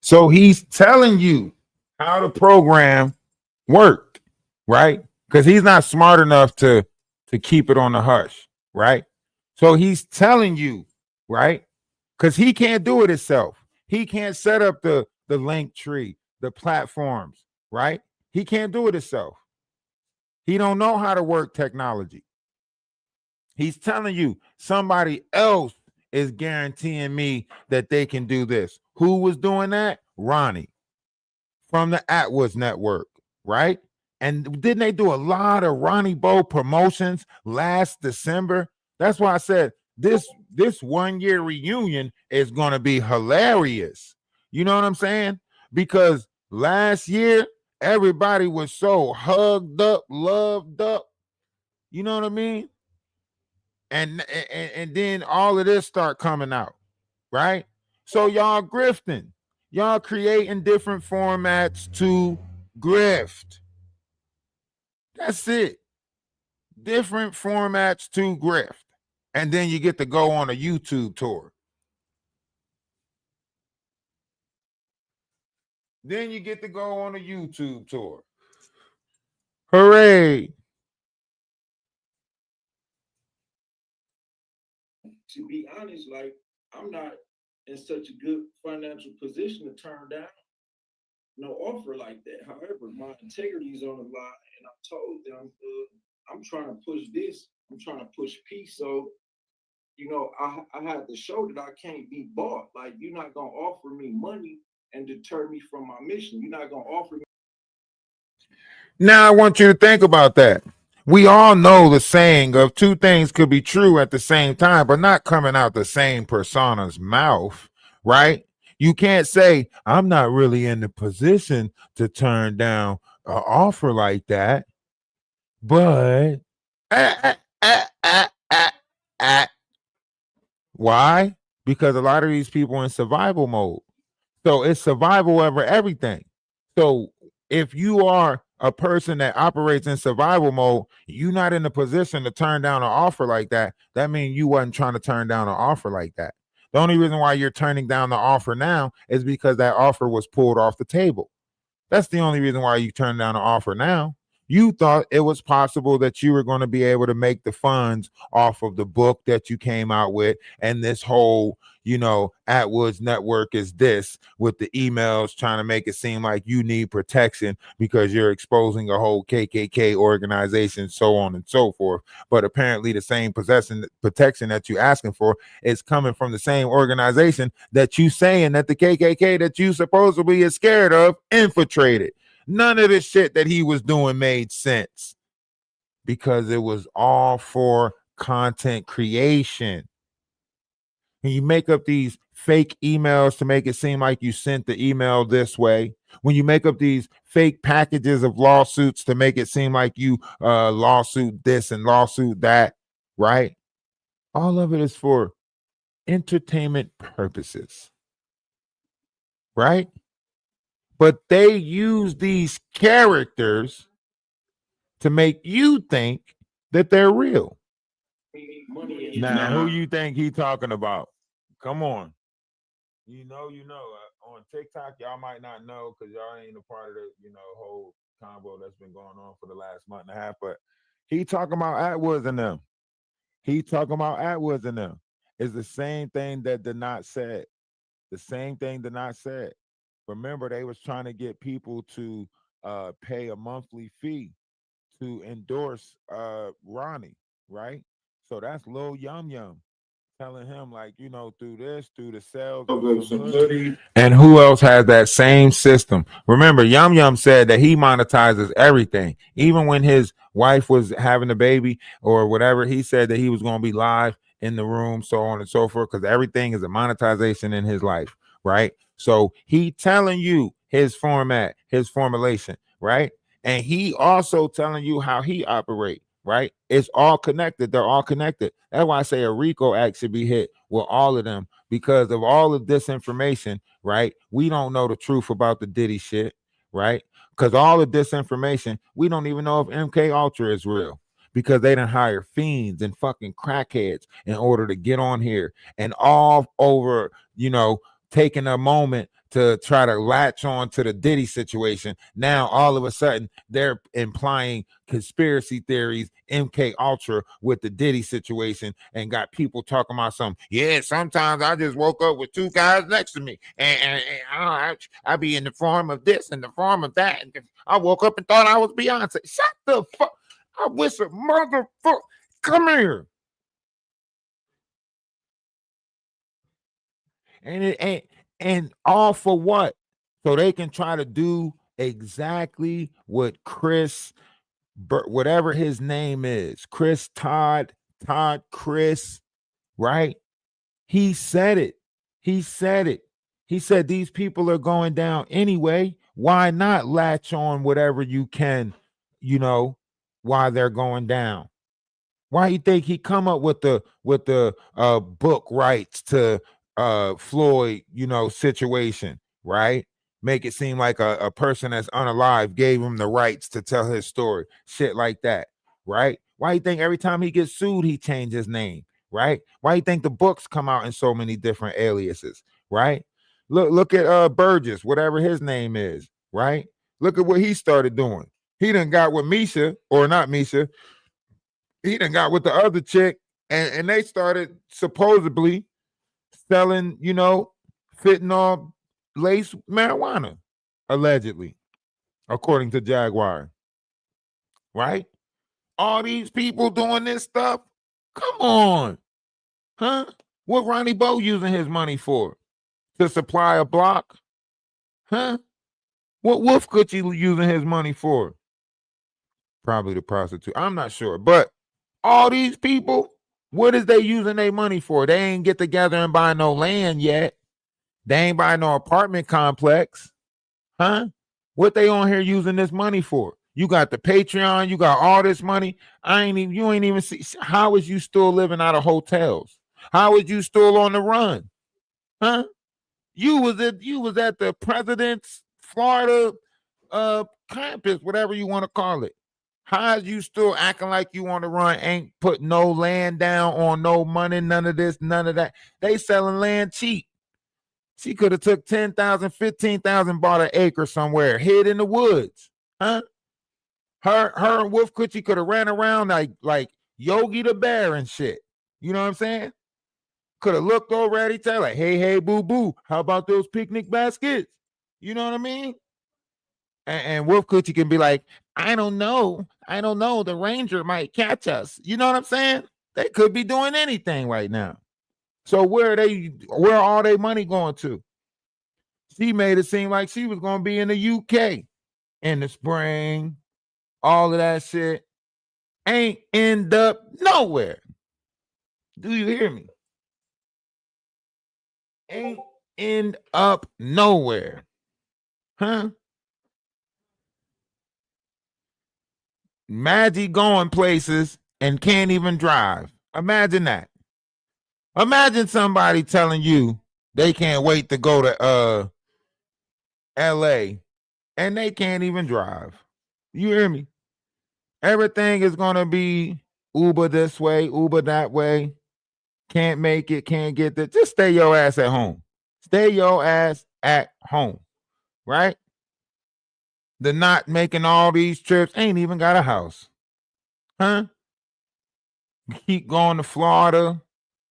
So he's telling you how the program worked, right? Because he's not smart enough to keep it on the hush, right? So he's telling you, right? Because he can't do it himself. He can't set up the link tree, the platforms, right? He can't do it himself. He don't know how to work technology. He's telling you somebody else is guaranteeing me that they can do this. Who was doing that? Ronnie from the Atwood Network, right? And didn't they do a lot of Ronnie Bo promotions last December? That's why I said this 1 year reunion is going to be hilarious. You know what I'm saying? Because last year everybody was so hugged up, loved up. You know what I mean? And then all of this start coming out, right? So y'all grifting, y'all creating different formats to grift. That's it. Different formats to grift. And then you get to go on a YouTube tour. Then you get to go on a YouTube tour. Hooray. to be honest, like I'm not in such a good financial position to turn down no offer like that. However, my integrity is on the line, and I told them I'm trying to push this. I'm trying to push peace. So I had to show that I can't be bought. Like you're not gonna offer me money and deter me from my mission. You're not gonna offer me. Now I want you to think about that. We all know the saying of two things could be true at the same time, but not coming out the same persona's mouth, right? You can't say, I'm not really in the position to turn down an offer like that, but ah, ah, ah, ah, ah. Why? Because a lot of these people are in survival mode. So it's survival over everything. So if you are a person that operates in survival mode, you're not in a position to turn down an offer like that. That means you wasn't trying to turn down an offer like that. The only reason why you're turning down the offer now is because that offer was pulled off the table. That's the only reason why you turned down an offer now. You thought it was possible that you were going to be able to make the funds off of the book that you came out with and this whole, Atwood's network is this with the emails trying to make it seem like you need protection because you're exposing a whole KKK organization, so on and so forth. But apparently the same protection that you're asking for is coming from the same organization that you saying that the KKK that you supposedly is scared of infiltrated. None of this shit that he was doing made sense because it was all for content creation. And you make up these fake emails to make it seem like you sent the email this way. When you make up these fake packages of lawsuits to make it seem like you lawsuit this and lawsuit that, right? All of it is for entertainment purposes, right? But they use these characters to make you think that they're real. Money Now, who you think he talking about? Come on. On TikTok, y'all might not know because y'all ain't a part of the, whole combo that's been going on for the last month and a half. But he talking about Atwoods and them. It's the same thing that did not said. The same thing did not said. Remember, they was trying to get people to pay a monthly fee to endorse Ronnie, right? So that's Lil Yum Yum telling him, like, through the sales of some hoodie. And who else has that same system? Remember, Yum Yum said that he monetizes everything. Even when his wife was having a baby or whatever, he said that he was going to be live in the room, so on and so forth, because everything is a monetization in his life, right? So he telling you his format, his formulation, right? And he also telling you how he operate, right? It's all connected. They're all connected. That's why I say a RICO act should be hit with all of them because of all of this information, right? We don't know the truth about the Diddy shit, right? Because all of this information, we don't even know if MK Ultra is real because they done hire fiends and fucking crackheads in order to get on here and all over, taking a moment to try to latch on to the Diddy situation. Now, all of a sudden, they're implying conspiracy theories, MK Ultra with the Diddy situation, and got people talking about something. Yeah, sometimes I just woke up with two guys next to me, and I be in the form of this and the form of that. And I woke up and thought I was Beyonce. Shut the fuck! I wish a motherfucker come here. And it ain't, and all for what? So they can try to do exactly what Chris, whatever his name is, Chris, right? He said it. He said these people are going down anyway. Why not latch on whatever you can, while they're going down? Why you think he come up with the book rights to Floyd, situation, right? Make it seem like a person that's unalive gave him the rights to tell his story, shit like that, right? Why you think every time he gets sued, he changes his name, right? Why you think the books come out in so many different aliases, right? Look at Burgess, whatever his name is, right? Look at what he started doing. He done got with Misha, or not Misha, he done got with the other chick and they started supposedly selling, fentanyl laced marijuana, allegedly, according to Jaguar. Right? All these people doing this stuff. Come on, huh? What Ronnie Bo using his money for? To supply a block? Huh? What Wolf Coochie using his money for? Probably the prostitute. I'm not sure. But all these people, what is they using their money for? They ain't get together and buy no land yet. They ain't buy no apartment complex. Huh? What they on here using this money for? You got the Patreon, you got all this money. You ain't even see. How is you still living out of hotels? How is you still on the run? Huh? You was at the president's Florida campus, whatever you want to call it. How is you still acting like you want to run? Ain't put no land down on no money, none of this, none of that. They selling land cheap. She could have took 10,000, 15,000, bought an acre somewhere, hid in the woods. Huh? Her and Wolf Coochie could have ran around like Yogi the Bear and shit. You know what I'm saying? Could have looked over at each other like, hey, boo, boo. How about those picnic baskets? You know what I mean? And Wolf Coochie can be like, I don't know. The ranger might catch us. You know what I'm saying? They could be doing anything right now. So where are all their money going to? She made it seem like she was going to be in the UK in the spring. All of that shit ain't end up nowhere. Do you hear me? Ain't end up nowhere. Huh? Maggie going places and can't even drive. Imagine that. Imagine somebody telling you they can't wait to go to LA and they can't even drive. You hear me? Everything is gonna be Uber this way, Uber that way. Can't make it, can't get there. Just stay your ass at home. Stay your ass at home. Right? The not making all these trips ain't even got a house. Huh? Keep going to Florida,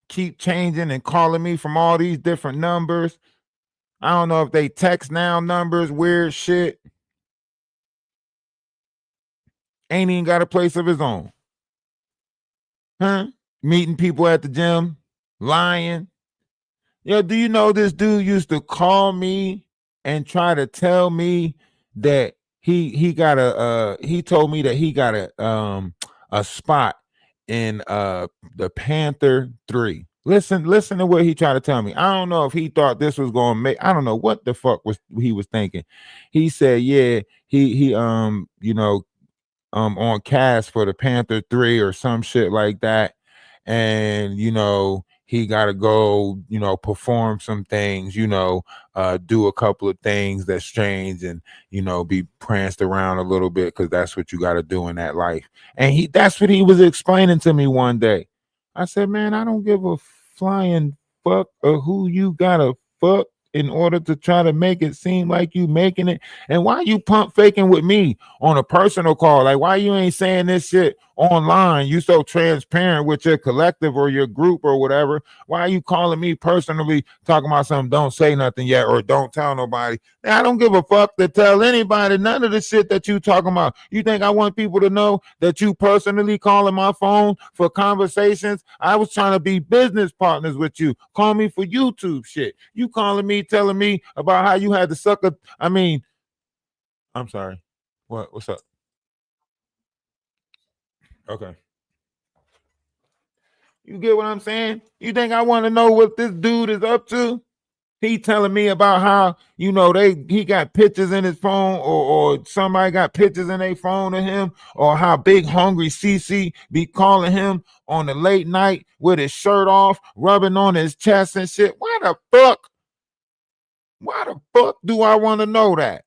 keep changing and calling me from all these different numbers. I don't know if they text now numbers, weird shit. Ain't even got a place of his own. Huh? Meeting people at the gym, lying. Yo, do you know this dude used to call me and try to tell me that he told me that he got a spot in the Panther 3. Listen to what he tried to tell me. I don't know if he thought this was going to make, I don't know what the fuck he was thinking. He said, yeah, he on cast for the Panther 3 or some shit like that. And, he got to go, perform some things, do a couple of things that's strange and, be pranced around a little bit because that's what you got to do in that life. And that's what he was explaining to me one day. I said, man, I don't give a flying fuck of who you got to fuck in order to try to make it seem like you making it. And why you pump faking with me on a personal call? Like, why you ain't saying this shit online? You so transparent with your collective or your group or whatever. Why are you calling me personally talking about something? Don't say nothing yet or don't tell nobody. I don't give a fuck to tell anybody none of the shit that you talking about. You think I want people to know that you personally calling my phone for conversations? I was trying to be business partners with you. Call me for YouTube shit. You calling me, telling me about how you had to suck a, I'm sorry. What's up? Okay. You get what I'm saying? You think I want to know what this dude is up to? He telling me about how, he got pictures in his phone or somebody got pictures in their phone of him, or how Big Hungry CC be calling him on the late night with his shirt off, rubbing on his chest and shit. Why the fuck do I want to know that?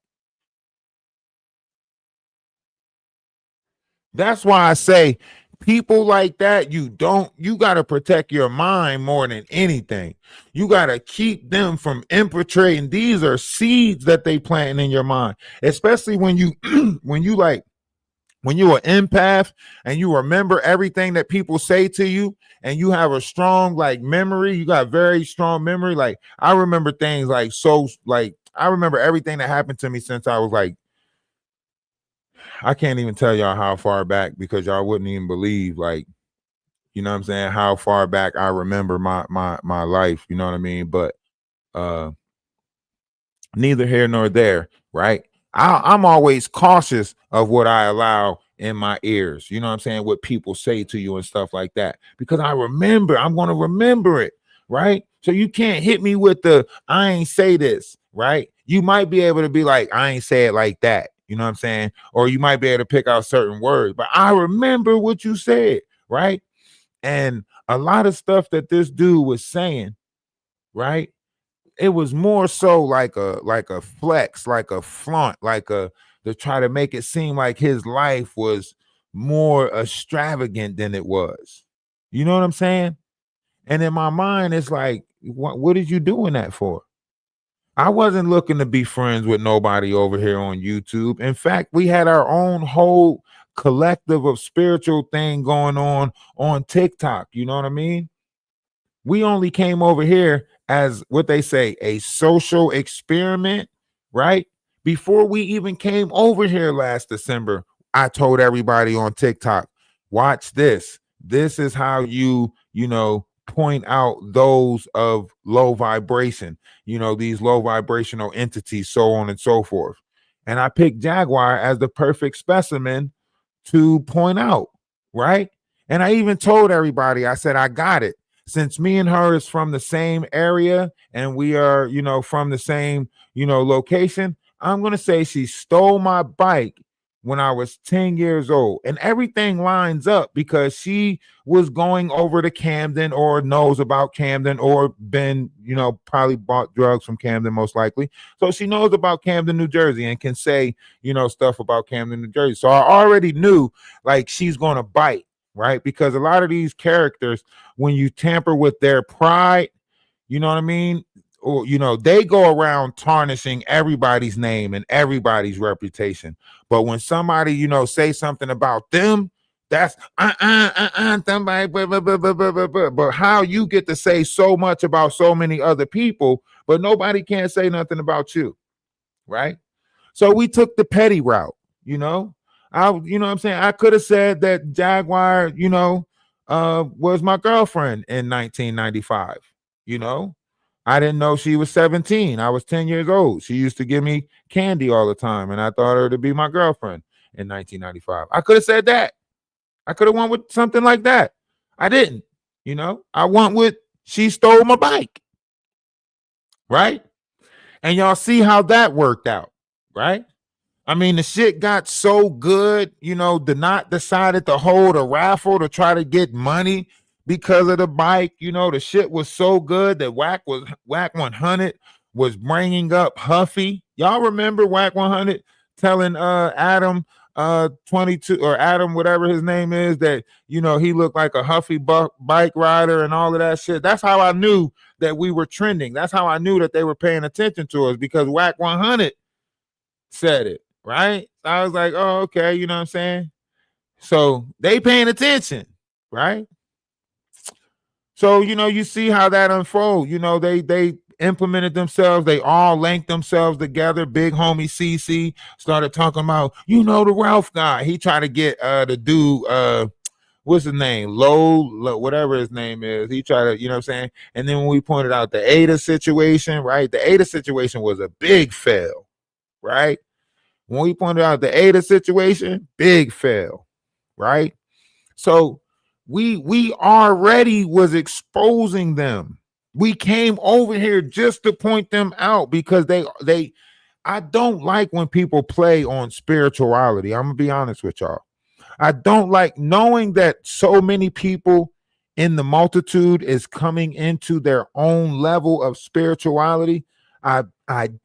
That's why I say people like that, you got to protect your mind more than anything. You got to keep them from infiltrating. These are seeds that they planting in your mind, especially when you when you like when you're an empath and you remember everything that people say to you, and you have a strong like memory, you got very strong memory. Like I remember things like so like I remember everything that happened to me since I was like, I can't even tell y'all how far back, because y'all wouldn't even believe, like, you know what I'm saying, how far back I remember my life, you know what I mean? But uh neither here nor there, right? I'm always cautious of what I allow in my ears, you know what I'm saying, what people say to you and stuff like that, because I'm going to remember it, right? So you can't hit me with the I ain't say this, right? You might be able to be like, I ain't say it like that, you know what I'm saying? Or you might be able to pick out certain words, but I remember what you said, right? And a lot of stuff that this dude was saying, right? It was more so like a flex, like a flaunt, like a to try to make it seem like his life was more extravagant than it was. You know what I'm saying? And in my mind, it's like, what did you doing that for? I wasn't looking to be friends with nobody over here on YouTube. In fact, we had our own whole collective of spiritual thing going on TikTok. You know what I mean? We only came over here as what they say, a social experiment, right? Before we even came over here last December, I told everybody on TikTok, watch this. This is how you know, point out those of low vibration, you know, these low vibrational entities, so on and so forth. And I picked Jaguar as the perfect specimen to point out, right? And I even told everybody, I said, I got it. Since me and her is from the same area and we are, you know, from the same, you know, location, I'm going to say she stole my bike when I was 10 years old. And everything lines up because she was going over to Camden, or knows about Camden, or been, you know, probably bought drugs from Camden, most likely. So she knows about Camden, New Jersey, and can say, you know, stuff about Camden, New Jersey. So I already knew like she's going to bite, right? Because a lot of these characters, when you tamper with their pride, you know what I mean? Or, you know, they go around tarnishing everybody's name and everybody's reputation. But when somebody, you know, say something about them, that's somebody, blah, blah, blah, blah, blah, blah, blah. But how you get to say so much about so many other people, but nobody can't say nothing about you, right? So we took the petty route, you know. You know what I'm saying? I could have said that Jaguar, you know, was my girlfriend in 1995, you know. I didn't know she was 17. I was 10 years old. She used to give me candy all the time, and I thought her to be my girlfriend in 1995. I could have said that. I could have went with something like that. I didn't, you know. I went with she stole my bike, right? And y'all see how that worked out, right? I mean, the shit got so good, you know, the Knot decided to hold a raffle to try to get money because of the bike. You know, the shit was so good that Whack 100 was bringing up Huffy. Y'all remember Whack 100 telling Adam 22 or Adam, whatever his name is, that, you know, he looked like a Huffy bike rider and all of that shit. That's how I knew that we were trending. That's how I knew that they were paying attention to us, because Whack 100 said it, right? I was like, oh, okay, you know what I'm saying? So they paying attention, right? So, you know, you see how that unfold. You know, they implemented themselves, they all linked themselves together. Big homie CC started talking about, you know, the Ralph guy. He tried to get the dude, what's his name? Low, whatever his name is. He tried to, you know what I'm saying? And then when we pointed out the Ada situation, right? The Ada situation was a big fail, right? When we pointed out the Ada situation, big fail, right? So we already was exposing them. We came over here just to point them out because they I don't like when people play on spirituality. I'm gonna be honest with y'all. I don't like knowing that so many people in the multitude is coming into their own level of spirituality. I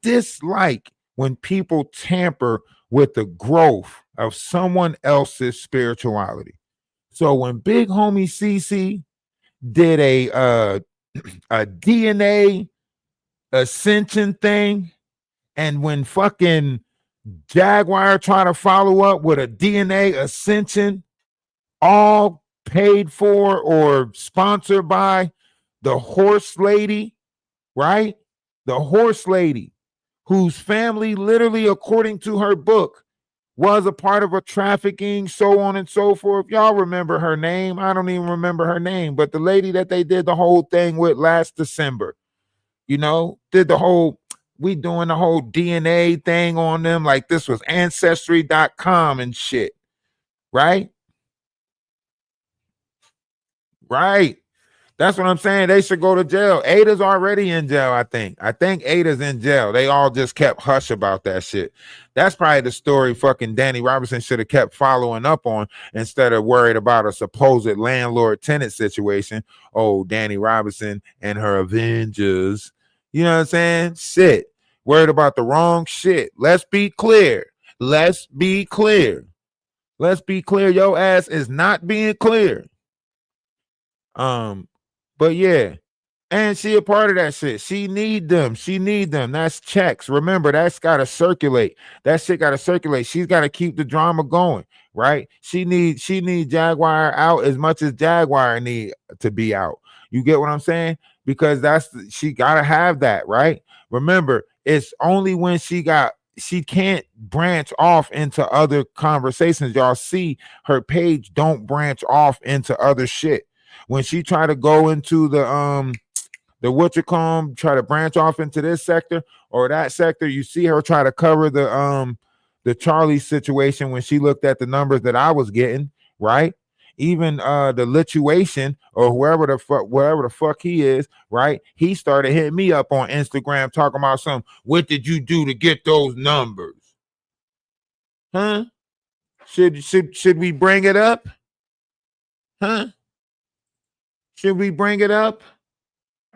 dislike when people tamper with the growth of someone else's spirituality. So when big homie CC did a DNA ascension thing, and when fucking Jaguar trying to follow up with a DNA ascension, all paid for or sponsored by the horse lady, right? The horse lady, whose family, literally, according to her book, was a part of a trafficking, so on and so forth. Y'all remember her name? I don't even remember her name, but the lady that they did the whole thing with last December, did the whole, we doing the whole DNA thing on them like this was ancestry.com and shit, right? Right. That's what I'm saying. They should go to jail. Ada's already in jail, I think. I think Ada's in jail. They all just kept hush about that shit. That's probably the story fucking Danny Robinson should have kept following up on instead of worried about a supposed landlord-tenant situation. Oh, Danny Robinson and her Avengers. You know what I'm saying? Shit. Worried about the wrong shit. Let's be clear. Let's be clear. Let's be clear. Your ass is not being clear. But yeah, and she a part of that shit. She need them. She need them. That's checks. Remember, that's gotta circulate. That shit gotta circulate. She's gotta keep the drama going, right? She need Jaguar out as much as Jaguar need to be out. You get what I'm saying? Because she gotta have that, right? Remember, it's only when she can't branch off into other conversations. Y'all see her page don't branch off into other shit. When she try to go into the try to branch off into this sector or that sector, you see her try to cover the Charlie situation when she looked at the numbers that I was getting, right? Even the lituation or whatever the fuck he is, right? He started hitting me up on Instagram talking about what did you do to get those numbers? Huh? Should we bring it up? Huh? Should we bring it up?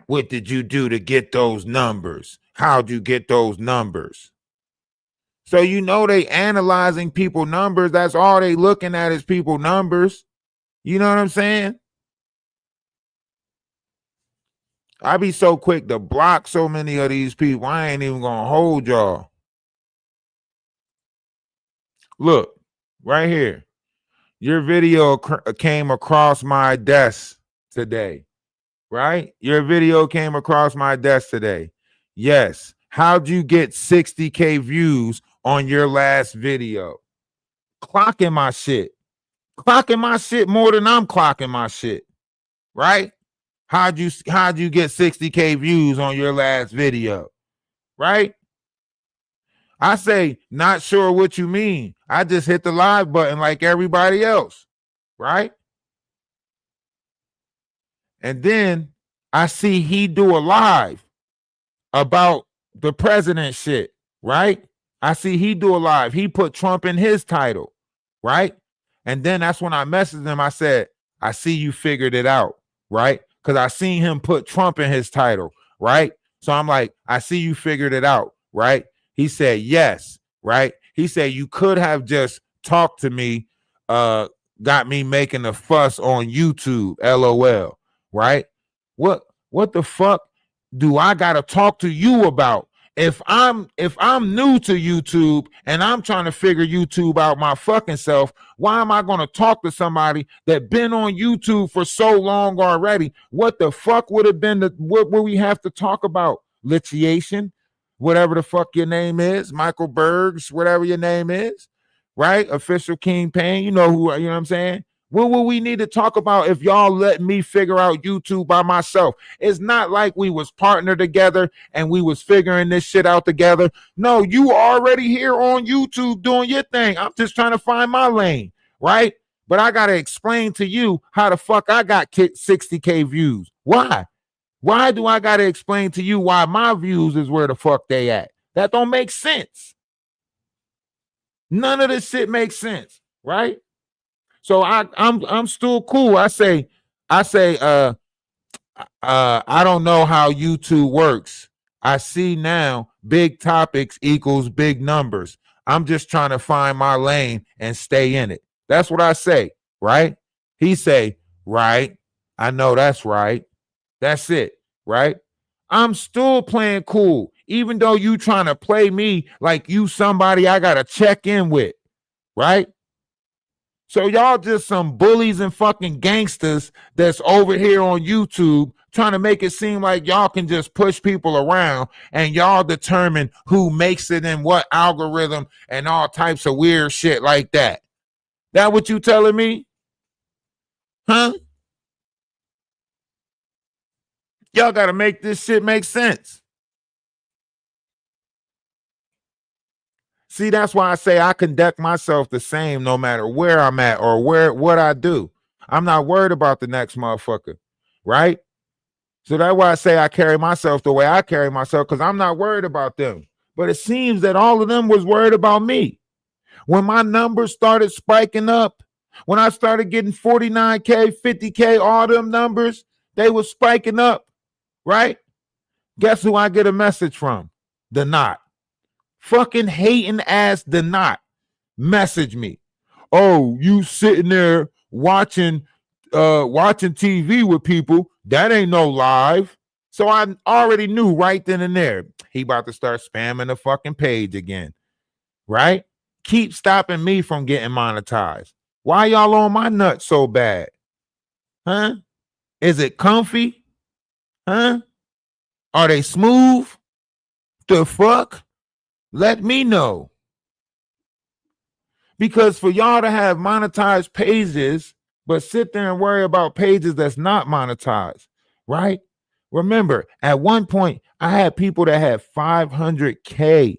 What did you do to get those numbers? How'd you get those numbers? So they analyzing people numbers. That's all they looking at is people numbers. You know what I'm saying? I be so quick to block so many of these people. I ain't even gonna hold y'all. Look, right here. Your video came across my desk today. Right? Your video came across my desk today. Yes. How'd you get 60K views on your last video? Clocking my shit. Clocking my shit more than I'm clocking my shit. Right? How'd you get 60K views on your last video? Right? I say, not sure what you mean. I just hit the live button like everybody else. Right? And then I see he do a live about the president shit, right? I see he do a live. He put Trump in his title, right? And then that's when I messaged him. I said, I see you figured it out, right? Because I seen him put Trump in his title, right? So I'm like, I see you figured it out, right? He said, yes, right? He said, you could have just talked to me, got me making a fuss on YouTube, LOL. Right? What the fuck do I gotta talk to you about? If I'm new to YouTube and I'm trying to figure YouTube out my fucking self, why am I gonna talk to somebody that been on YouTube for so long already? What the fuck would have been what would we have to talk about? Litiation, whatever the fuck your name is, Michael Bergs, whatever your name is, right? Official King Payne, you know what I'm saying? What will we need to talk about if y'all let me figure out YouTube by myself? It's not like we was partnered together and we was figuring this shit out together. No, you already here on YouTube doing your thing. I'm just trying to find my lane, right? But I got to explain to you how the fuck I got 60K views. Why? Why do I got to explain to you why my views is where the fuck they at? That don't make sense. None of this shit makes sense, right? So I'm still cool. I say, I don't know how YouTube works. I see now big topics equals big numbers. I'm just trying to find my lane and stay in it. That's what I say, right? He say, right. I know that's right. That's it, right? I'm still playing cool. Even though you trying to play me like you somebody I gotta check in with, right? So y'all just some bullies and fucking gangsters that's over here on YouTube trying to make it seem like y'all can just push people around and y'all determine who makes it in what algorithm and all types of weird shit like that. That what you telling me? Huh? Y'all got to make this shit make sense. See, that's why I say I conduct myself the same no matter where I'm at or what I do. I'm not worried about the next motherfucker, right? So that's why I say I carry myself the way I carry myself, because I'm not worried about them. But it seems that all of them was worried about me. When my numbers started spiking up, when I started getting 49K, 50K, all them numbers, they were spiking up, right? Guess who I get a message from? The Knot. Fucking hating ass The Knot. Message me. Oh, you sitting there watching TV with people. That ain't no live. So I already knew right then and there he about to start spamming the fucking page again, right? Keep stopping me from getting monetized. Why y'all on my nuts so bad? Huh? Is it comfy? Huh? Are they smooth? The fuck? Let me know. Because for y'all to have monetized pages, but sit there and worry about pages that's not monetized, right? Remember, at one point, I had people that had 500K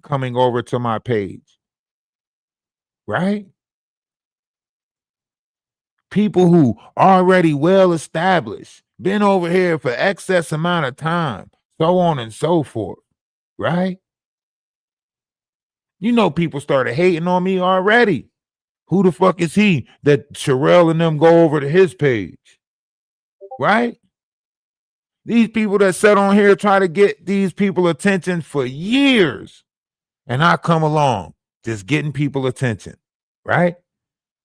coming over to my page, right? People who already well established, been over here for excess amount of time, so on and so forth, right? You know, people started hating on me already. Who the fuck is he that Sherelle and them go over to his page? Right? These people that sat on here try to get these people attention for years. And I come along just getting people attention. Right?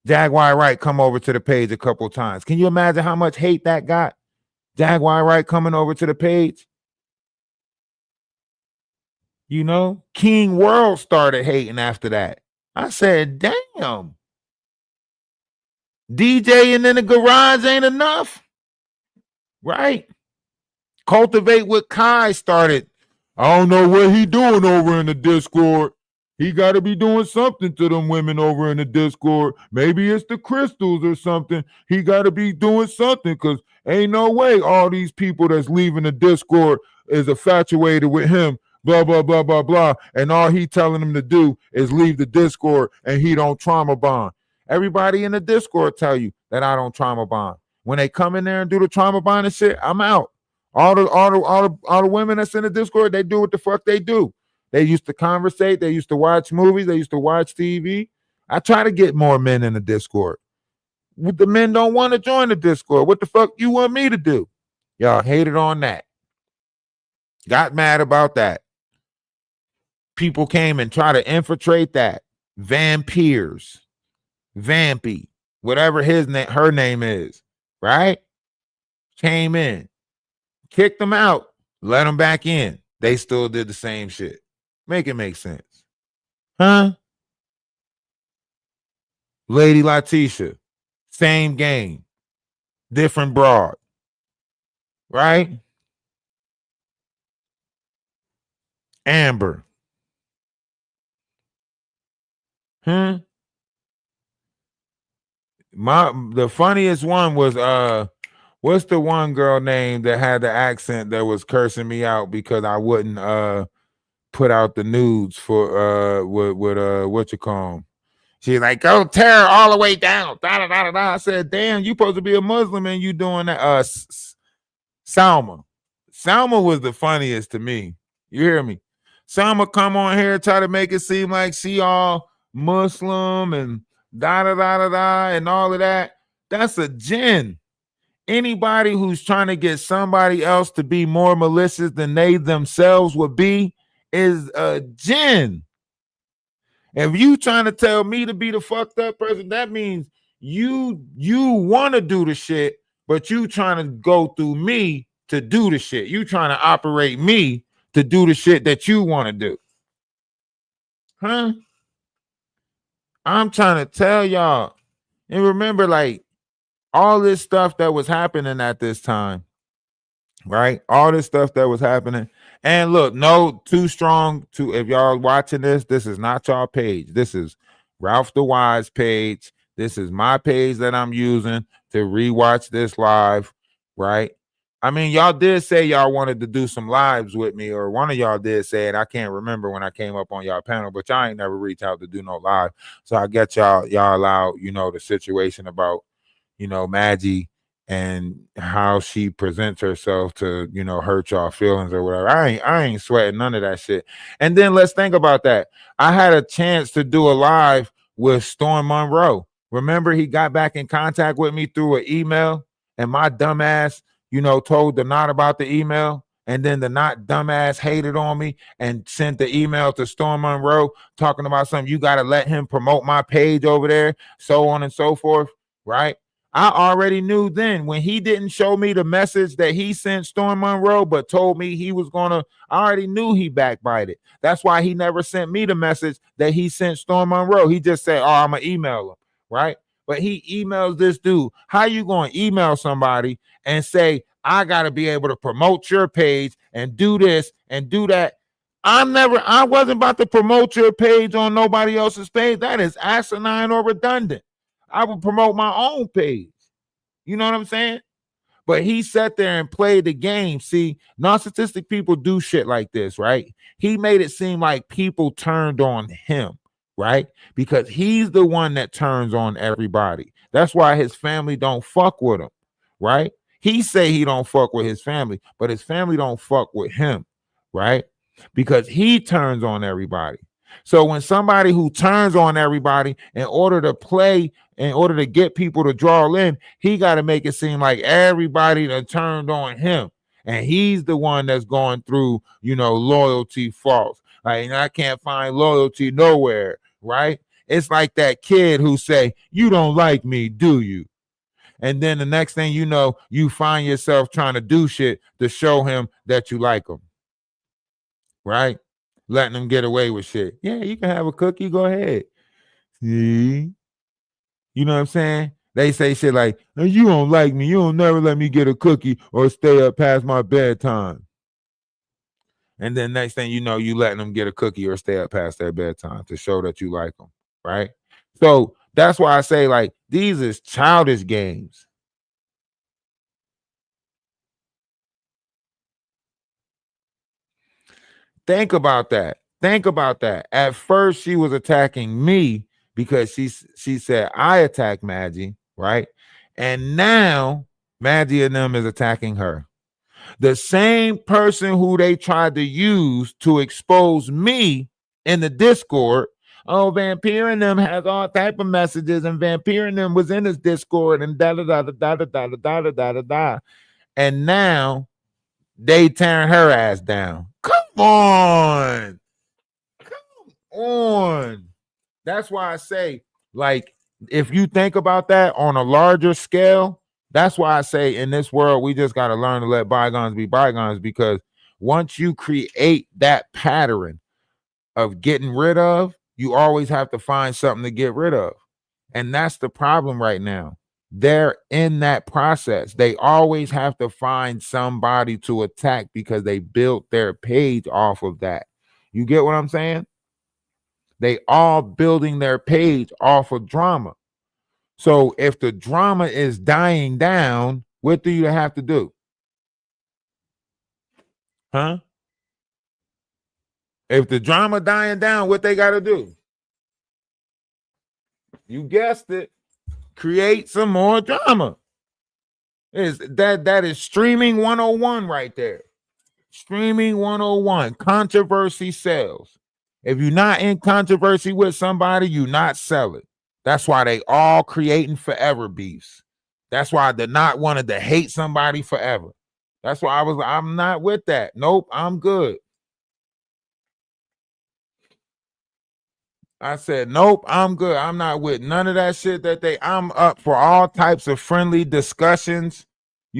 Jaguar Wright come over to the page a couple times. Can you imagine how much hate that got? Jaguar Wright coming over to the page. You know, King World started hating after that. I said, damn. DJing in the garage ain't enough, right? Cultivate with Kai started. I don't know what he doing over in the Discord. He got to be doing something to them women over in the Discord. Maybe it's the crystals or something. He got to be doing something, because ain't no way all these people that's leaving the Discord is infatuated with him. Blah, blah, blah, blah, blah. And all he telling them to do is leave the Discord and he don't trauma bond. Everybody in the Discord tell you that I don't trauma bond. When they come in there and do the trauma bond and shit, I'm out. All the women that's in the Discord, they do what the fuck they do. They used to conversate. They used to watch movies. They used to watch TV. I try to get more men in the Discord. The men don't want to join the Discord. What the fuck you want me to do? Y'all hated on that. Got mad about that. People came and tried to infiltrate that. Vampires. Vampy. Whatever her name is. Right? Came in. Kicked them out. Let them back in. They still did the same shit. Make it make sense. Huh? Lady Letitia. Same game. Different broad. Right? Amber. The funniest one was what's the one girl name that had the accent that was cursing me out because I wouldn't put out the nudes for with what you call them? She's like, go tear her all the way down. Da, da, da, da, da. I said, damn, you supposed to be a Muslim and you doing that. Salma. Salma was the funniest to me. You hear me? Salma come on here, try to make it seem like she all Muslim and da da da da da and all of that. That's a jinn. Anybody who's trying to get somebody else to be more malicious than they themselves would be is a jinn. If you trying to tell me to be the fucked up person, that means you want to do the shit, but you trying to go through me to do the shit. You trying to operate me to do the shit that you want to do. Huh? I'm trying to tell y'all. And remember, like, all this stuff that was happening at this time, right? All this stuff that was happening. And look, no too strong to, if y'all watching this is not y'all page. This is Ralph the Wise page. This is my page that I'm using to rewatch this live, right? I mean, y'all did say y'all wanted to do some lives with me, or one of y'all did say it. I can't remember when I came up on y'all panel, but y'all ain't never reached out to do no live. So I get y'all allow, you know, the situation about, you know, Maggie and how she presents herself to, you know, hurt y'all feelings or whatever. I ain't sweating none of that shit. And then let's think about that. I had a chance to do a live with Storm Monroe. Remember, he got back in contact with me through an email, and my dumbass, you know, told the Knot about the email, and then the Knot dumbass hated on me and sent the email to Storm Monroe talking about something. You got to let him promote my page over there, so on and so forth, right? I already knew then when he didn't show me the message that he sent Storm Monroe, but told me he was gonna, I already knew he backbited. That's why he never sent me the message that he sent Storm Monroe. He just said, oh, I'm gonna email him, right? But he emails this dude. How you gonna email somebody and say, I gotta be able to promote your page and do this and do that? I wasn't about to promote your page on nobody else's page. That is asinine or redundant. I would promote my own page. You know what I'm saying? But he sat there and played the game. See, narcissistic people do shit like this, right? He made it seem like people turned on him, right? Because he's the one that turns on everybody. That's why his family don't fuck with him, right? He say he don't fuck with his family, but his family don't fuck with him, right? Because he turns on everybody. So when somebody who turns on everybody in order to play, in order to get people to draw in, he got to make it seem like everybody that turned on him, and he's the one that's going through, you know, loyalty faults. Like, I can't find loyalty nowhere, right? It's like that kid who say, you don't like me, do you? And then the next thing you know, you find yourself trying to do shit to show him that you like him, right? Letting them get away with shit. Yeah, you can have a cookie. Go ahead. See? You know what I'm saying? They say shit like, you don't like me. You don't never let me get a cookie or stay up past my bedtime. And then next thing you know, you letting them get a cookie or stay up past their bedtime to show that you like them, right? So that's why I say, like, these is childish games. Think about that. Think about that. At first, she was attacking me because she said I attacked Maggie, right? And now Maggie and them is attacking her. The same person who they tried to use to expose me in the Discord. Oh, Vampire and them has all type of messages, and Vampire and them was in this Discord, and da da da da da da da da da da da. And now they tearing her ass down. Come on. Come on. That's why I say, like, if you think about that on a larger scale, that's why I say in this world, we just got to learn to let bygones be bygones, because once you create that pattern of getting rid of, you always have to find something to get rid of. And that's the problem right now. They're in that process. They always have to find somebody to attack because they built their page off of that. You get what I'm saying? They all building their page off of drama. So if the drama is dying down, what do you have to do? Huh? If the drama dying down, what they got to do? You guessed it. Create some more drama. That is streaming 101 right there. Streaming 101. Controversy sells. If you're not in controversy with somebody, you not sell it. That's why they all creating forever beefs. That's why they're not wanted to hate somebody forever. That's why I'm not with that. Nope, I'm good. I said, nope, I'm good. I'm not with none of that shit I'm up for all types of friendly discussions.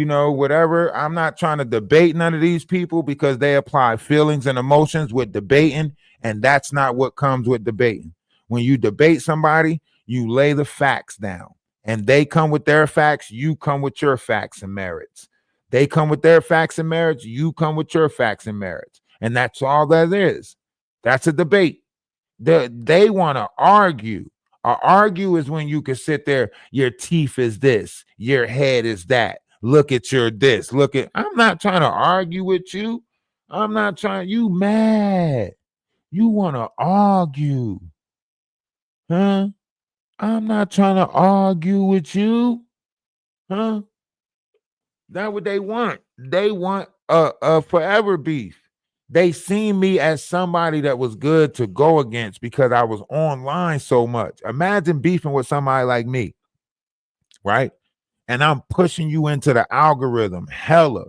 whatever. I'm not trying to debate none of these people because they apply feelings and emotions with debating, and that's not what comes with debating. When you debate somebody, you lay the facts down, and they come with their facts, you come with your facts and merits. They come with their facts and merits, you come with your facts and merits. And that's all that is. That's a debate. They want to argue. Argue is when you can sit there, your teeth is this, your head is that. Look at your this. I'm not trying to argue with you. I'm not trying, you mad. You want to argue. Huh? I'm not trying to argue with you. Huh? That's what they want. They want a forever beef. They seen me as somebody that was good to go against because I was online so much. Imagine beefing with somebody like me, right? And I'm pushing you into the algorithm, hella,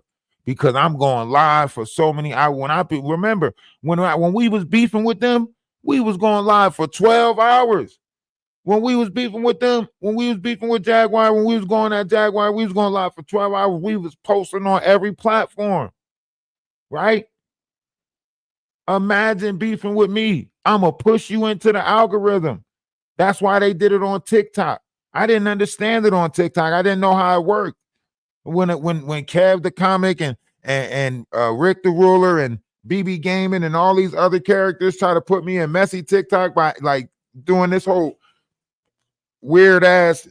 because I'm going live for so many hours. Remember when we was beefing with them, we was going live for 12 hours. When we was beefing with them, when we was beefing with Jaguar, when we was going at Jaguar, we was going live for 12 hours. We was posting on every platform, right? Imagine beefing with me. I'm going to push you into the algorithm. That's why they did it on TikTok. I didn't understand it on TikTok. I didn't know how it worked. When Kev the Comic and Rick the Ruler and BB Gaming and all these other characters try to put me in messy TikTok by like doing this whole weird ass,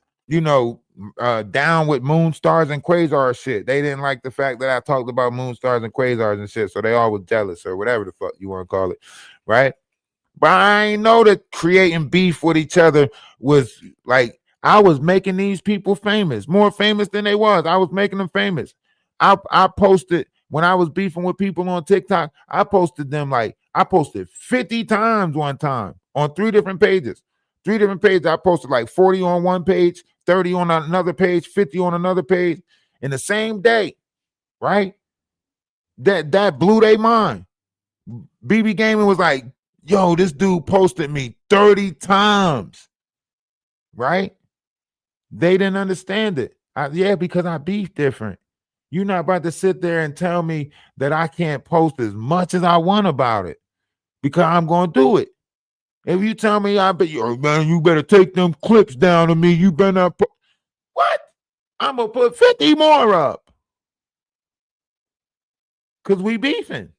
down with moon stars and quasars shit. They didn't like the fact that I talked about moon stars and quasars and shit, so they all was jealous or whatever the fuck you want to call it, right? But I ain't know that creating beef with each other was like, I was making these people famous, more famous than they was. I was making them famous. I posted when I was beefing with people on TikTok. I posted 50 times one time on 3 different pages. 3 different pages. I posted like 40 on one page, 30 on another page, 50 on another page in the same day, right? That blew their mind. BB Gaming was like, yo, this dude posted me 30 times, right? They didn't understand it. Because I beef different. You're not about to sit there and tell me that I can't post as much as I want about it because I'm going to do it. If you tell me man, you better take them clips down to me. You better not what? I'm going to put 50 more up because we beefing.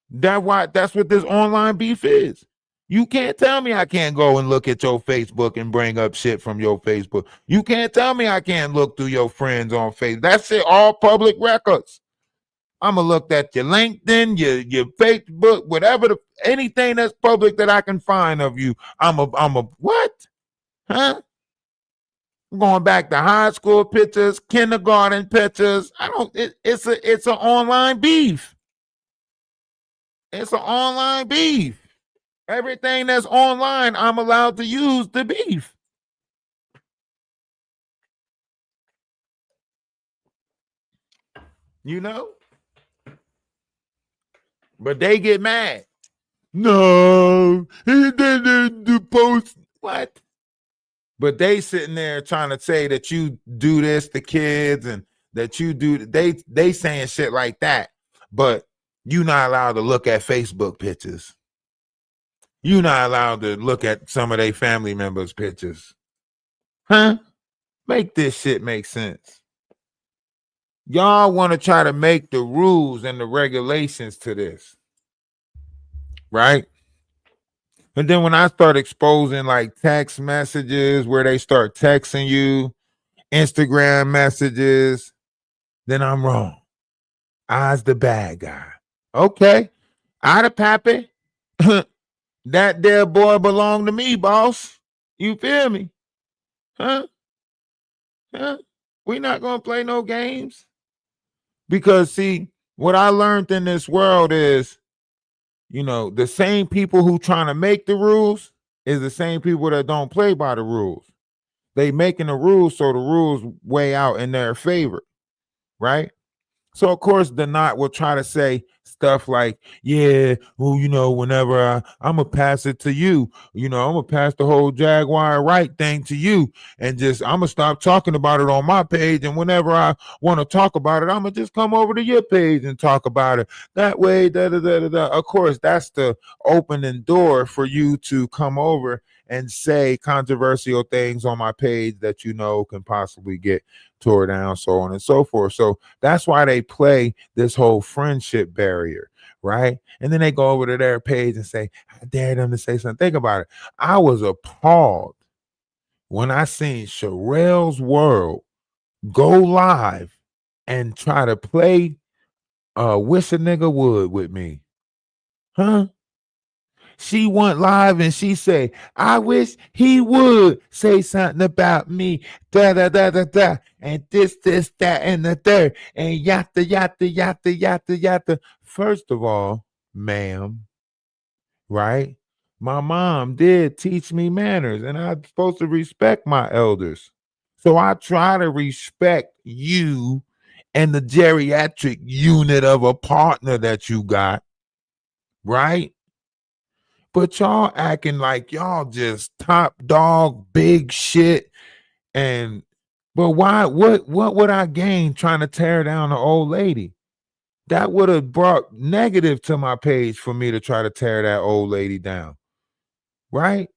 That's what this online beef is. You can't tell me I can't go and look at your Facebook and bring up shit from your Facebook. You can't tell me I can't look through your friends on Facebook. That's it, all public records. I'm gonna look at your LinkedIn, your Facebook, whatever anything that's public that I can find of you. I'm a what? Huh? I'm going back to high school pictures, kindergarten pictures. It's an online beef. It's an online beef. Everything that's online, I'm allowed to use the beef. But they get mad. No, he didn't post. What? But they sitting there trying to say that you do this to kids and that you do. They saying shit like that. But you're not allowed to look at Facebook pictures. You're not allowed to look at some of their family members' pictures. Huh? Make this shit make sense. Y'all want to try to make the rules and the regulations to this. Right? And then when I start exposing like text messages where they start texting you, Instagram messages, then I'm wrong. I's the bad guy. Okay. I the pappy. That there boy belong to me, boss. You feel me? Huh? We not gonna play no games. Because see, what I learned in this world is, the same people who trying to make the rules is the same people that don't play by the rules. They making the rules so the rules weigh out in their favor, right? So of course the knot will try to say, stuff like, yeah, well, whenever I'm gonna pass it to you, I'm gonna pass the whole Jaguar Wright thing to you, and just I'm gonna stop talking about it on my page, and whenever I want to talk about it, I'm gonna just come over to your page and talk about it. That way, da da da da da. Of course, that's the opening door for you to come over and say controversial things on my page that can possibly get tore down, so on and so forth. So that's why they play this whole friendship barrier, right? And then they go over to their page and say, I dare them to say something. Think about it. I was appalled when I seen Sherelle's World go live and try to play Wish a Nigga Would with me. Huh? She went live and she said, I wish he would say something about me. Da da da da da. And this, that, and the third. And yatta, yatta, yatta, yatta, yatta. First of all, ma'am, right? My mom did teach me manners, and I'm supposed to respect my elders. So I try to respect you and the geriatric unit of a partner that you got, right? But y'all acting like y'all just top dog, big shit. And but why? What would I gain trying to tear down an old lady? That would have brought negative to my page for me to try to tear that old lady down, right?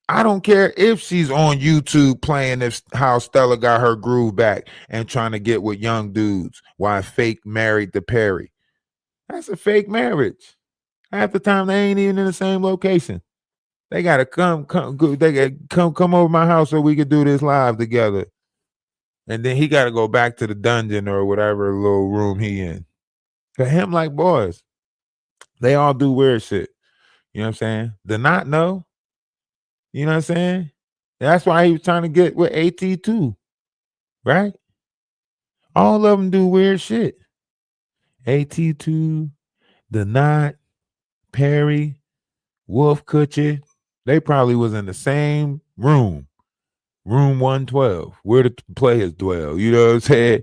I don't care if she's on YouTube playing how Stella got her groove back and trying to get with young dudes while Fake married to Perry. That's a fake marriage. Half the time they ain't even in the same location. They gotta they gotta come over my house so we could do this live together. And then he gotta go back to the dungeon or whatever little room he in. For him, like boys, they all do weird shit. You know what I'm saying? The not know. You know what I'm saying? That's why he was trying to get with AT too, right? All of them do weird shit. AT2, the Knot, Perry, Wolf Kutcher, they probably was in the same room 112, where the players dwell. You know what I'm saying?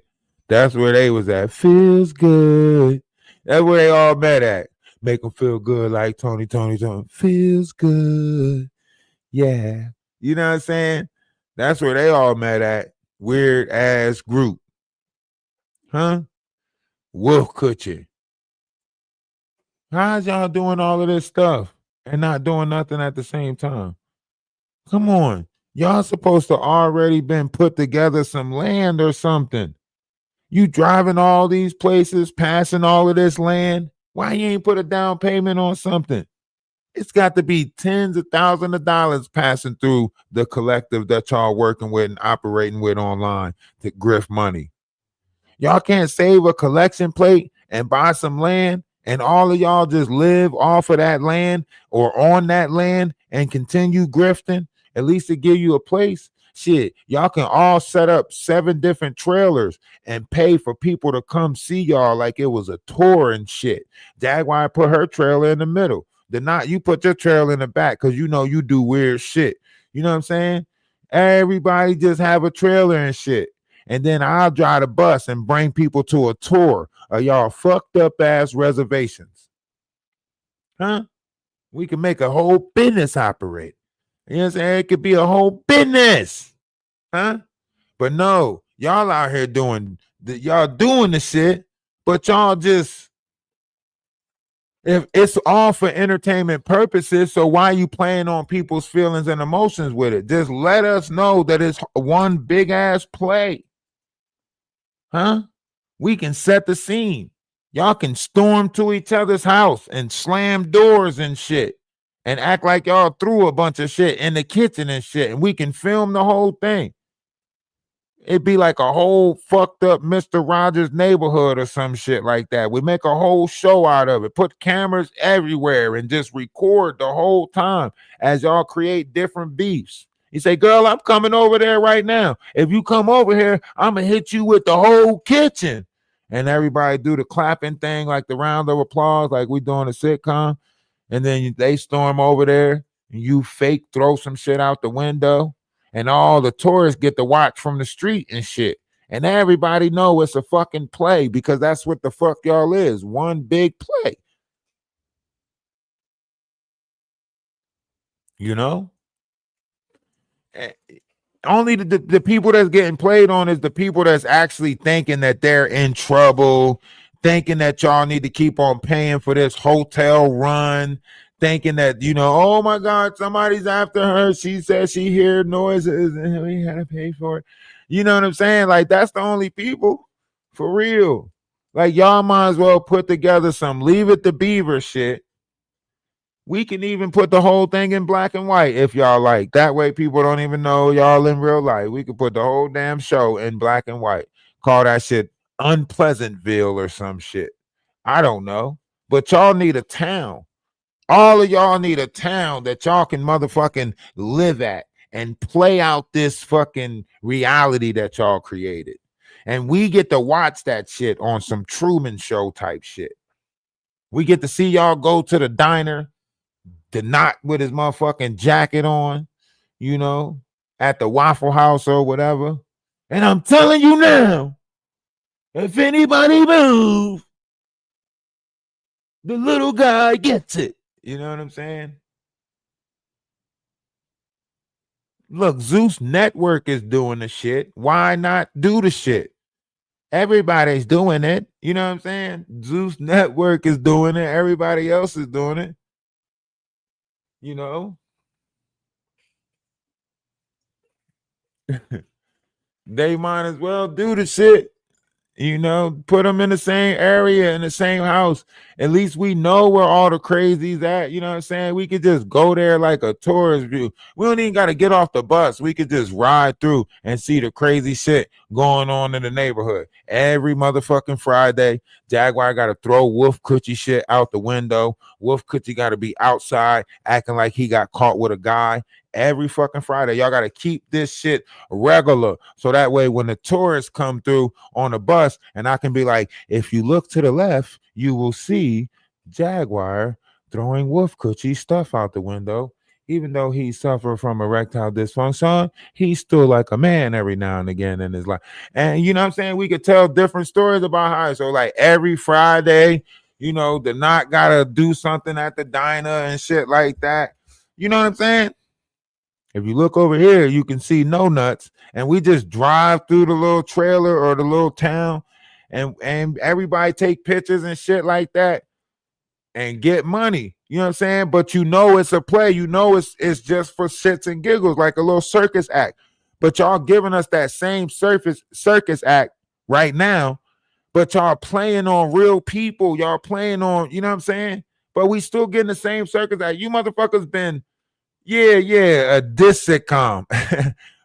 That's where they was at. Feels good. That's where they all met at. Make them feel good like Tony. Feels good. Yeah. You know what I'm saying? That's where they all met at. Weird ass group. Huh? Wolf Kutcher. How's y'all doing all of this stuff and not doing nothing at the same time? Come on. Y'all supposed to already been put together some land or something. You driving all these places, passing all of this land. Why you ain't put a down payment on something? It's got to be tens of thousands of dollars passing through the collective that y'all working with and operating with online to grift money. Y'all can't save a collection plate and buy some land and all of y'all just live off of that land or on that land and continue grifting, at least to give you a place. Shit, y'all can all set up 7 different trailers and pay for people to come see y'all like it was a tour and shit. Jaguar put her trailer in the middle. The Not you put your trailer in the back because you do weird shit. You know what I'm saying? Everybody just have a trailer and shit. And then I'll drive the bus and bring people to a tour of y'all fucked up ass reservations. Huh? We can make a whole business operate. You know what I'm saying? It could be a whole business. Huh? But no, y'all out here doing the shit, but y'all just, if it's all for entertainment purposes, so why are you playing on people's feelings and emotions with it? Just let us know that it's one big ass play. Huh? We can set the scene. Y'all can storm to each other's house and slam doors and shit and act like y'all threw a bunch of shit in the kitchen and shit, and we can film the whole thing. It'd be like a whole fucked up Mr. Rogers neighborhood or some shit like that. We make a whole show out of it, put cameras everywhere and just record the whole time as y'all create different beefs. You say, girl, I'm coming over there right now. If you come over here, I'm going to hit you with the whole kitchen. And everybody do the clapping thing, like the round of applause, like we doing a sitcom. And then they storm over there and you fake throw some shit out the window. And all the tourists get to watch from the street and shit. And everybody know it's a fucking play because that's what the fuck y'all is. One big play. You know? Only the people that's getting played on is the people that's actually thinking that they're in trouble, thinking that y'all need to keep on paying for this hotel run, thinking that, oh my God, somebody's after her. She said she heard noises and we had to pay for it. You know what I'm saying? Like, that's the only people for real. Like, y'all might as well put together some Leave It to Beaver shit. We can even put the whole thing in black and white if y'all like. That way people don't even know y'all in real life. We could put the whole damn show in black and white. Call that shit Unpleasantville or some shit. I don't know. But y'all need a town. All of y'all need a town that y'all can motherfucking live at and play out this fucking reality that y'all created. And we get to watch that shit on some Truman Show type shit. We get to see y'all go to the diner, the knot with his motherfucking jacket on, at the Waffle House or whatever. And I'm telling you now, if anybody move, the little guy gets it. You know what I'm saying? Look, Zeus Network is doing the shit. Why not do the shit? Everybody's doing it. You know what I'm saying? Zeus Network is doing it. Everybody else is doing it. They might as well do the shit. Put them in the same area, in the same house. At least we know where all the crazies at. You know what I'm saying? We could just go there like a tourist view. We don't even got to get off the bus. We could just ride through and see the crazy shit going on in the neighborhood. Every motherfucking Friday, Jaguar got to throw Wolf Coochie shit out the window. Wolf Coochie got to be outside acting like he got caught with a guy. Every fucking Friday, y'all got to keep this shit regular. So that way, when the tourists come through on the bus, and I can be like, if you look to the left, you will see Jaguar throwing Wolf Coochie stuff out the window. Even though he suffered from erectile dysfunction, he's still like a man every now and again in his life. And you know what I'm saying? We could tell different stories about how. So like every Friday, the knot gotta do something at the diner and shit like that. You know what I'm saying? If you look over here, you can see No Nuts, and we just drive through the little trailer or the little town, and everybody take pictures and shit like that and get money. You know what I'm saying? But it's a play. It's just for shits and giggles, like a little circus act. But y'all giving us that same circus act right now, but y'all playing on real people. Y'all playing on, you know what I'm saying? But we still getting the same circus act. You motherfuckers been a diss sitcom,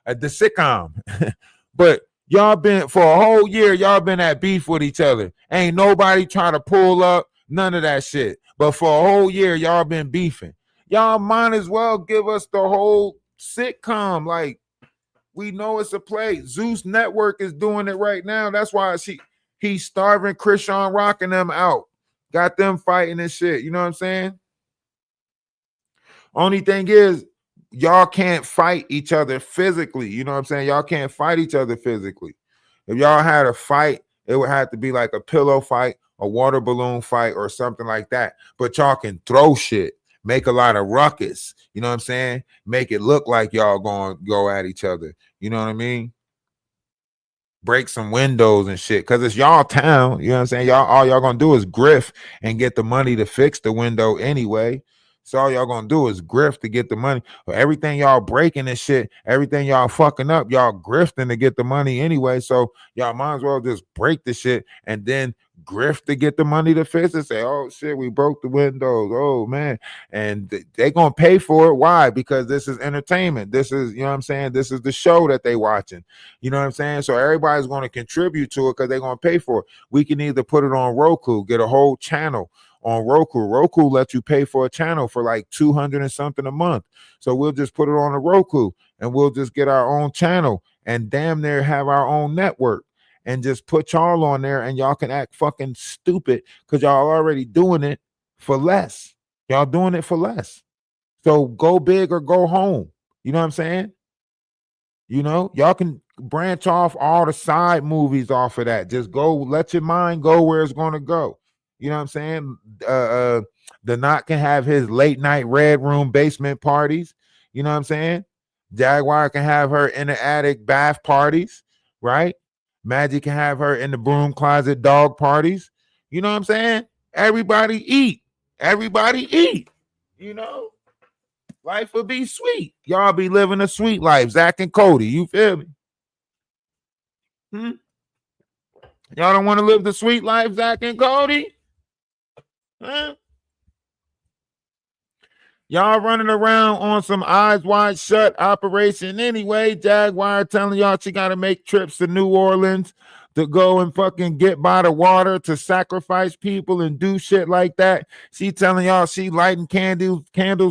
a sitcom. But y'all been for a whole year, y'all been at beef with each other. Ain't nobody trying to pull up, none of that shit. But for a whole year, y'all been beefing. Y'all might as well give us the whole sitcom. Like, we know it's a play. Zeus Network is doing it right now. That's why he's starving Krishan Rock and them out. Got them fighting and shit. You know what I'm saying? Only thing is, y'all can't fight each other physically. You know what I'm saying? Y'all can't fight each other physically. If y'all had a fight, it would have to be like a pillow fight, a water balloon fight, or something like that. But y'all can throw shit, make a lot of ruckus. You know what I'm saying? Make it look like y'all going to go at each other. You know what I mean? Break some windows and shit, because it's y'all town. You know what I'm saying? All y'all gonna do is grift and get the money to fix the window anyway. So all y'all gonna do is grift to get the money. But everything y'all breaking and shit, everything y'all fucking up, y'all grifting to get the money anyway. So y'all might as well just break the shit and then grift to get the money to fix it. Say, oh shit, we broke the windows. Oh man. And they gonna pay for it. Why? Because this is entertainment. This is, you know what I'm saying? This is the show that they watching. You know what I'm saying? So everybody's going to contribute to it because they're going to pay for it. We can either put it on Roku, get a whole channel on Roku. Roku lets you pay for a channel for like 200 and something a month. So we'll just put it on a Roku and we'll just get our own channel and damn near have our own network and just put y'all on there, and y'all can act fucking stupid because y'all already doing it for less. Y'all doing it for less. So go big or go home. You know what I'm saying? Y'all can branch off all the side movies off of that. Just go, let your mind go where it's gonna go. You know what I'm saying? The Knot can have his late night red room basement parties. You know what I'm saying? Jaguar can have her in the attic bath parties, right? Magic can have her in the broom closet dog parties. You know what I'm saying? Everybody eat. Everybody eat. You know, life would be sweet. Y'all be living a sweet life. Zach and Cody, you feel me? Y'all don't want to live the sweet life, Zach and Cody? Huh? Y'all running around on some eyes wide shut operation anyway. Jaguar telling y'all she got to make trips to New Orleans to go and fucking get by the water to sacrifice people and do shit like that. She telling y'all she lighting candles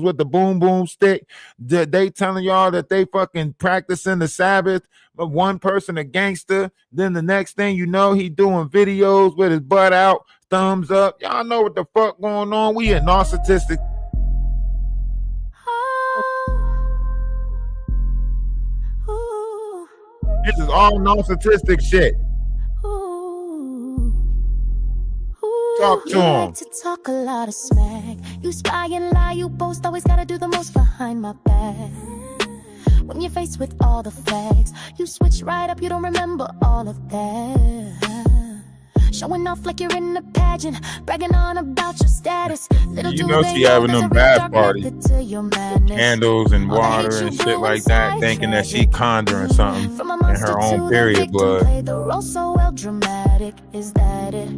with the boom boom stick. They telling y'all that they fucking practicing the Sabbath. But one person a gangster, then the next thing you know, he doing videos with his butt out, thumbs up. Y'all know what the fuck going on. We a narcissistic. This is all narcissistic shit. Talk to You him. like to talk a lot of smack. You spy and lie, you boast, always gotta do the most behind my back. When you're faced with all the facts, you switch right up, you don't remember all of that. Showing off like you're in a pageant, bragging on about your status. Little You know she having them bath parties, candles and water and shit like that, thinking that she conjuring something in her own period blood. The role so well dramatic, is that it?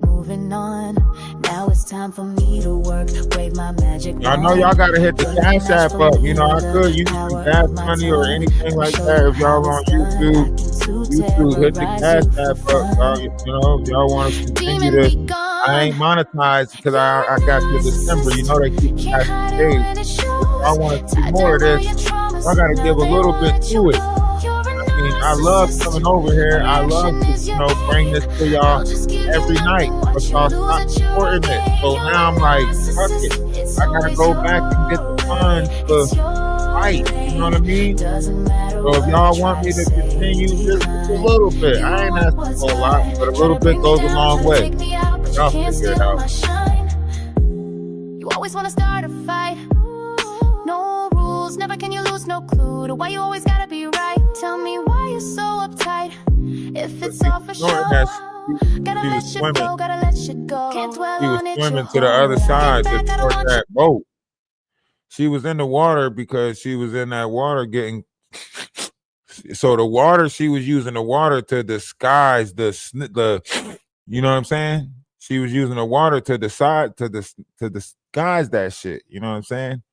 Moving on, now it's time for me to work, wave my magic. Y'all know y'all gotta hit the Cash App up. You know, I could use some gas money or anything like that. If y'all on YouTube, hit the Cash App up. You know, y'all want to continue this. I ain't monetized because I got to December. You know they keep the cash days. I want to see more of this. I gotta give a little bit to it. I mean, I love coming over here. I love to, bring this to y'all every night, but y'all stop supporting it. So now I'm like, fuck it. I gotta go back and get the funds to fight. You know what I mean? So if y'all want me to continue just a little bit, I ain't asking for a lot, but a little bit goes a long way. Y'all figure it out. You always want to start a fight. No rules, never can you lose, no clue to why you always gotta be right. Tell me why you're so uptight. If it's all for sure, gotta let you go, gotta let you go. Can't dwell on it. She was swimming to the other side to start that boat. She was in the water because she was in that water getting. So the water, she was using the water to disguise the. You know what I'm saying? She was using the water to disguise that shit. You know what I'm saying?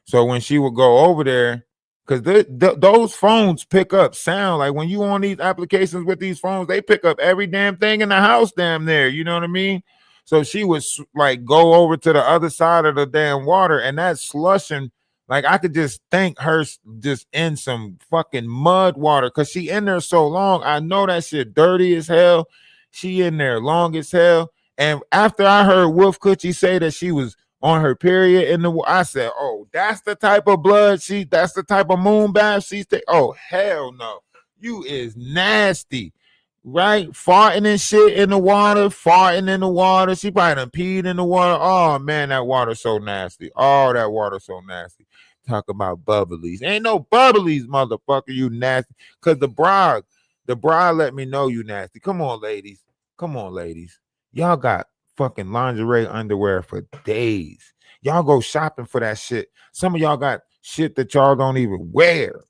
So when she would go over there, because those phones pick up sound. Like when you on these applications with these phones, they pick up every damn thing in the house damn there. You know what I mean? So she would like go over to the other side of the damn water, and that slushing, like I could just think her just in some fucking mud water because she in there so long. I know that shit dirty as hell. She in there long as hell. And after I heard Wolf Coochie say that she was on her period in the, I said, oh, that's the type of blood that's the type of moon bath she's taking. Oh, hell no. You is nasty, right? Farting and shit in the water, She probably done peed in the water. Oh, man, that water's so nasty. Oh, that water's so nasty. Talk about bubblies. Ain't no bubblies, motherfucker, you nasty. Because the bra let me know you nasty. Come on, ladies. Y'all got fucking lingerie underwear for days. Y'all go shopping for that shit. Some of y'all got shit that y'all don't even wear.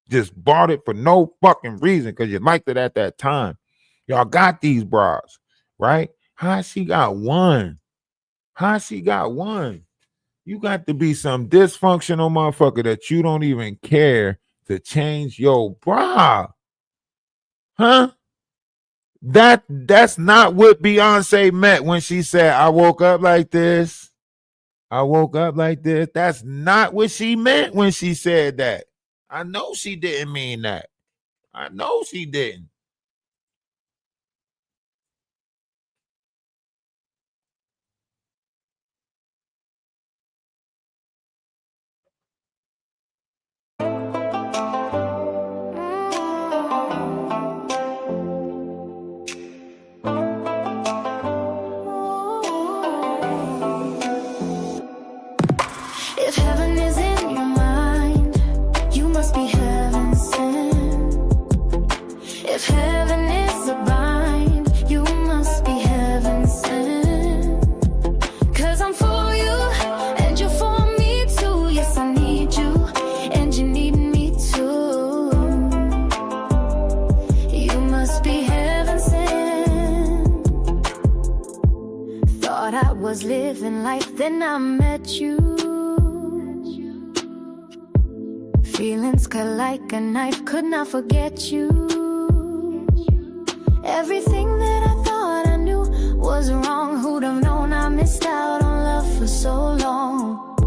Just bought it for no fucking reason because you liked it at that time. Y'all got these bras, right? How she got one? You got to be some dysfunctional motherfucker that you don't even care to change your bra. Huh? That's not what Beyonce meant when she said, I woke up like this. That's not what she meant when she said that. I know she didn't mean that. I know she didn't. was living life, then I met you. Feelings cut like a knife, could not forget you. Everything that I thought I knew was wrong. Who'd have known I missed out on love for so long?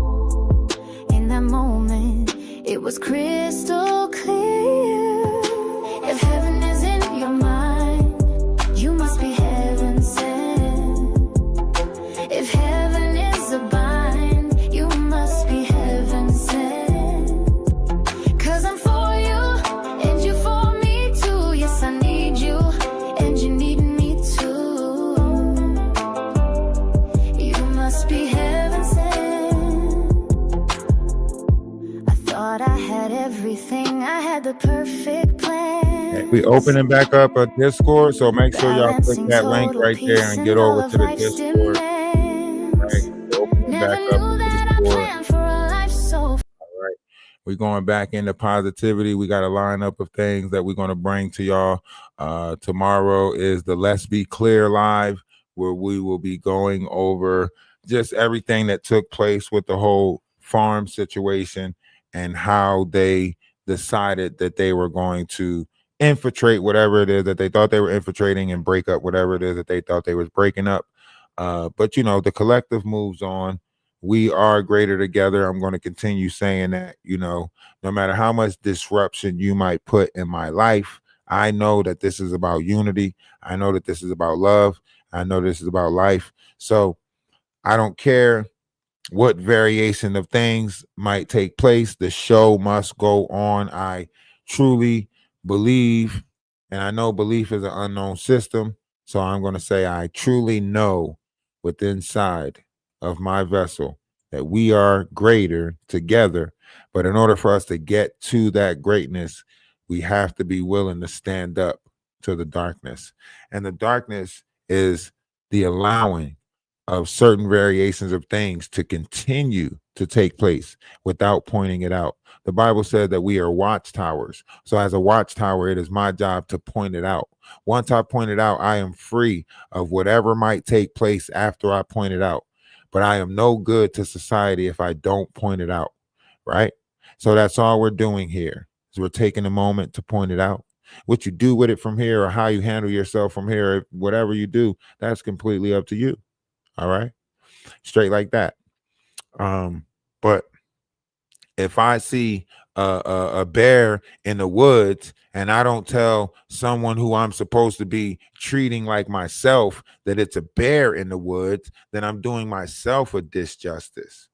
In that moment, it was crystal clear. If heaven is in your mind, you must be heaven sent. If heaven is a bind, you must be heaven sent. 'Cause I'm for you, and you for me too. Yes, I need you, and you need me too. You must be heaven sent. I thought I had everything, I had the perfect plan. We opening back up a Discord, so make sure y'all click that link right there and get over to the Discord. Right, we're opening back up the Discord. All right, we're going back into positivity. We got a lineup of things that we're going to bring to y'all. Tomorrow is the Let's Be Clear live, where we will be going over just everything that took place with the whole farm situation and how they decided that they were going to infiltrate whatever it is that they thought they were infiltrating and break up whatever it is that they thought they was breaking up. But the collective moves on. We are greater together. I'm going to continue saying that. No matter how much disruption you might put in my life, I know that this is about unity. I know that this is about love. I know this is about life. So I don't care what variation of things might take place. The show must go on. I truly believe, and I know belief is an unknown system. So I'm going to say I truly know within inside of my vessel that we are greater together. But in order for us to get to that greatness, we have to be willing to stand up to the darkness. And the darkness is the allowing of certain variations of things to continue to take place without pointing it out. The Bible said that we are watchtowers. So as a watchtower, it is my job to point it out. Once I point it out, I am free of whatever might take place after I point it out. But I am no good to society if I don't point it out, right? So that's all we're doing here. So we're taking a moment to point it out. What you do with it from here, or how you handle yourself from here, whatever you do, that's completely up to you. All right, straight like that. But if I see a bear in the woods and I don't tell someone who I'm supposed to be treating like myself that it's a bear in the woods, then I'm doing myself a disjustice,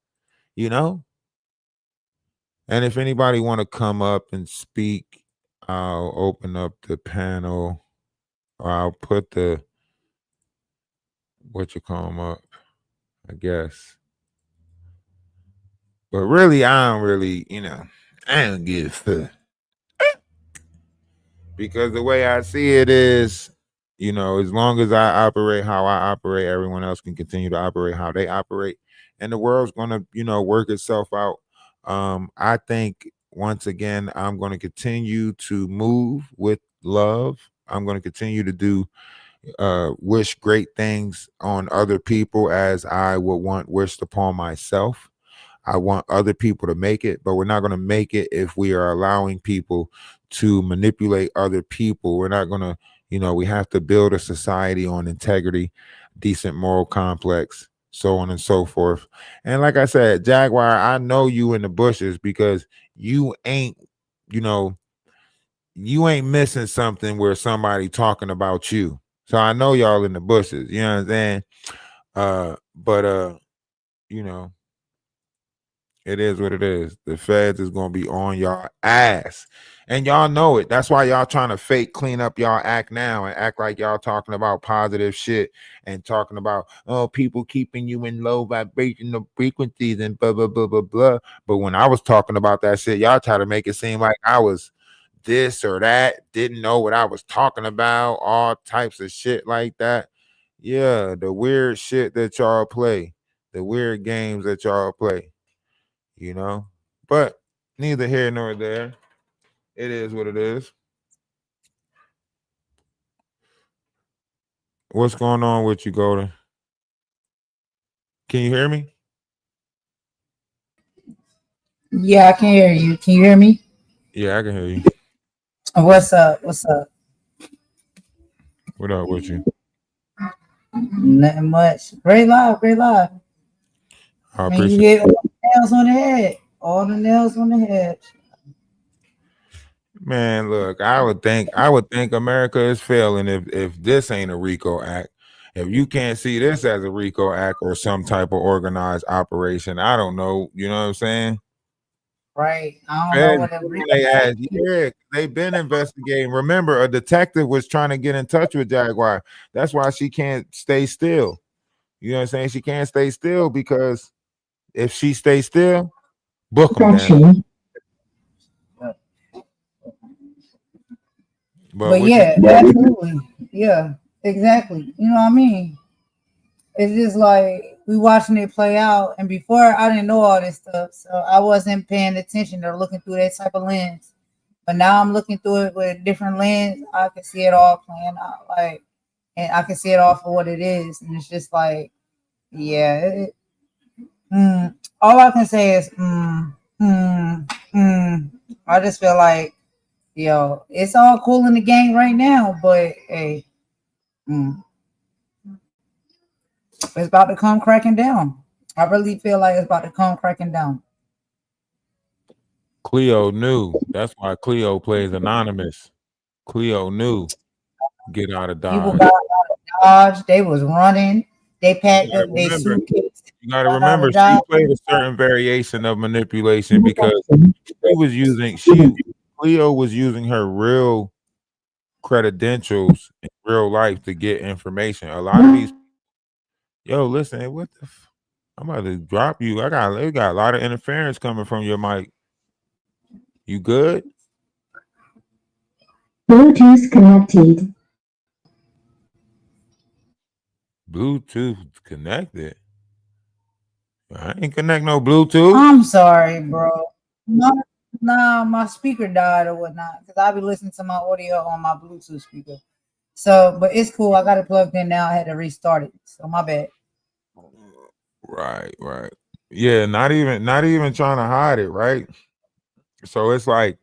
And if anybody want to come up and speak, I'll open up the panel, or I'll put the what you call them up, I guess. But really, I don't really, I don't give a fuck. Because the way I see it is, as long as I operate how I operate, everyone else can continue to operate how they operate. And the world's gonna, work itself out. I think once again, I'm gonna continue to move with love. I'm gonna continue to do wish great things on other people as I would want wished upon myself. I want other people to make it, but we're not going to make it if we are allowing people to manipulate other people. We're not going to, we have to build a society on integrity, decent moral complex, so on and so forth. And like I said, Jaguar, I know you in the bushes because you ain't, you ain't missing something where somebody talking about you. So I know y'all in the bushes, you know what I'm saying? But it is what it is. The feds is gonna be on y'all ass. And y'all know it. That's why y'all trying to fake clean up y'all act now and act like y'all talking about positive shit and talking about people keeping you in low vibrational frequencies and blah blah blah blah blah. But when I was talking about that shit, y'all try to make it seem like I was this or that, didn't know what I was talking about, all types of shit like that. Yeah, the weird shit that y'all play, the weird games that y'all play. But neither here nor there. It is what it is. What's going on with you, Golden? Can you hear me? Yeah, I can hear you. Can you hear me? Yeah, I can hear you. What's up? What's up? What up with you? Nothing much. Great live, great live. I Man, you appreciate hit all the nails on the head. All the nails on the head. it. Man, look, I would think America is failing if this ain't a RICO act. If you can't see this as a RICO act or some type of organized operation, I don't know. You know what I'm saying? Right. I don't know Feds what a doing real they ass. Yeah, they've been investigating. Remember, a detective was trying to get in touch with Jaguar. That's why she can't stay still. You know what I'm saying? She can't stay still because if she stays still, book them down. But But what you yeah, absolutely. Yeah, exactly. You know what I mean? It's just like we watching it play out, and before I didn't know all this stuff, so I wasn't paying attention or looking through that type of lens. But now I'm looking through it with a different lens. I can see it all playing out, like, and I can see it all for what it is, and it's just like, yeah. All I can say is, I just feel like, yo, it's all cool in the game right now, but hey, mm, it's about to come cracking down. I really feel like it's about to come cracking down. Cleo knew. That's why Cleo plays anonymous. Cleo knew. Get out of People Dodge. got out of Dodge. They was running. They You packed gotta up their remember. suitcase. You gotta Got out remember. of She Dodge. played a certain variation of manipulation because she was using. Cleo was using her real credentials in real life to get information. A lot of these. Yo, listen. What the? I'm about to drop you. We got a lot of interference coming from your mic. You good? Bluetooth connected. Bluetooth connected. I ain't connect no Bluetooth. I'm sorry, bro. No, nah, my speaker died or whatnot because I be listening to my audio on my Bluetooth speaker. So, but it's cool. I got it plugged in now. I had to restart it. So my bad. Right, right. Yeah, not even trying to hide it, right? So it's like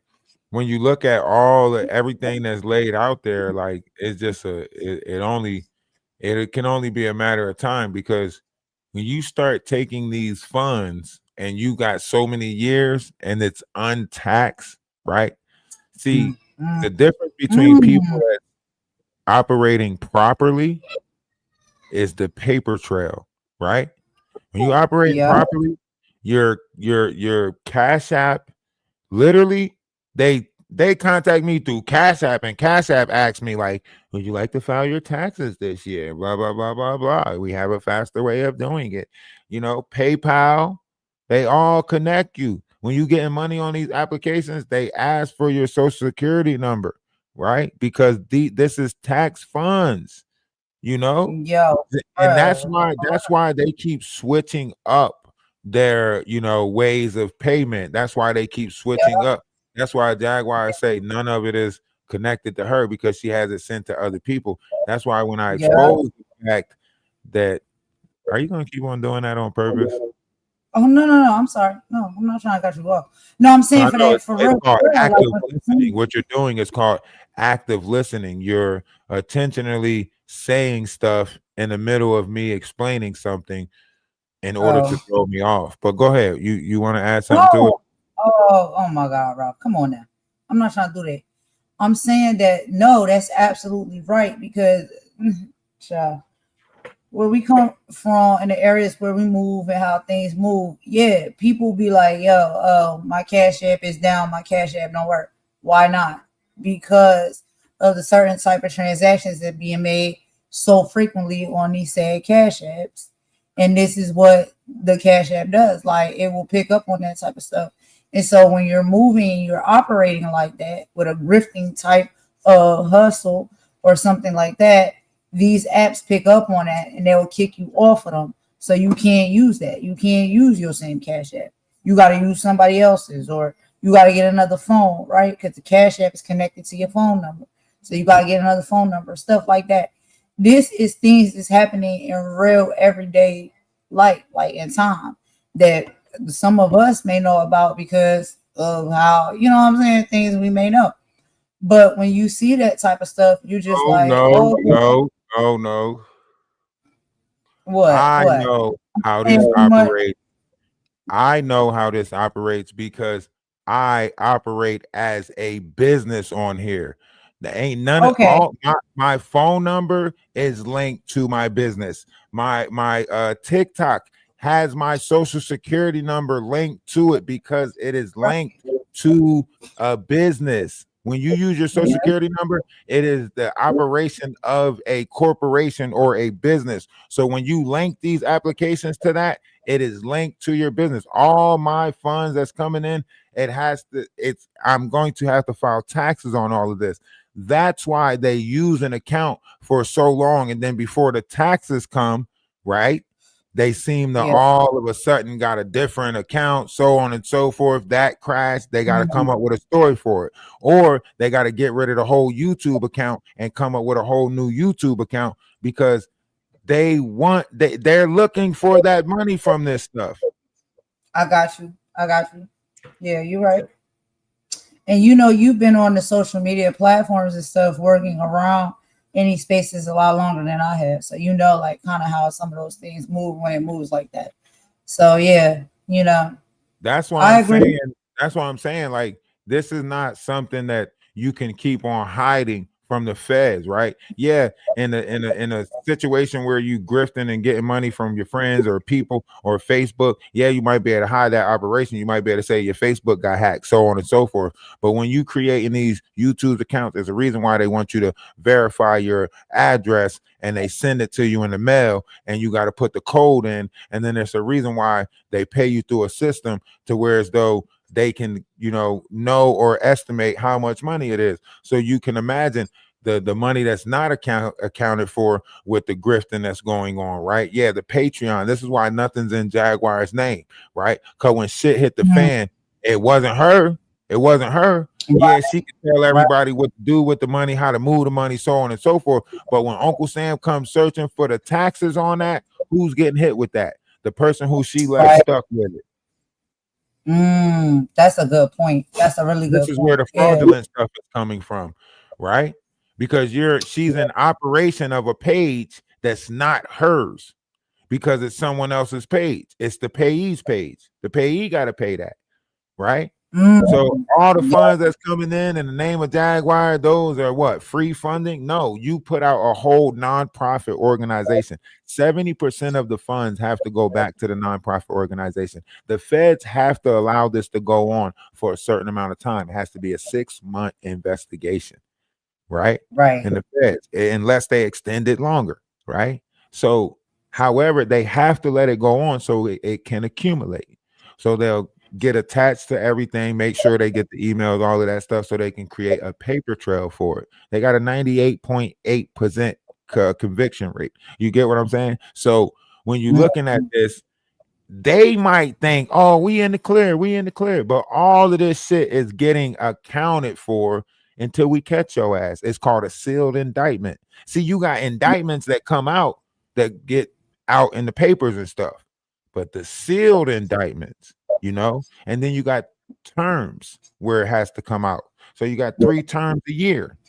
when you look at everything that's laid out there, like it's just it can only be a matter of time because when you start taking these funds and you got so many years and it's untaxed, right? See, Mm, the difference between people mm, that operating properly is the paper trail, right? When you operating yeah, properly, your Cash App, literally, they contact me through Cash App, and Cash App asks me like, "Would you like to file your taxes this year?" Blah blah blah blah blah. We have a faster way of doing it. PayPal, they all connect you. When you getting money on these applications, they ask for your social security number, right? Because this is tax funds, you know yo, and bro. that's why they keep switching up their ways of payment. That's why they keep switching up. That's why Jaguar say none of it is connected to her because she has it sent to other people. That's why when I Yeah. expose the fact that, are you going to keep on doing that on purpose? Oh no! I'm sorry. No, I'm not trying to cut you off. No, I'm No, saying I for know that it's, for it's real. called For real, like active what you're listening. saying. What you're doing is called active listening. You're intentionally saying stuff in the middle of me explaining something in order to Oh, throw me off. But go ahead. You want to add something to it? no. Oh my God, Rob. Come on now. I'm not trying to do that. I'm saying that no, that's absolutely right because child, where we come from and the areas where we move and how things move, yeah, people be like, yo, my Cash App is down, my Cash App don't work. Why not? Because of the certain type of transactions that being made so frequently on these said Cash Apps. And this is what the Cash App does. Like it will pick up on that type of stuff. And so when you're moving, you're operating like that with a grifting type of hustle or something like that, these apps pick up on that and they'll kick you off of them. So you can't use that. You can't use your same Cash App. You got to use somebody else's or you got to get another phone, right? Because the Cash App is connected to your phone number. So you got to get another phone number, stuff like that. This is things that's happening in real everyday light, like in time, that some of us may know about because of how, you know what I'm saying, things we may know. But when you see that type of stuff, you just Oh like, no, oh, no, no, no. what, I what? know how Saying this too much? operates. I know how this operates because I operate as a business on here. There ain't none of Okay, all my phone number is linked to my business. My TikTok has my social security number linked to it because it is linked to a business. When you use your social security number, it is the operation of a corporation or a business. So when you link these applications to that, it is linked to your business. All my funds that's coming in, I'm going to have to file taxes on all of this. That's why they use an account for so long. And then before the taxes come, right? They seem to yeah. all of a sudden got a different account, so on and so forth. That crashed. They got to come Mhm. up with a story for it. Or they got to get rid of the whole YouTube account and come up with a whole new YouTube account because they're looking for that money from this stuff. I got you. I got you. Yeah, you're right. And you know, you've been on the social media platforms and stuff working around any spaces a lot longer than I have. So you know, like kind of how some of those things move when it moves like that. So yeah, you know, That's why I I'm agree. saying, that's why I'm saying, like, this is not something that you can keep on hiding from the feds, right? Yeah, in a situation where you grifting and getting money from your friends or people or Facebook, yeah, you might be able to hide that operation. You might be able to say your Facebook got hacked, so on and so forth. But when you creating these YouTube accounts, there's a reason why they want you to verify your address and they send it to you in the mail, and you got to put the code in, and then there's a reason why they pay you through a system to where as though they can, know or estimate how much money it is. So you can imagine the money that's not accounted for with the grifting that's going on, right? Yeah, the Patreon. This is why nothing's in Jaguar's name, right? Because when shit hit the Mhm. fan, it wasn't her. It wasn't her. Right, Yeah, she can tell right, everybody what to do with the money, how to move the money, so on and so forth. But when Uncle Sam comes searching for the taxes on that, who's getting hit with that? The person who she left right. stuck with it. That's a good point. That's a really This good is where point. the Yeah. fraudulent stuff is coming from, right? Because she's an operation of a page that's not hers because it's someone else's page. It's the payee's page. The payee got to pay that, right? So Mm, all the yeah, funds that's coming in the name of Jaguar, those are what? Free funding? No, you put out a whole nonprofit organization. 70% of the funds have to go back to the nonprofit organization. The feds have to allow this to go on for a certain amount of time. It has to be a 6-month investigation, right? right. And the feds, unless they extend it longer, right? So, however, they have to let it go on so it can accumulate. So they'll get attached to everything, make sure they get the emails, all of that stuff, so they can create a paper trail for it. They got a 98.8% conviction rate. You get what I'm saying? So when you're Mm, looking at this, they might think, oh, we in the clear, but all of this shit is getting accounted for until we catch your ass. It's called a sealed indictment. See, you got indictments that come out that get out in the papers and stuff, but the sealed indictments, and then you got terms where it has to come out. So you got 3 terms a year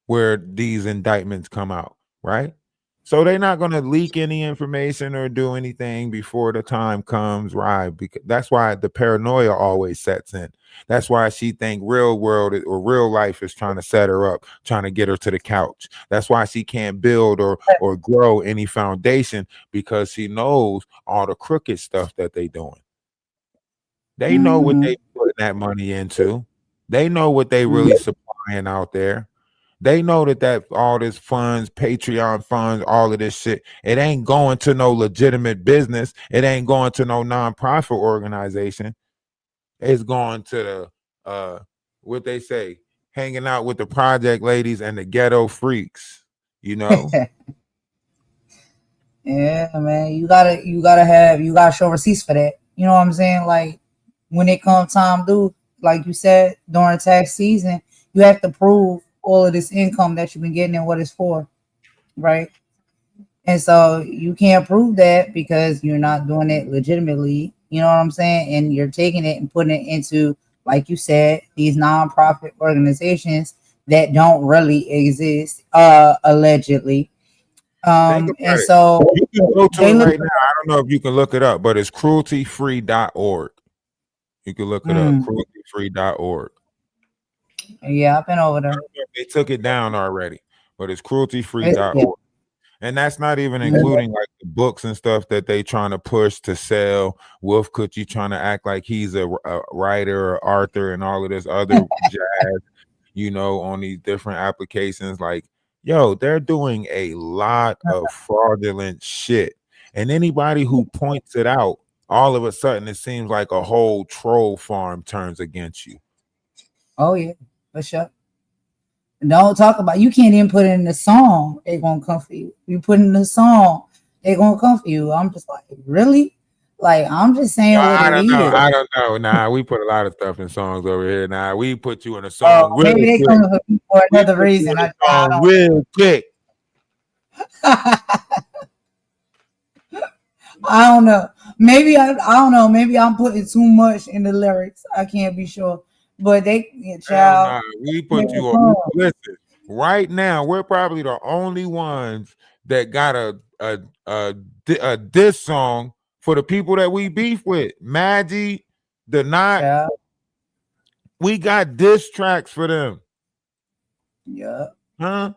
where these indictments come out, right? So they're not going to leak any information or do anything before the time comes, right? Because that's why the paranoia always sets in. That's why she think real world or real life is trying to set her up, trying to get her to the couch. That's why she can't build or grow any foundation because she knows all the crooked stuff that they doing. They know what they mhm, putting that money into. They know what they really supplying out there. They know that all this funds, Patreon funds, all of this shit, it ain't going to no legitimate business. It ain't going to no nonprofit organization. It's going to the what they say, hanging out with the project ladies and the ghetto freaks, you know? yeah, man. You gotta show receipts for that. You know what I'm saying? Like when it comes time due, like you said, during tax season, you have to prove all of this income that you've been getting and what it's for, right? And so you can't prove that because you're not doing it legitimately. You know what I'm saying? And you're taking it and putting it into, like you said, these nonprofit organizations that don't really exist, allegedly. Think And about it. so You can go to they it look. right now. I don't know if you can look it up, but it's crueltyfree.org. You can look it up, crueltyfree.org. Yeah, I've been over I there. don't know if they took it down already, but it's crueltyfree.org. Yeah. And that's not even including like the books and stuff that they trying to push to sell. Wolf Coochie trying to act like he's a writer or author and all of this other jazz, on these different applications. Like, yo, they're doing a lot of fraudulent shit. And anybody who points it out, all of a sudden it seems like a whole troll farm turns against you. Oh yeah, for sure. Don't talk about, you can't even put it in the song, they gonna come for you. You put in the song, they gonna come for you. I'm just like, really? Like, I'm just saying what I it don't know. is. I don't know. Nah, we put a lot of stuff in songs over here. Nah, we put you in a Oh, song real maybe they quick. coming for me for We another put you reason. in a I song real quick. I don't know. I don't know. Maybe I'm putting too much in the lyrics. I can't be sure. But Hell child, nah. We they put you will on. come. Listen, right now, we're probably the only ones that got a diss song for the people that we beef with. Maggie, the Knot, Child. we got diss tracks for them. Yeah. Huh?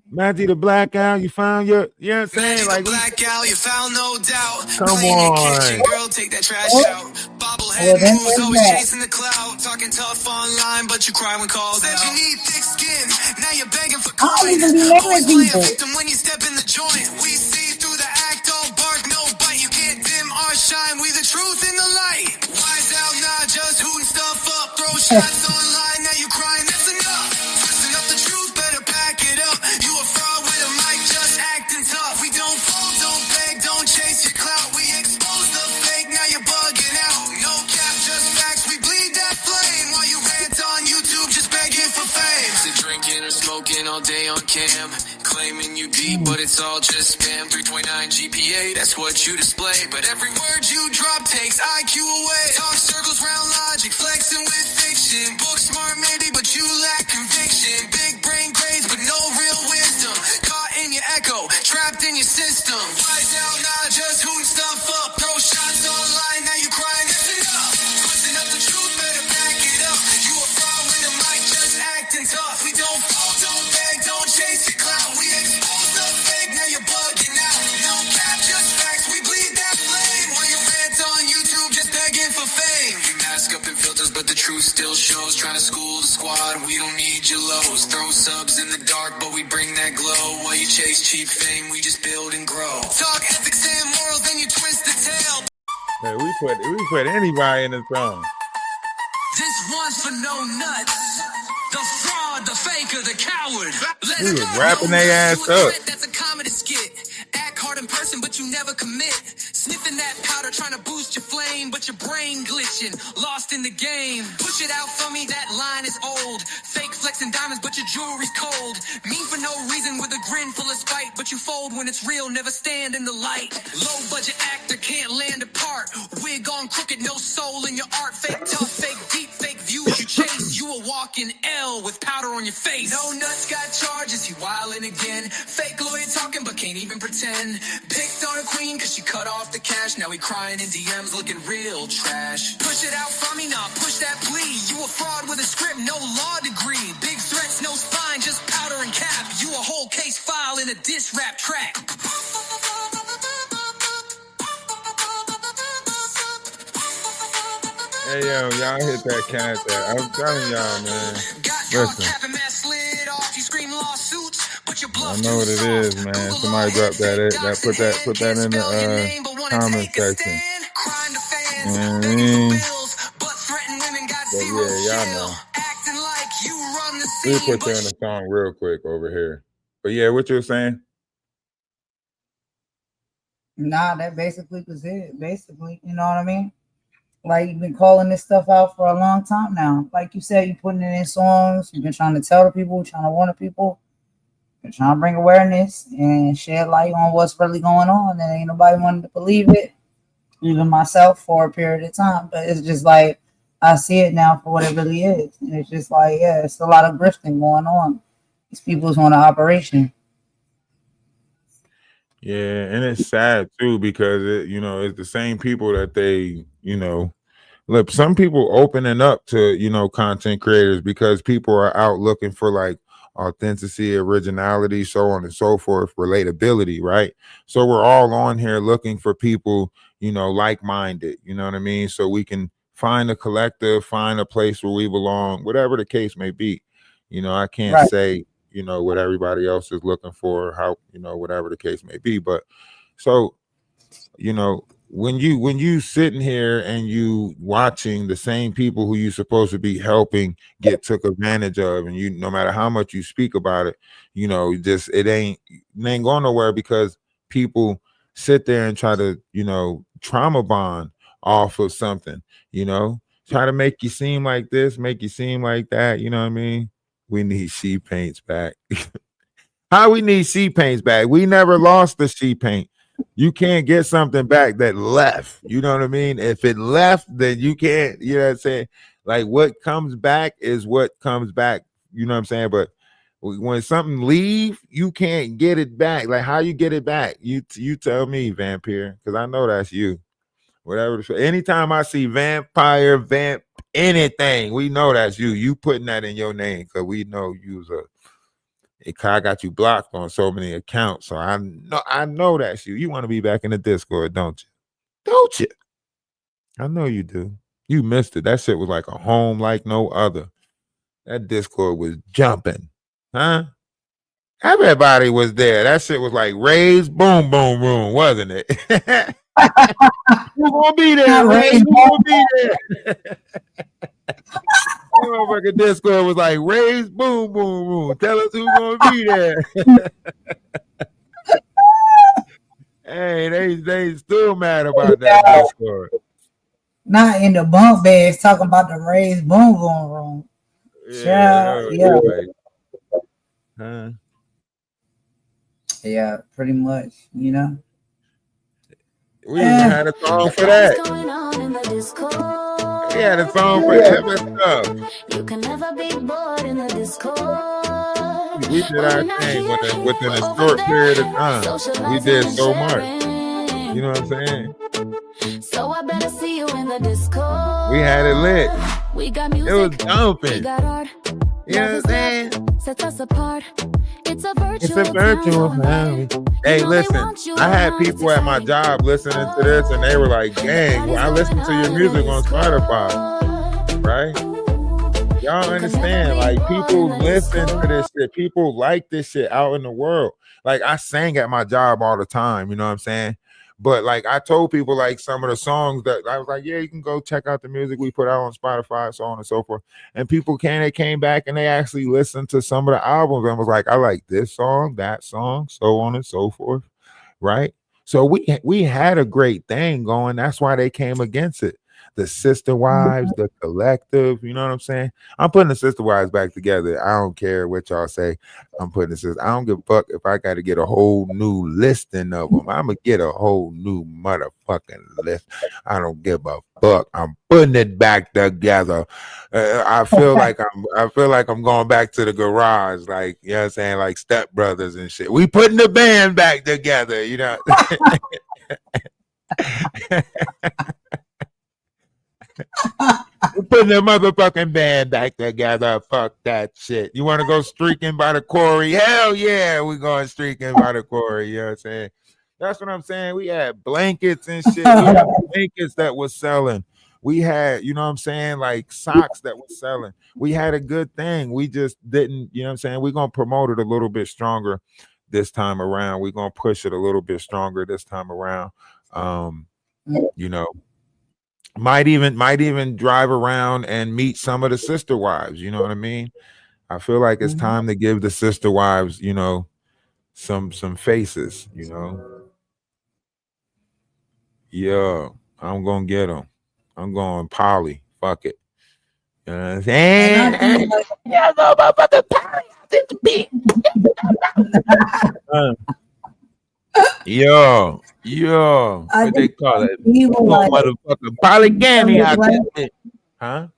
Maggie the Blackout, you found your, you know what I'm saying? Like, Blackout, you found no doubt. come Clean your kitchen, on. girl, take that trash Oh, out. Bobblehead well, then moves, there's always that. chasing the cloud. Talking tough online, but you cry when called out. Said you need thick skin, now you're begging for I don't coin. even be Always naming play a people. victim when you step in the joint. We see through the act, all bark, no bite. You can't dim our shine, we the truth in the light. Wise out, not just hooting stuff up. Throw shots online, now you crying, that's enough. Twisting up the truth, better back it up. You a fraud with a mic, just acting tough. We don't fold, don't beg, don't chase your clout. We expose the fake, now you're bugging out. No cap, just facts, we bleed that flame. While you rant on YouTube, just begging for fame. Drinking or smoking all day on cam. Claiming you deep, but it's all just spam. 3.9 GPA, that's what you display. But every word you drop takes IQ away. Talk circles round logic, flexing with fiction. Book smart maybe, but you lack conviction. Big brain grades, but no real wisdom. Caught in your echo, trapped in your system. Wise out, not just hooting stuff up. Throw shots online, now you crying, that's enough. Twisting up the truth, better back it up. You a fraud with a mic, just acting tough. We don't fall, don't beg, don't chase your clout. We expose the fake, now you're bugging out. No cap, just facts, we bleed that flame. While you rant on YouTube, just begging for fame. You mask up in filters, but the truth still shows. Trying to school the squad, we don't need your lows. Throw subs in the dark, but we bring that glow. While you chase cheap fame, we just build and grow. Talk ethics and morals, then you twist the tail. Man, we put anybody in the song. This one's for no nuts. The fraud, the faker, the coward. We Let's was go. rapping No their nuts ass to a up. threat, that's a comedy skit. Act hard in person, but you never commit. Sniffing that powder, trying to boost your flame, but your brain glitching. Lost in the game. Push it out for me, that line is old. Fake flexing diamonds, but your jewelry's cold. Mean for no reason with a grin full of spite, but you fold when it's real, never stand in the light. Low budget actor can't land a part. Wig on crooked, no soul in your art. Fake tough, fake deep, fake views you chase. You a walking L with powder on your face. No nuts got charges, he wildin' again. Fake lawyer talking, but can't even pretend. Picked on a queen, cause she cut off the cash. Now he crying in DMs, looking real trash. Push it out from me, nah, push that plea. You a fraud with a script, no law degree. Big threats, no spine, just powder and cap. You a whole case file in a diss rap track. Hey yo, y'all hit that cat there. I'm telling y'all, man. Listen, I know what it is, man. Somebody drop that. Put that in the comment section. You know what I mean? But yeah, y'all know. We'll put you in the song real quick over here. But yeah, what you were saying? Nah, that basically was it. Basically, you know what I mean? Like, you've been calling this stuff out for a long time now. Like you said, you putting it in songs. You've been trying to tell the people, trying to warn the people. They're trying to bring awareness and shed light on what's really going on, and ain't nobody wanted to believe it, even myself for a period of time. But it's just like I see it now for what it really is. And it's just like, yeah, it's a lot of grifting going on. These people's on an operation. Yeah, and it's sad too because it's the same people that they, look, some people opening up to, content creators because people are out looking for like authenticity, originality, so on and so forth, relatability, right? So we're all on here looking for people, like-minded, you know what I mean? So we can find a collective, find a place where we belong, whatever the case may be. I can't Right. say, what everybody else is looking for, how, whatever the case may be. But so when you sitting here and you watching the same people who you supposed to be helping get took advantage of, and you, no matter how much you speak about it, just it ain't going nowhere because people sit there and try to trauma bond off of something, try to make you seem like this, make you seem like that. You know what I mean? We need sheet paints back. How we need sheet paints back? We never lost the sheet paint. You can't get something back that left. You know what I mean? If it left, then you can't, you know what I'm saying? Like what comes back is what comes back. You know what I'm saying? But when something leave, you can't get it back. Like how you get it back? You tell me, Vampire, because I know that's you. Whatever. Anytime I see vampire, anything, we know that's you. You putting that in your name because we know you's I got you blocked on so many accounts, so I know that's you. You want to be back in the Discord, don't you? Don't you? I know you do. You missed it. That shit was like a home like no other. That Discord was jumping, huh? Everybody was there. That shit was like Ray's boom boom room, wasn't it? Who's gonna be there, Ray? Who's gonna be there? Motherfucking Discord was like Ray's boom boom room. Tell us who's gonna be there. Hey, they still mad about that Discord. Not in the bunk beds talking about the raised boom boom room. Yeah. Like, huh? Yeah, pretty much, We even had a song for that. We had a song for every stuff. You can never be bored in the Discord. We did our thing within a short period of time. We did so much. You know what I'm saying? So I better see you in the Discord. We had it lit. We got music. It was dumping. We got art. You know what I'm saying? Sets us apart. It's a virtual family. Hey, listen, I had people at my job listening to this, and they were like, "Dang, well, I listen to your music on Spotify, right?" Y'all understand? Like, people listen to this shit. People like this shit out in the world. Like, I sang at my job all the time. You know what I'm saying? But like I told people, like some of the songs that I was like, yeah, you can go check out the music we put out on Spotify, so on and so forth. And people they came back and they actually listened to some of the albums and was like, I like this song, that song, so on and so forth. Right. So we had a great thing going. That's why they came against it. The Sister Wives, the collective, you know what I'm saying? I'm putting the Sister Wives back together. I don't care what y'all say. I'm putting the sister. I don't give a fuck if I got to get a whole new listing of them. I'm gonna get a whole new motherfucking list. I don't give a fuck. I'm putting it back together. I feel like I'm going back to the garage, like, you know what I'm saying, like Step Brothers and shit. We putting the band back together, you know. We're putting the motherfucking band back together. Fuck that shit. You want to go streaking by the quarry? Hell yeah, we going streaking by the quarry. You know what I'm saying? That's what I'm saying. We had blankets and shit. We had blankets that was selling. We had, you know what I'm saying, like socks that was selling. We had a good thing. We just didn't, you know what I'm saying? We're going to promote it a little bit stronger this time around. We're going to push it a little bit stronger this time around. You know, might even drive around and meet some of the sister wives. You know what I mean? I feel like it's time to give the sister wives, you know, some faces, you know. Yeah, I'm gonna get them. I'm going poly. Fuck it. You know what I'm saying? Yeah, no, motherfucking poly. Uh, yo, I what they think call it? people Oh, like motherfucker, love polygamy your out platform. there. Huh?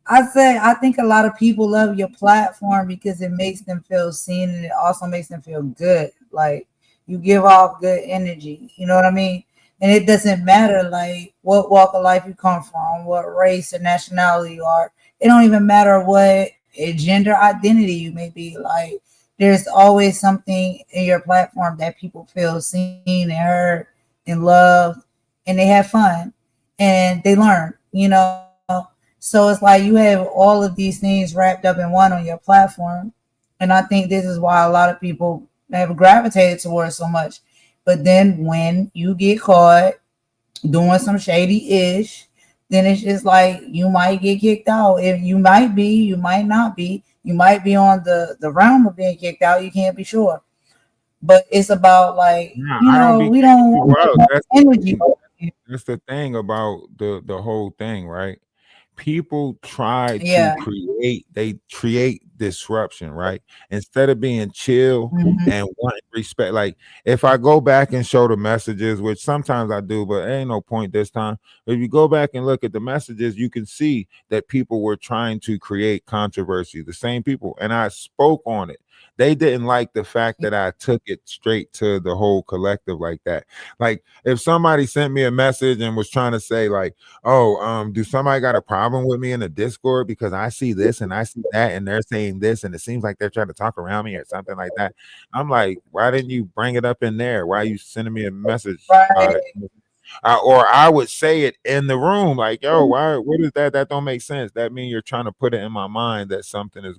I think a lot of people love your platform because it makes them feel seen and it also makes them feel good. Like you give off good energy. You know what I mean? And it doesn't matter like what walk of life you come from, what race or nationality you are. It don't even matter what gender identity you may be. Like there's always something in your platform that people feel seen and heard and loved, and they have fun and they learn. So it's like you have all of these things wrapped up in one on your platform. And I think this is why a lot of people have gravitated towards so much. But then when you get caught doing some shady ish, then it's just like you might get kicked out. If you might be, you might not be. You might be on the realm of being kicked out. You can't be sure. But it's about like, Nah, I don't be we kicking don't people want that out. much That's the energy. thing. That's the thing about the whole thing, right? People try to Yeah. create disruption, right? Instead of being chill Mhm. and wanting respect. Like if I go back and show the messages, which sometimes I do, but ain't no point this time. If you go back and look at the messages, you can see that people were trying to create controversy, the same people, and I spoke on it. They didn't like the fact that I took it straight to the whole collective like that. Like if somebody sent me a message and was trying to say like, oh, do somebody got a problem with me in the Discord because I see this and I see that and they're saying this and it seems like they're trying to talk around me or something like that. I'm like, why didn't you bring it up in there? Why are you sending me a message Right. about it? Or I would say it in the room, like, "Yo, why? What is that? That don't make sense. That mean you're trying to put it in my mind that something is,"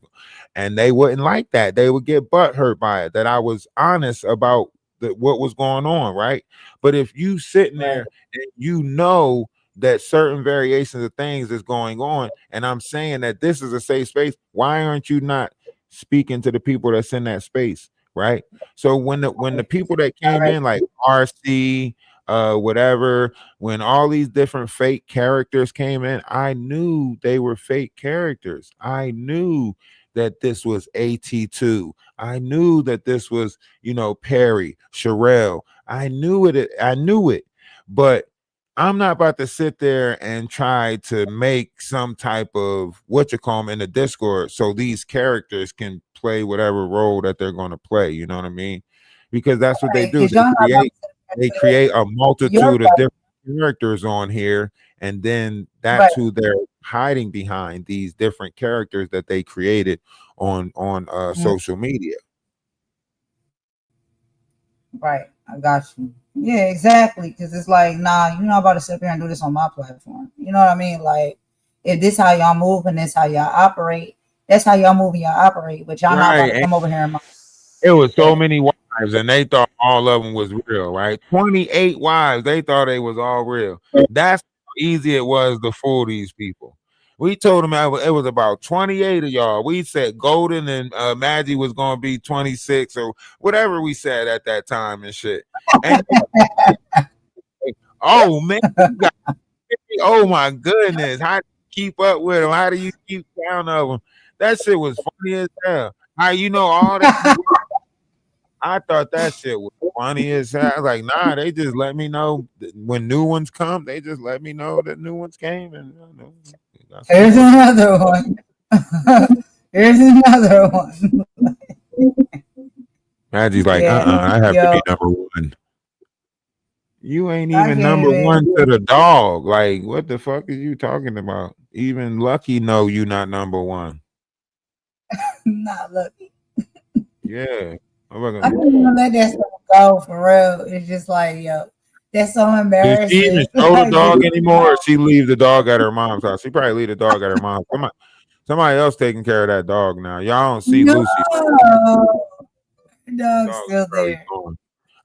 and they wouldn't like that. They would get butt hurt by it. That I was honest about what was going on, right? But if you sitting Right. there and you know that certain variations of things is going on, and I'm saying that this is a safe space, why aren't you not speaking to the people that's in that space, right? So when the people that All came right. in, like RC, whatever, when all these different fake characters came in, I knew they were fake characters. I knew that this was AT2. I knew that this was, Perry, Sherelle. I knew it. But I'm not about to sit there and try to make some type of what you call them in the Discord so these characters can play whatever role that they're going to play. You know what I mean? Because that's what they do. Because y'all not about to They say create a your multitude of place. different characters on here, and then that's Right. who they're hiding behind, these different characters that they created on Mm, social media. right. I got you. Yeah, exactly. Because it's like, nah, you're not about to sit here and do this on my platform. You know what I mean? Like, if this how y'all move and this how y'all operate, that's how y'all move and y'all operate. But y'all not about Right. to And come over here and it was so that. many wives, and they thought all of them was real, right? 28 wives, they thought they was all real. That's how easy it was to fool these people. We told them it was about 28 of y'all. We said Golden and Maggie was gonna be 26 or whatever we said at that time and shit. And oh man, you got, oh my goodness, how do you keep up with them? How do you keep count of them? That shit was funny as hell. How all that? I thought that shit was funny as hell. I was like, nah, they just let me know when new ones come. They just let me know that new ones came, and that's some Here's more shit. another one. Here's another one. Maggie's like, Yeah. I have to Yo, be number one. You ain't I even can't number even. one to the dog. Like, what the fuck is you talking about? Even Lucky know you not number one. Not lucky. Yeah. I'm I fucking- can't even let that stuff go for real. It's just like, yo, that's so Does she even embarrassing. show the Like, dog anymore, or she leave the dog at her mom's house? She probably leave the dog at her mom's. Somebody else taking care of that dog now. Y'all don't see no, Lucy. dog's Dog is still probably there. gone.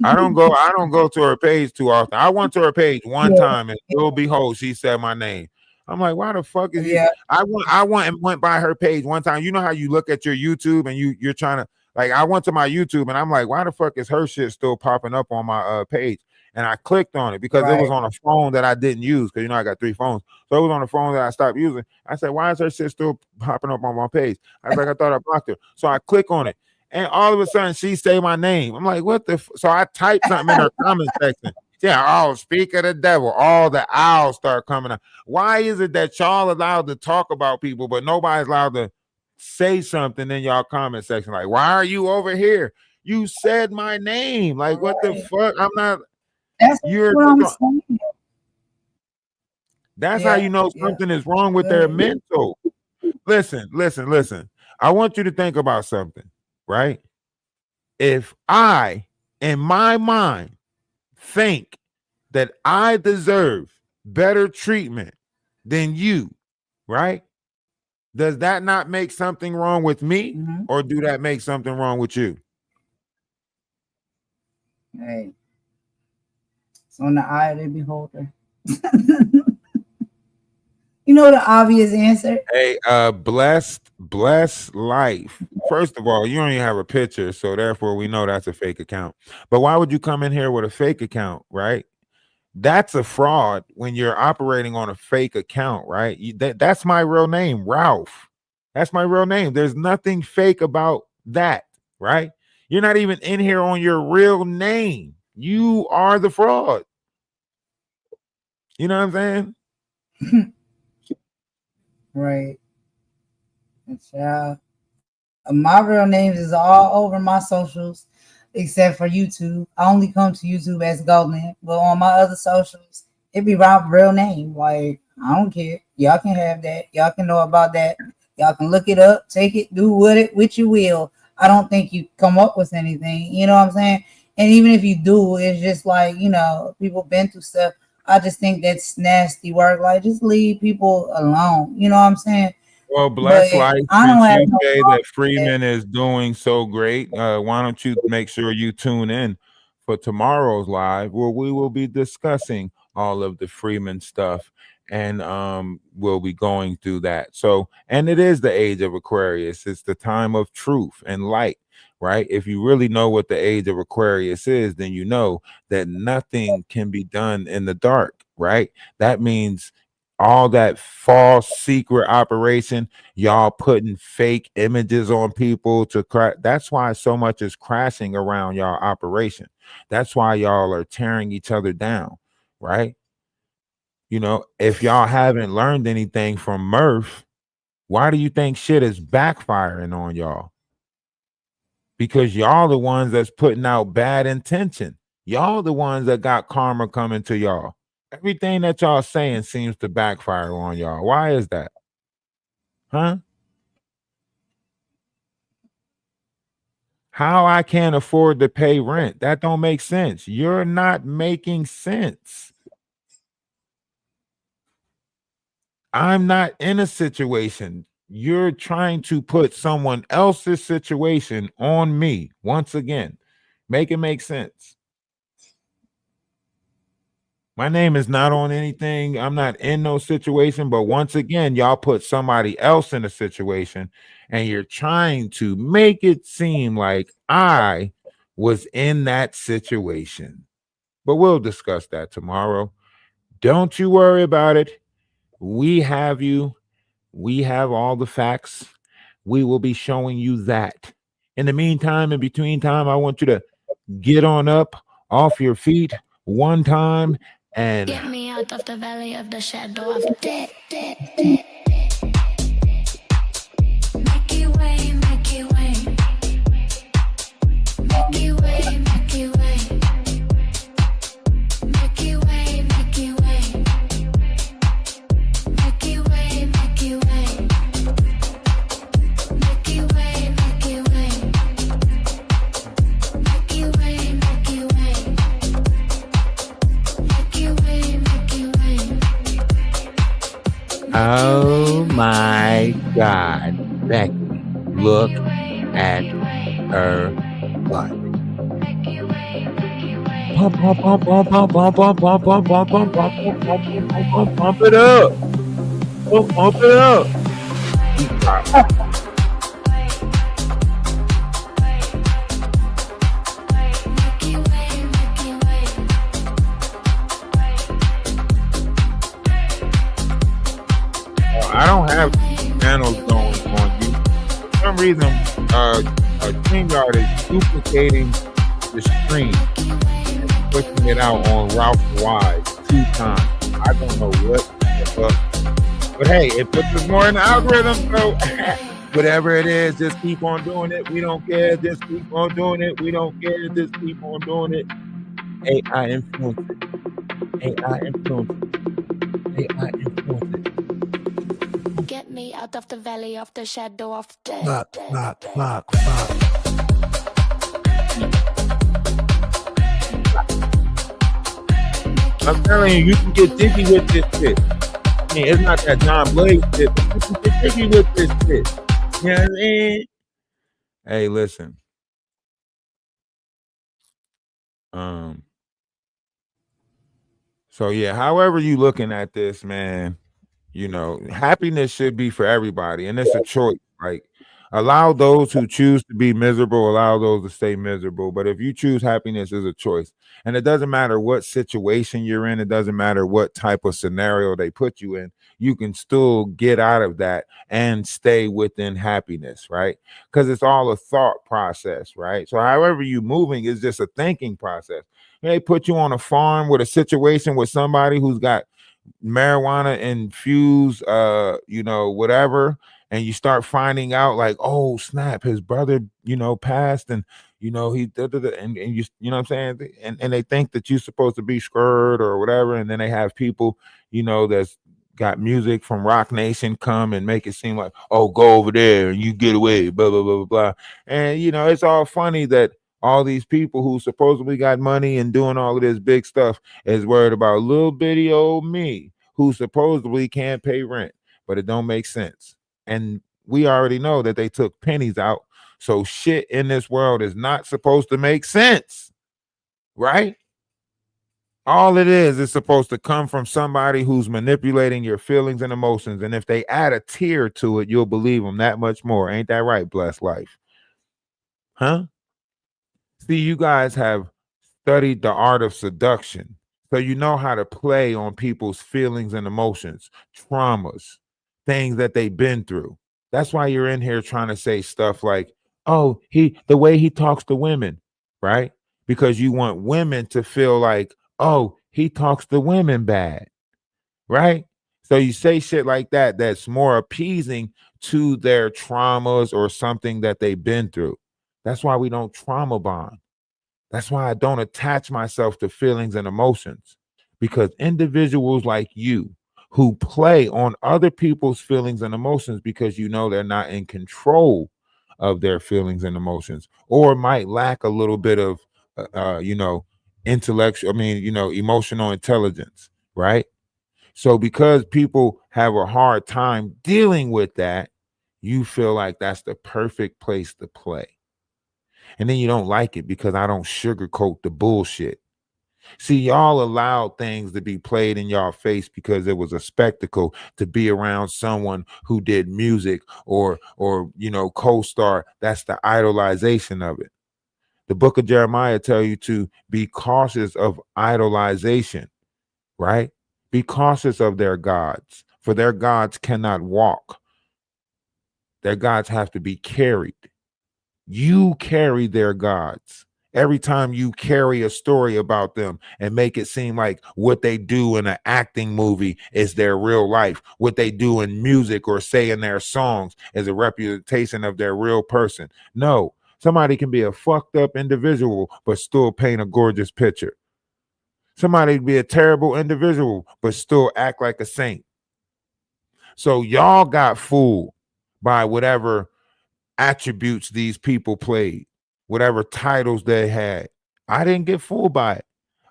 I don't go to her page too often. I went to her page one Yeah, time and lo and behold, she said my name. I'm like, why the fuck is you? yeah, I went by her page one time. You know how you look at your YouTube and you're trying to, like, I went to my YouTube and I'm like, why the fuck is her shit still popping up on my page? and I clicked on it because it was on a phone that I didn't use because I got 3 phones. So it was on a phone that I stopped using. I said, why is her shit still popping up on my page? I was like, I thought I blocked her. So I click on it, and all of a sudden she say my name. I'm like, what the? So I typed something in her comment section. Yeah, oh, speak of the devil. All the owls start coming out. Why is it that y'all allowed to talk about people, but nobody's allowed to say something in y'all comment section? Like, why are you over here? You said my name. Like, what the fuck? I'm not. That's You're. what I'm saying. That's how you know something is wrong with their mental. Listen. I want you to think about something, right? If I, in my mind, think that I deserve better treatment than you, right? Does that not make something wrong with me, or do that make something wrong with you? Hey, it's on the eye of the beholder. You know the obvious answer. Hey, blessed life. First of all, you don't even have a picture, so therefore we know that's a fake account. But why would you come in here with a fake account, right? That's a fraud when you're operating on a fake account, right? That's my real name, Ralph. That's my real name. There's nothing fake about that, right? You're not even in here on your real name. You are the fraud. You know what I'm saying? Right. My real name is all over my socials, except for YouTube. I only come to YouTube as Golden, but on my other socials, it be my real name. Like, I don't care. Y'all can have that. Y'all can know about that. Y'all can look it up, take it, do with it, which you will. I don't think you come up with anything. You know what I'm saying? And even if you do, it's just like, people been through stuff. I just think that's nasty work. Like, just leave people alone. You know what I'm saying? Well, bless life. I don't have Since you say no that Freeman is doing so great, why don't you make sure you tune in for tomorrow's live, where we will be discussing all of the Freeman stuff, and we'll be going through that. So, and it is the age of Aquarius. It's the time of truth and light, right? If you really know what the age of Aquarius is, then you know that nothing can be done in the dark, right? That means all that false secret operation, y'all putting fake images on people to crash. That's why so much is crashing around y'all operation. That's why y'all are tearing each other down, right? If y'all haven't learned anything from Murph, why do you think shit is backfiring on y'all? Because y'all the ones that's putting out bad intention. Y'all the ones that got karma coming to y'all. Everything that y'all saying seems to backfire on y'all. Why is that? Huh? How I can't afford to pay rent? That don't make sense. You're not making sense. I'm not in a situation. You're trying to put someone else's situation on me once again. Make it make sense. My name is not on anything. I'm not in no situation, but once again, y'all put somebody else in a situation and you're trying to make it seem like I was in that situation. But we'll discuss that tomorrow. Don't you worry about it. We have you. We have all the facts. We will be showing you that. In the meantime, in between time, I want you to get on up off your feet one time and Get me out of the valley of the shadow of death. Make it way, make it way. Make it way, make it way. Make it way, make it way. Make it way, make it way. Make it way, make it way. Make it way, make it way. oh my God, Becky, look at her butt. Pump, pump, pump, pump, pump, pump, pump, pump, pump, pump, pump, pump, pump, pump, pump, pump it up. Pump it up. I don't have channels going on you. For some reason, StreamYard is duplicating the stream and pushing it out on Ralph Wise 2 times. I don't know what the fuck. But hey, it puts us more in the algorithm, so whatever it is, just keep on doing it. We don't care. Just keep on doing it. We don't care. Just keep on doing it. AI influence it. AI influence it. AI influence it. Get me out of the valley of the shadow of death. Fuck. I'm telling you, you can get jiggy with this shit. I mean, it's not that John Blaze shit, but you can get jiggy with this shit. You know what I mean? Hey, listen. So yeah, however you looking at this, man, you know, happiness should be for everybody, and it's a choice. Like, allow those who choose to be miserable, allow those to stay miserable. But if you choose happiness, is a choice, and it doesn't matter what situation you're in. It doesn't matter what type of scenario they put you in. You can still get out of that and stay within happiness, right? Because it's all a thought process, right? So however you moving is just a thinking process. They put you on a farm with a situation with somebody who's got marijuana infused you know, whatever, and you start finding out like, oh snap, his brother, you know, passed, and you know he and you know what I'm saying, and they think that you're supposed to be scared or whatever, and then they have people, you know, that's got music from Rock Nation come and make it seem like, oh, go over there and you get away, blah blah blah blah blah. And you know, it's all funny that all these people who supposedly got money and doing all of this big stuff is worried about little bitty old me who supposedly can't pay rent, but it don't make sense. And we already know that they took pennies out. So shit in this world is not supposed to make sense, right? All it is supposed to come from somebody who's manipulating your feelings and emotions. And if they add a tear to it, you'll believe them that much more. Ain't that right, blessed life? Huh? See, you guys have studied the art of seduction. So you know how to play on people's feelings and emotions, traumas, things that they've been through. That's why you're in here trying to say stuff like, oh, the way he talks to women, right? Because you want women to feel like, oh, he talks to women bad, right? So you say shit like that that's more appeasing to their traumas or something that they've been through. That's why we don't trauma bond. That's why I don't attach myself to feelings and emotions, because individuals like you who play on other people's feelings and emotions because you know they're not in control of their feelings and emotions, or might lack a little bit of, you know, intellectual, I mean, you know, emotional intelligence, right? So because people have a hard time dealing with that, you feel like that's the perfect place to play. And then you don't like it because I don't sugarcoat the bullshit. See, y'all allowed things to be played in y'all face because it was a spectacle to be around someone who did music or you know, co-star. That's the idolization of it. The book of Jeremiah tell you to be cautious of idolization, right? Be cautious of their gods, for their gods cannot walk. Their gods have to be carried. You carry their gods. Every time you carry a story about them and make it seem like what they do in an acting movie is their real life, what they do in music or say in their songs is a representation of their real person. No, somebody can be a fucked up individual but still paint a gorgeous picture. Somebody can be a terrible individual but still act like a saint. So y'all got fooled by whatever attributes these people played, whatever titles they had. I didn't get fooled by it.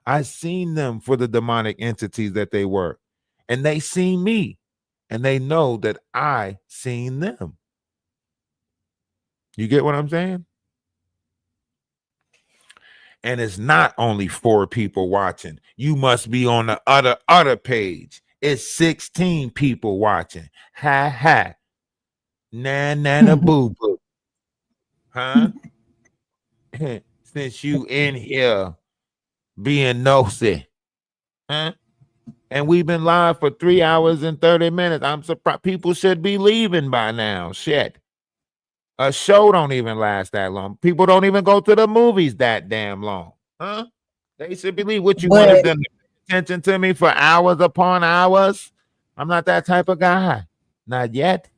I seen them for the demonic entities that they were. And they seen me. And they know that I seen them. You get what I'm saying? And it's not only 4 people watching. You must be on the other page. It's 16 people watching. Ha ha. Na boo boo. Huh? Since you in here being nosy. Huh? And we've been live for 3 hours and 30 minutes. I'm surprised people should be leaving by now. Shit. A show don't even last that long. People don't even go to the movies that damn long. Huh? They should believe what you wanted But them to pay attention to me for hours upon hours. I'm not that type of guy. Not yet.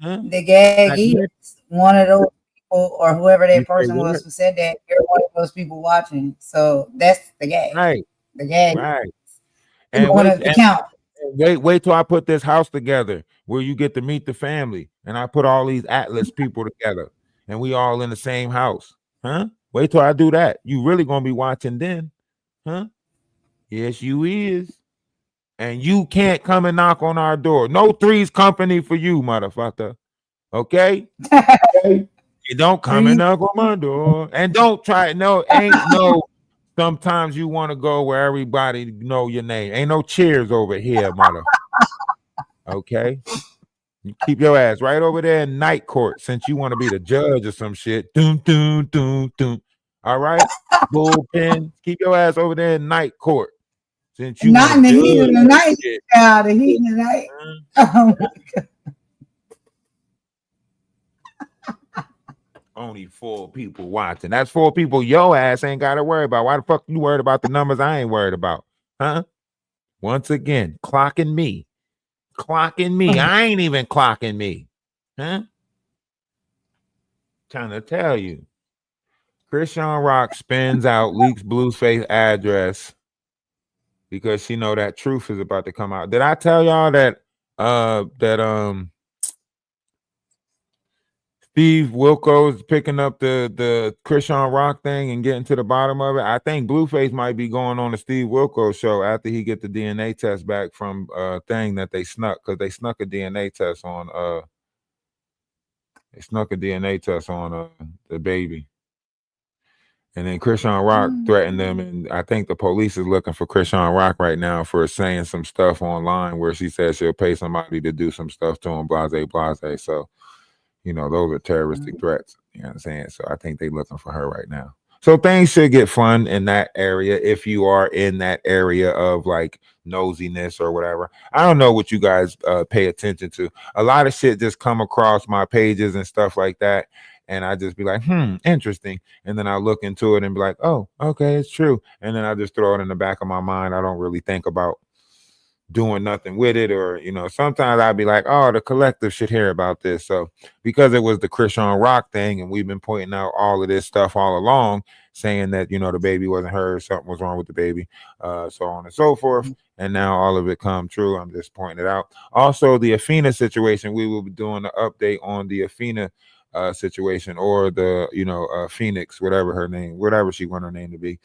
Huh? the gag Not yet. is one of those people, or whoever You that say person what? was who said that, you're one of those people watching. So that's the gag. Right, The gag right. is And going wait, up the count. wait till I put this house together where you get to meet the family, and I put all these Atlas people together, and we all in the same house. Huh? Wait till I do that. You really gonna be watching then, huh? Yes, you is. And you can't come and knock on our door. No Three's Company for you, motherfucker. Okay? You don't come and Three. knock on my door. And don't try. No, ain't no. Sometimes you want to go where everybody know your name. Ain't no cheers over here, mother. Okay? You keep your ass right over there in night court since you want to be the judge or some shit. Doom, doom, doom, doom. All right? Bullpen. Keep your ass over there in night court since you want Not to in the judge heat of the that night, shit. child. The heat of the night. Huh? Oh, Only 4 people watching. That's 4 people your ass ain't got to worry about. Why the fuck you worried about the numbers I ain't worried about? Huh? Once again, clocking me. Clocking me. I ain't even clocking me. Huh? Trying to tell you. Christian Rock spins out, leaks Blueface address because she know that truth is about to come out. Did I tell y'all that Steve Wilkos is picking up the Christian Rock thing and getting to the bottom of it? I think Blueface might be going on the Steve Wilkos show after he get the DNA test back from thing that they snuck, because they snuck a DNA test on the baby. And then Christian Rock threatened them, and I think the police is looking for Christian Rock right now for saying some stuff online where she says she'll pay somebody to do some stuff to him, blase, blase. So, you know, those are terroristic threats. You know what I'm saying? So I think they're looking for her right now. So things should get fun in that area if you are in that area of like nosiness or whatever. I don't know what you guys pay attention to. A lot of shit just come across my pages and stuff like that. And I just be like, interesting. And then I look into it and be like, oh, okay, it's true. And then I just throw it in the back of my mind. I don't really think about doing nothing with it, or sometimes I'd be like, oh, the collective should hear about this. So because it was the Christian Rock thing, and we've been pointing out all of this stuff all along, saying that the baby wasn't hers, something was wrong with the baby, so on and so forth, and now all of it come true. I'm just pointing it out. Also, the Athena situation, we will be doing an update on the Athena situation, or the Phoenix, whatever she want her name to be.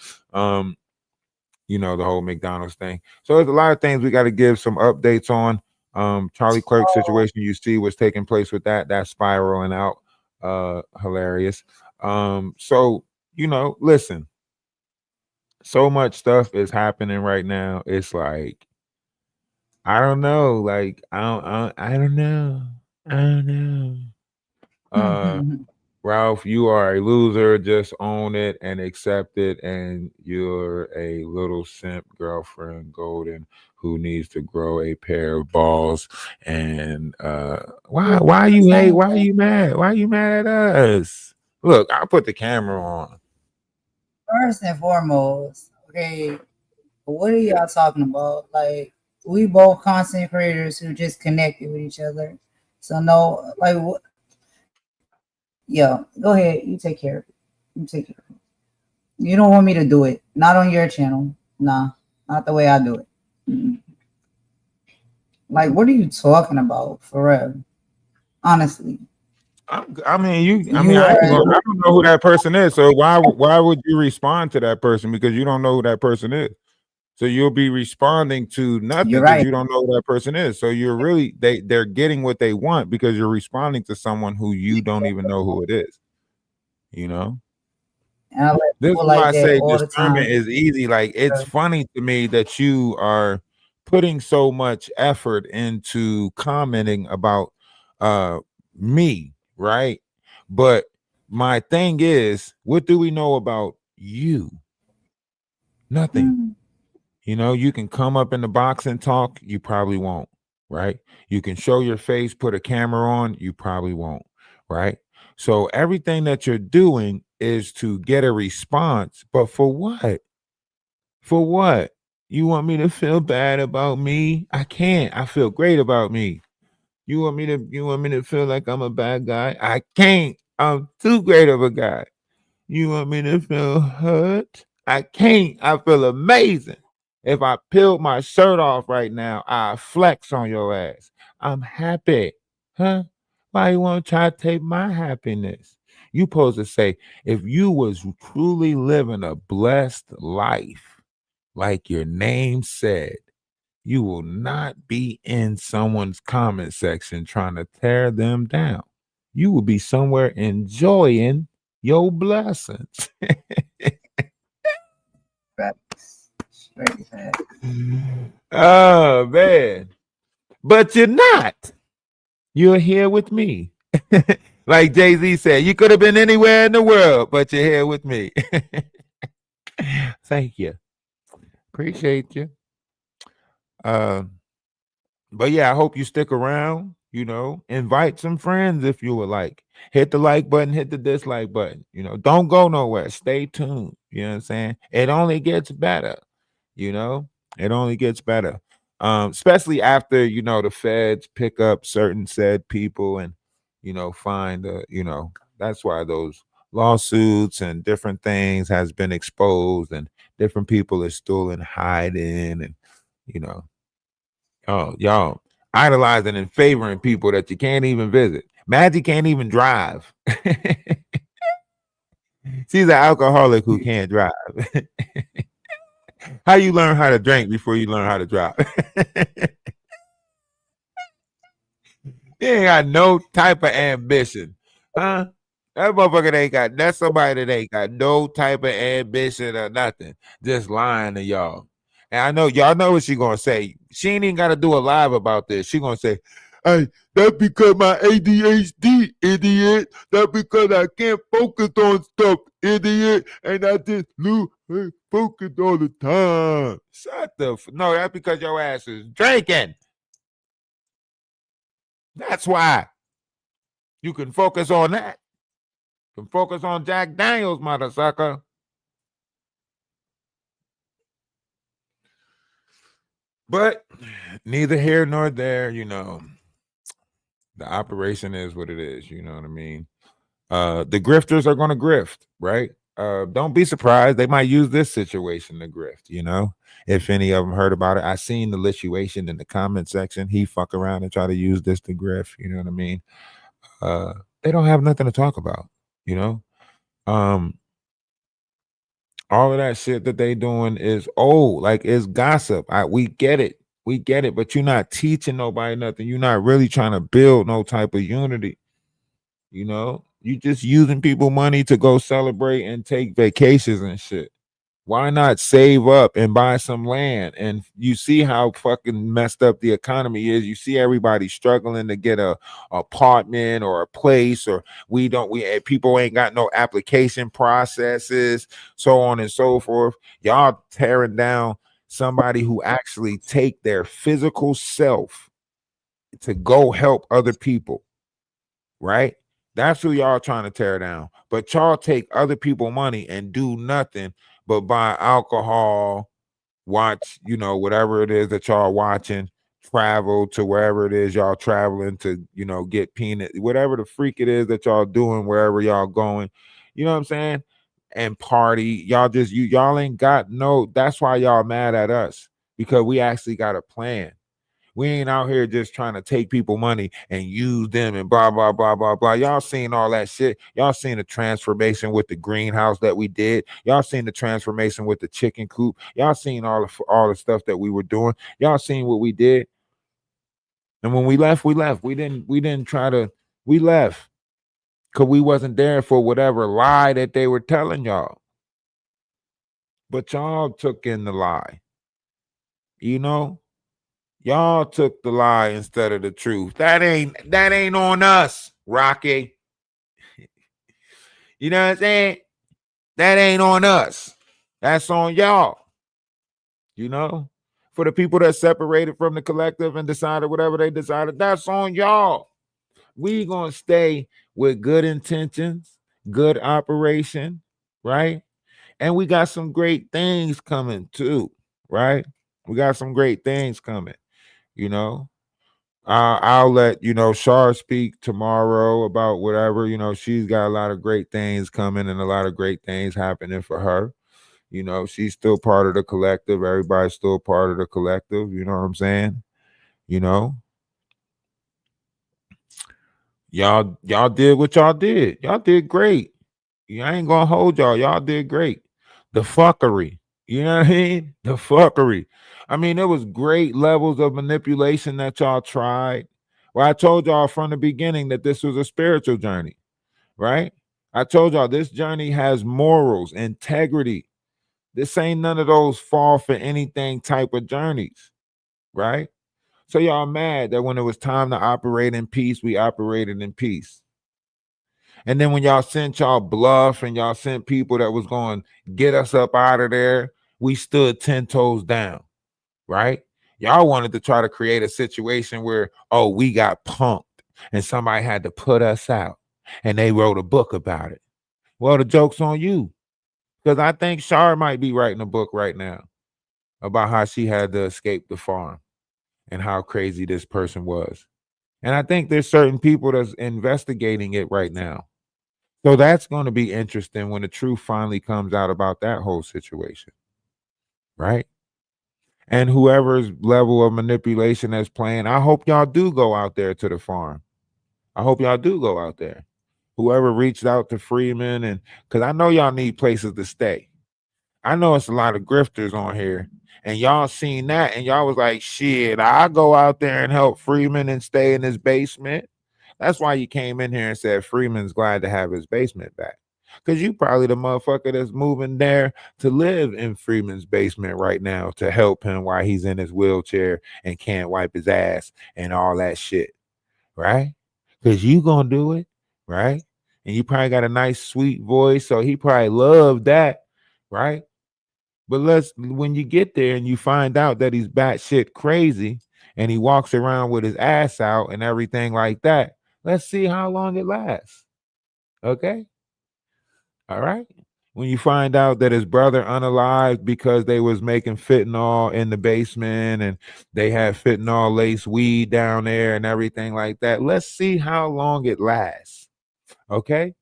The whole McDonald's thing. So there's a lot of things we got to give some updates on. Charlie Clerk's situation, you see what's taking place with that's spiraling out. Hilarious. So listen, so much stuff is happening right now. It's like, I don't know. Like, I don't know. I don't know. Ralph, you are a loser. Just own it and accept it. And you're a little simp girlfriend, Golden, who needs to grow a pair of balls. And why you hate? Why you mad? Why you mad at us? Look, I'll put the camera on. First and foremost, okay, what are y'all talking about? Like, we both content creators who just connected with each other. So no, like, what? Yo, go ahead. You take care of it. You take care of it. You don't want me to do it. Not on your channel. Nah, not the way I do it. Mm-mm. Like, what are you talking about, for real? Honestly. I mean, You I are. don't know who that person is. So why would you respond to that person? Because you don't know who that person is. So you'll be responding to nothing You're because right. you don't know who that person is. So you're really they're getting what they want because you're responding to someone who you don't even know who it is. And I let This people is why like I that say all the discernment time. is easy. Like, it's funny to me that you are putting so much effort into commenting about me, right? But my thing is, what do we know about you? Nothing. Mm. You know, you can come up in the box and talk, you probably won't, right? You can show your face, put a camera on, you probably won't, right? So everything that you're doing is to get a response, but for what? For what? You want me to feel bad about me? I can't. I feel great about me. You want me to feel like I'm a bad guy? I can't. I'm too great of a guy. You want me to feel hurt? I can't. I feel amazing. If I peeled my shirt off right now, I flex on your ass. I'm happy. Huh? Why you want to try to take my happiness? You supposed to say, if you was truly living a blessed life, like your name said, you will not be in someone's comment section trying to tear them down. You will be somewhere enjoying your blessings. Facts. Straight facts. Oh man. But you're not. You're here with me. Like Jay-Z said, you could have been anywhere in the world, but you're here with me. Thank you. Appreciate you. But yeah, I hope you stick around. You know, invite some friends if you would like. Hit the like button, hit the dislike button. You know, don't go nowhere. Stay tuned. You know what I'm saying? It only gets better. You know, it only gets better. Especially after, you know, the feds pick up certain said people and, you know, find you know, that's why those lawsuits and different things has been exposed and different people are still in hiding and, you know, oh, y'all idolizing and favoring people that you can't even visit. Maggie can't even drive. She's an alcoholic who can't drive. How you learn how to drink before you learn how to drive? You ain't got no type of ambition, huh? That motherfucker ain't got. That's somebody that ain't got no type of ambition or nothing. Just lying to y'all. And I know y'all know what she gonna say. She ain't even got to do a live about this. She gonna say, "Hey, that's because my ADHD, idiot. That's because I can't focus on stuff, idiot. And I just lose focus all the time." Shut the. No, that's because your ass is drinking. That's why. You can focus on that. You can focus on Jack Daniels, mother sucker. But neither here nor there, you know. The operation is what it is, you know what I mean? The grifters are gonna grift, right? Don't be surprised. They might use this situation to grift, you know. If any of them heard about it, I seen the lituation in the comment section. He fuck around and try to use this to grift, you know what I mean? They don't have nothing to talk about, you know. All of that shit that they doing is old, like it's gossip. We get it, but you're not teaching nobody nothing. You're not really trying to build no type of unity. You know, you just using people money to go celebrate and take vacations and shit. Why not save up and buy some land? And you see how fucking messed up the economy is. You see everybody struggling to get a apartment or a place, or people ain't got no application processes, so on and so forth. Y'all tearing down somebody who actually take their physical self to go help other people, right? That's who y'all trying to tear down. But y'all take other people money and do nothing but buy alcohol, watch, you know, whatever it is that y'all watching, travel to wherever it is y'all traveling to, you know, get peanut, whatever the freak it is that y'all doing, wherever y'all going, you know what I'm saying? And party. Y'all ain't got no, that's why y'all mad at us, because we actually got a plan. We ain't out here just trying to take people money and use them and blah, blah, blah, blah, blah. Y'all seen all that shit. Y'all seen the transformation with the greenhouse that we did. Y'all seen the transformation with the chicken coop. Y'all seen all the stuff that we were doing. Y'all seen what we did. And when we left, we left. We didn't try to, we left because we wasn't there for whatever lie that they were telling y'all. But y'all took in the lie. You know? Y'all took the lie instead of the truth. That ain't on us, Rocky. You know what I'm saying? That ain't on us. That's on y'all. You know, for the people that separated from the collective and decided whatever they decided, that's on y'all. We gonna stay with good intentions, good operation, right? And we got some great things coming too, right? We got some great things coming, you know. I'll let Shar speak tomorrow about whatever. She's got a lot of great things coming and a lot of great things happening for her. She's still part of the collective. Everybody's still part of the collective. You know what I'm saying? You know, y'all did what y'all did. Y'all did great. I ain't gonna hold y'all. Y'all did great. The fuckery. You know what I mean? The fuckery. I mean, there was great levels of manipulation that y'all tried. Well, I told y'all from the beginning that this was a spiritual journey, right? I told y'all this journey has morals, integrity. This ain't none of those fall for anything type of journeys, right? So y'all mad that when it was time to operate in peace, we operated in peace. And then when y'all sent y'all bluff and y'all sent people that was going to get us up out of there, we stood 10 toes down, right? Y'all wanted to try to create a situation where, oh, we got punked and somebody had to put us out and they wrote a book about it. Well, the joke's on you, because I think Shar might be writing a book right now about how she had to escape the farm and how crazy this person was. And I think there's certain people that's investigating it right now. So that's going to be interesting when the truth finally comes out about that whole situation, right? And whoever's level of manipulation that's playing, I hope y'all do go out there to the farm. I hope y'all do go out there. Whoever reached out to Freeman, and because I know y'all need places to stay. I know it's a lot of grifters on here, and y'all seen that, and y'all was like, shit, I'll go out there and help Freeman and stay in his basement. That's why you came in here and said Freeman's glad to have his basement back. Because you probably the motherfucker that's moving there to live in Freeman's basement right now to help him while he's in his wheelchair and can't wipe his ass and all that shit, right? Because you gonna do it, right? And you probably got a nice, sweet voice, so he probably loved that, right? But when you get there and you find out that he's batshit crazy and he walks around with his ass out and everything like that, let's see how long it lasts. Okay? All right. When you find out that his brother unalived because they was making fentanyl in the basement and they had fentanyl laced weed down there and everything like that, let's see how long it lasts. Okay?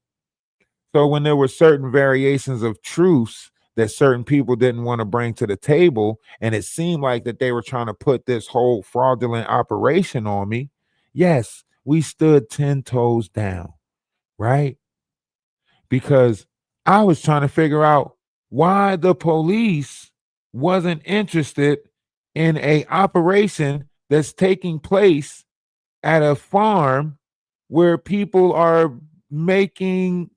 So when there were certain variations of truths that certain people didn't want to bring to the table, and it seemed like that they were trying to put this whole fraudulent operation on me, yes, we stood 10 toes down, right? Because I was trying to figure out why the police wasn't interested in a operation that's taking place at a farm where people are making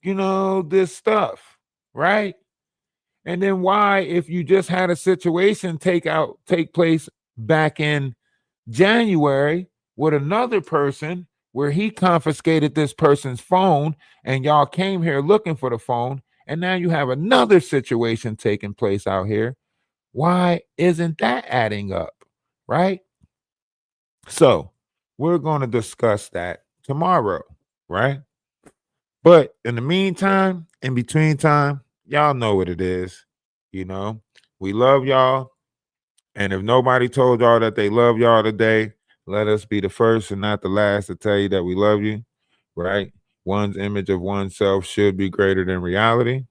this stuff, right? And then why, if you just had a situation take place back in January with another person where he confiscated this person's phone and y'all came here looking for the phone, and now you have another situation taking place out here, why isn't that adding up, right? So we're going to discuss that tomorrow, right? But in the meantime, in between time, y'all know what it is. We love y'all. And if nobody told y'all that they love y'all today, let us be the first and not the last to tell you that we love you, right? One's image of oneself should be greater than reality.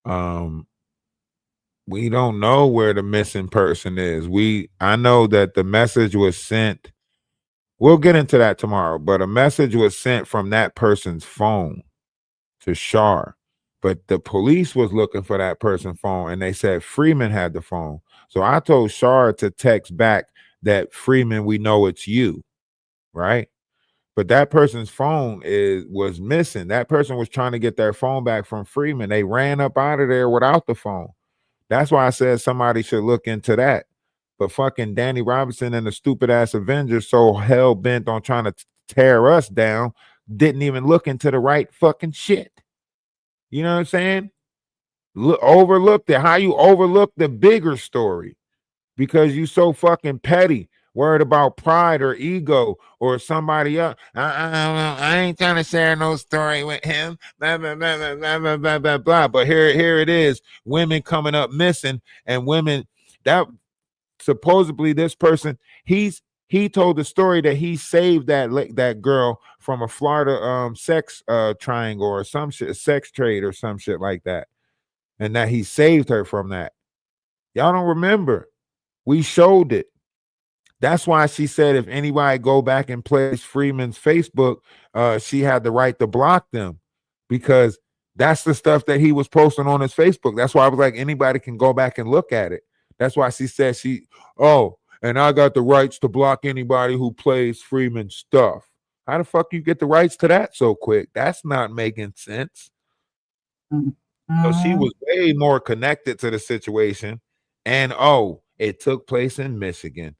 We don't know where the missing person is. I know that the message was sent. We'll get into that tomorrow, but a message was sent from that person's phone to Shar, but the police was looking for that person's phone and they said Freeman had the phone. So I told Shar to text back that Freeman, we know it's you, right? But that person's phone was missing. That person was trying to get their phone back from Freeman. They ran up out of there without the phone. That's why I said somebody should look into that. But fucking Danny Robinson and the stupid ass Avengers, so hell bent on trying to tear us down, didn't even look into the right fucking shit. You know what I'm saying? overlooked it. How you overlook the bigger story because you so fucking petty, worried about pride or ego or somebody else. I ain't trying to share no story with him. Blah, blah, blah, blah, blah, blah, blah, blah, blah. But here it is. Women coming up missing, and women that supposedly this person he told the story that he saved that girl from a Florida sex triangle or some shit, sex trade or some shit like that, and that he saved her from that. Y'all don't remember? We showed it. That's why she said if anybody go back and plays Freeman's Facebook, she had the right to block them because that's the stuff that he was posting on his Facebook. That's why I was like, anybody can go back and look at it. That's why she said and I got the rights to block anybody who plays Freeman's stuff. How the fuck you get the rights to that so quick? That's not making sense. So she was way more connected to the situation. And it took place in Michigan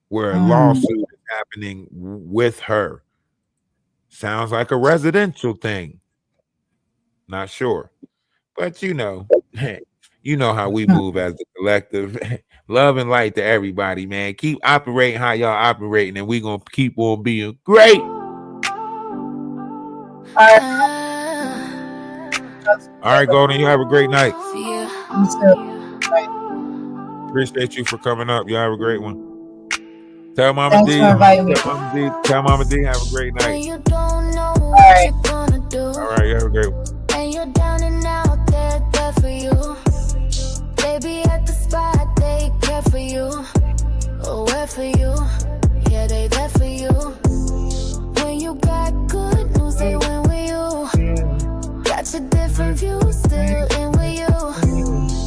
where a lawsuit is happening with her. Sounds like a residential thing. Not sure. But you know how we move as the collective. Love and light to everybody, man. Keep operating how y'all operating, and we gonna keep on being great. All right, Golden, you have a great night. Appreciate you for coming up. You have a great one. Tell Mama Thanks D. for inviting me. Tell Mama D. Have a great night. All right. All right, you have a great one. And you're down and out, they're there for you. They be at the spot, they care for you. Oh, where for you? Yeah, they there for you. When you got good news, they went with you. Got your different views, still in with you.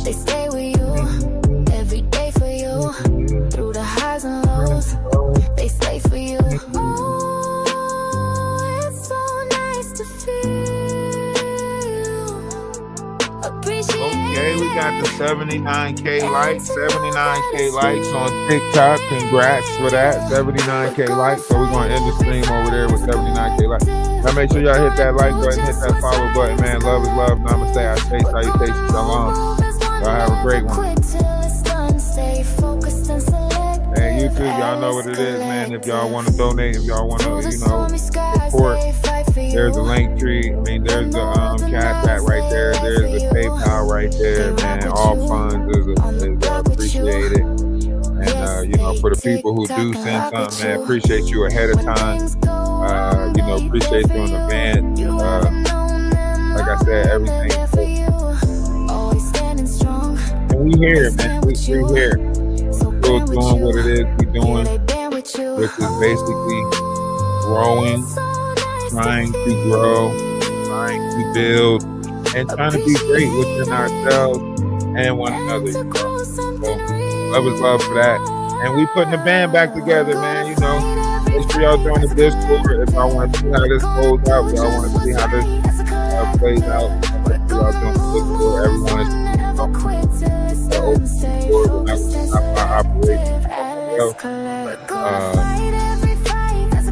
They stay with you, every day for you. Through the highs and lows, they stay for you. Oh, it's so nice to feel. Okay, we got the 79K likes, 79K likes on TikTok. Congrats for that, 79K likes. So we're gonna end the stream over there with 79K likes. Now make sure y'all hit that like button, hit that follow button, man. Love is love. Namaste, I say salutations, shalom. Y'all have a great one. And YouTube, y'all know what it is, man. If y'all want to donate, if y'all want to, support, there's a link tree. I mean, there's the Cash App right there. There's the PayPal right there, man. All funds is appreciated. And for the people who do send something, man, appreciate you ahead of time. Appreciate you in advance. Like I said, everything. And we here, man. We here. Still doing what it is we doing, which is basically growing, trying to grow, trying to build, and trying to be great within ourselves and one another. So love is love for that. And we putting the band back together, man. Make sure y'all join the Discord if y'all want to see how this goes out. If y'all want to see how this plays out. Make sure y'all join the Discord. Everyone is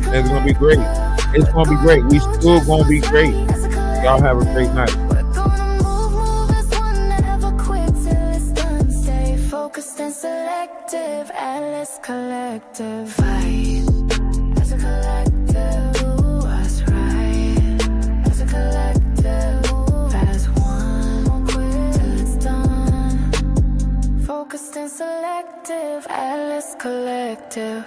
it's gonna be great. It's gonna be great. We still gonna be great. Y'all have a great night. Focused and selective, Atlas Collective. Fight as a collective. What's right as a collective. As one, won't quit till it's done. Focused and selective, Atlas Collective.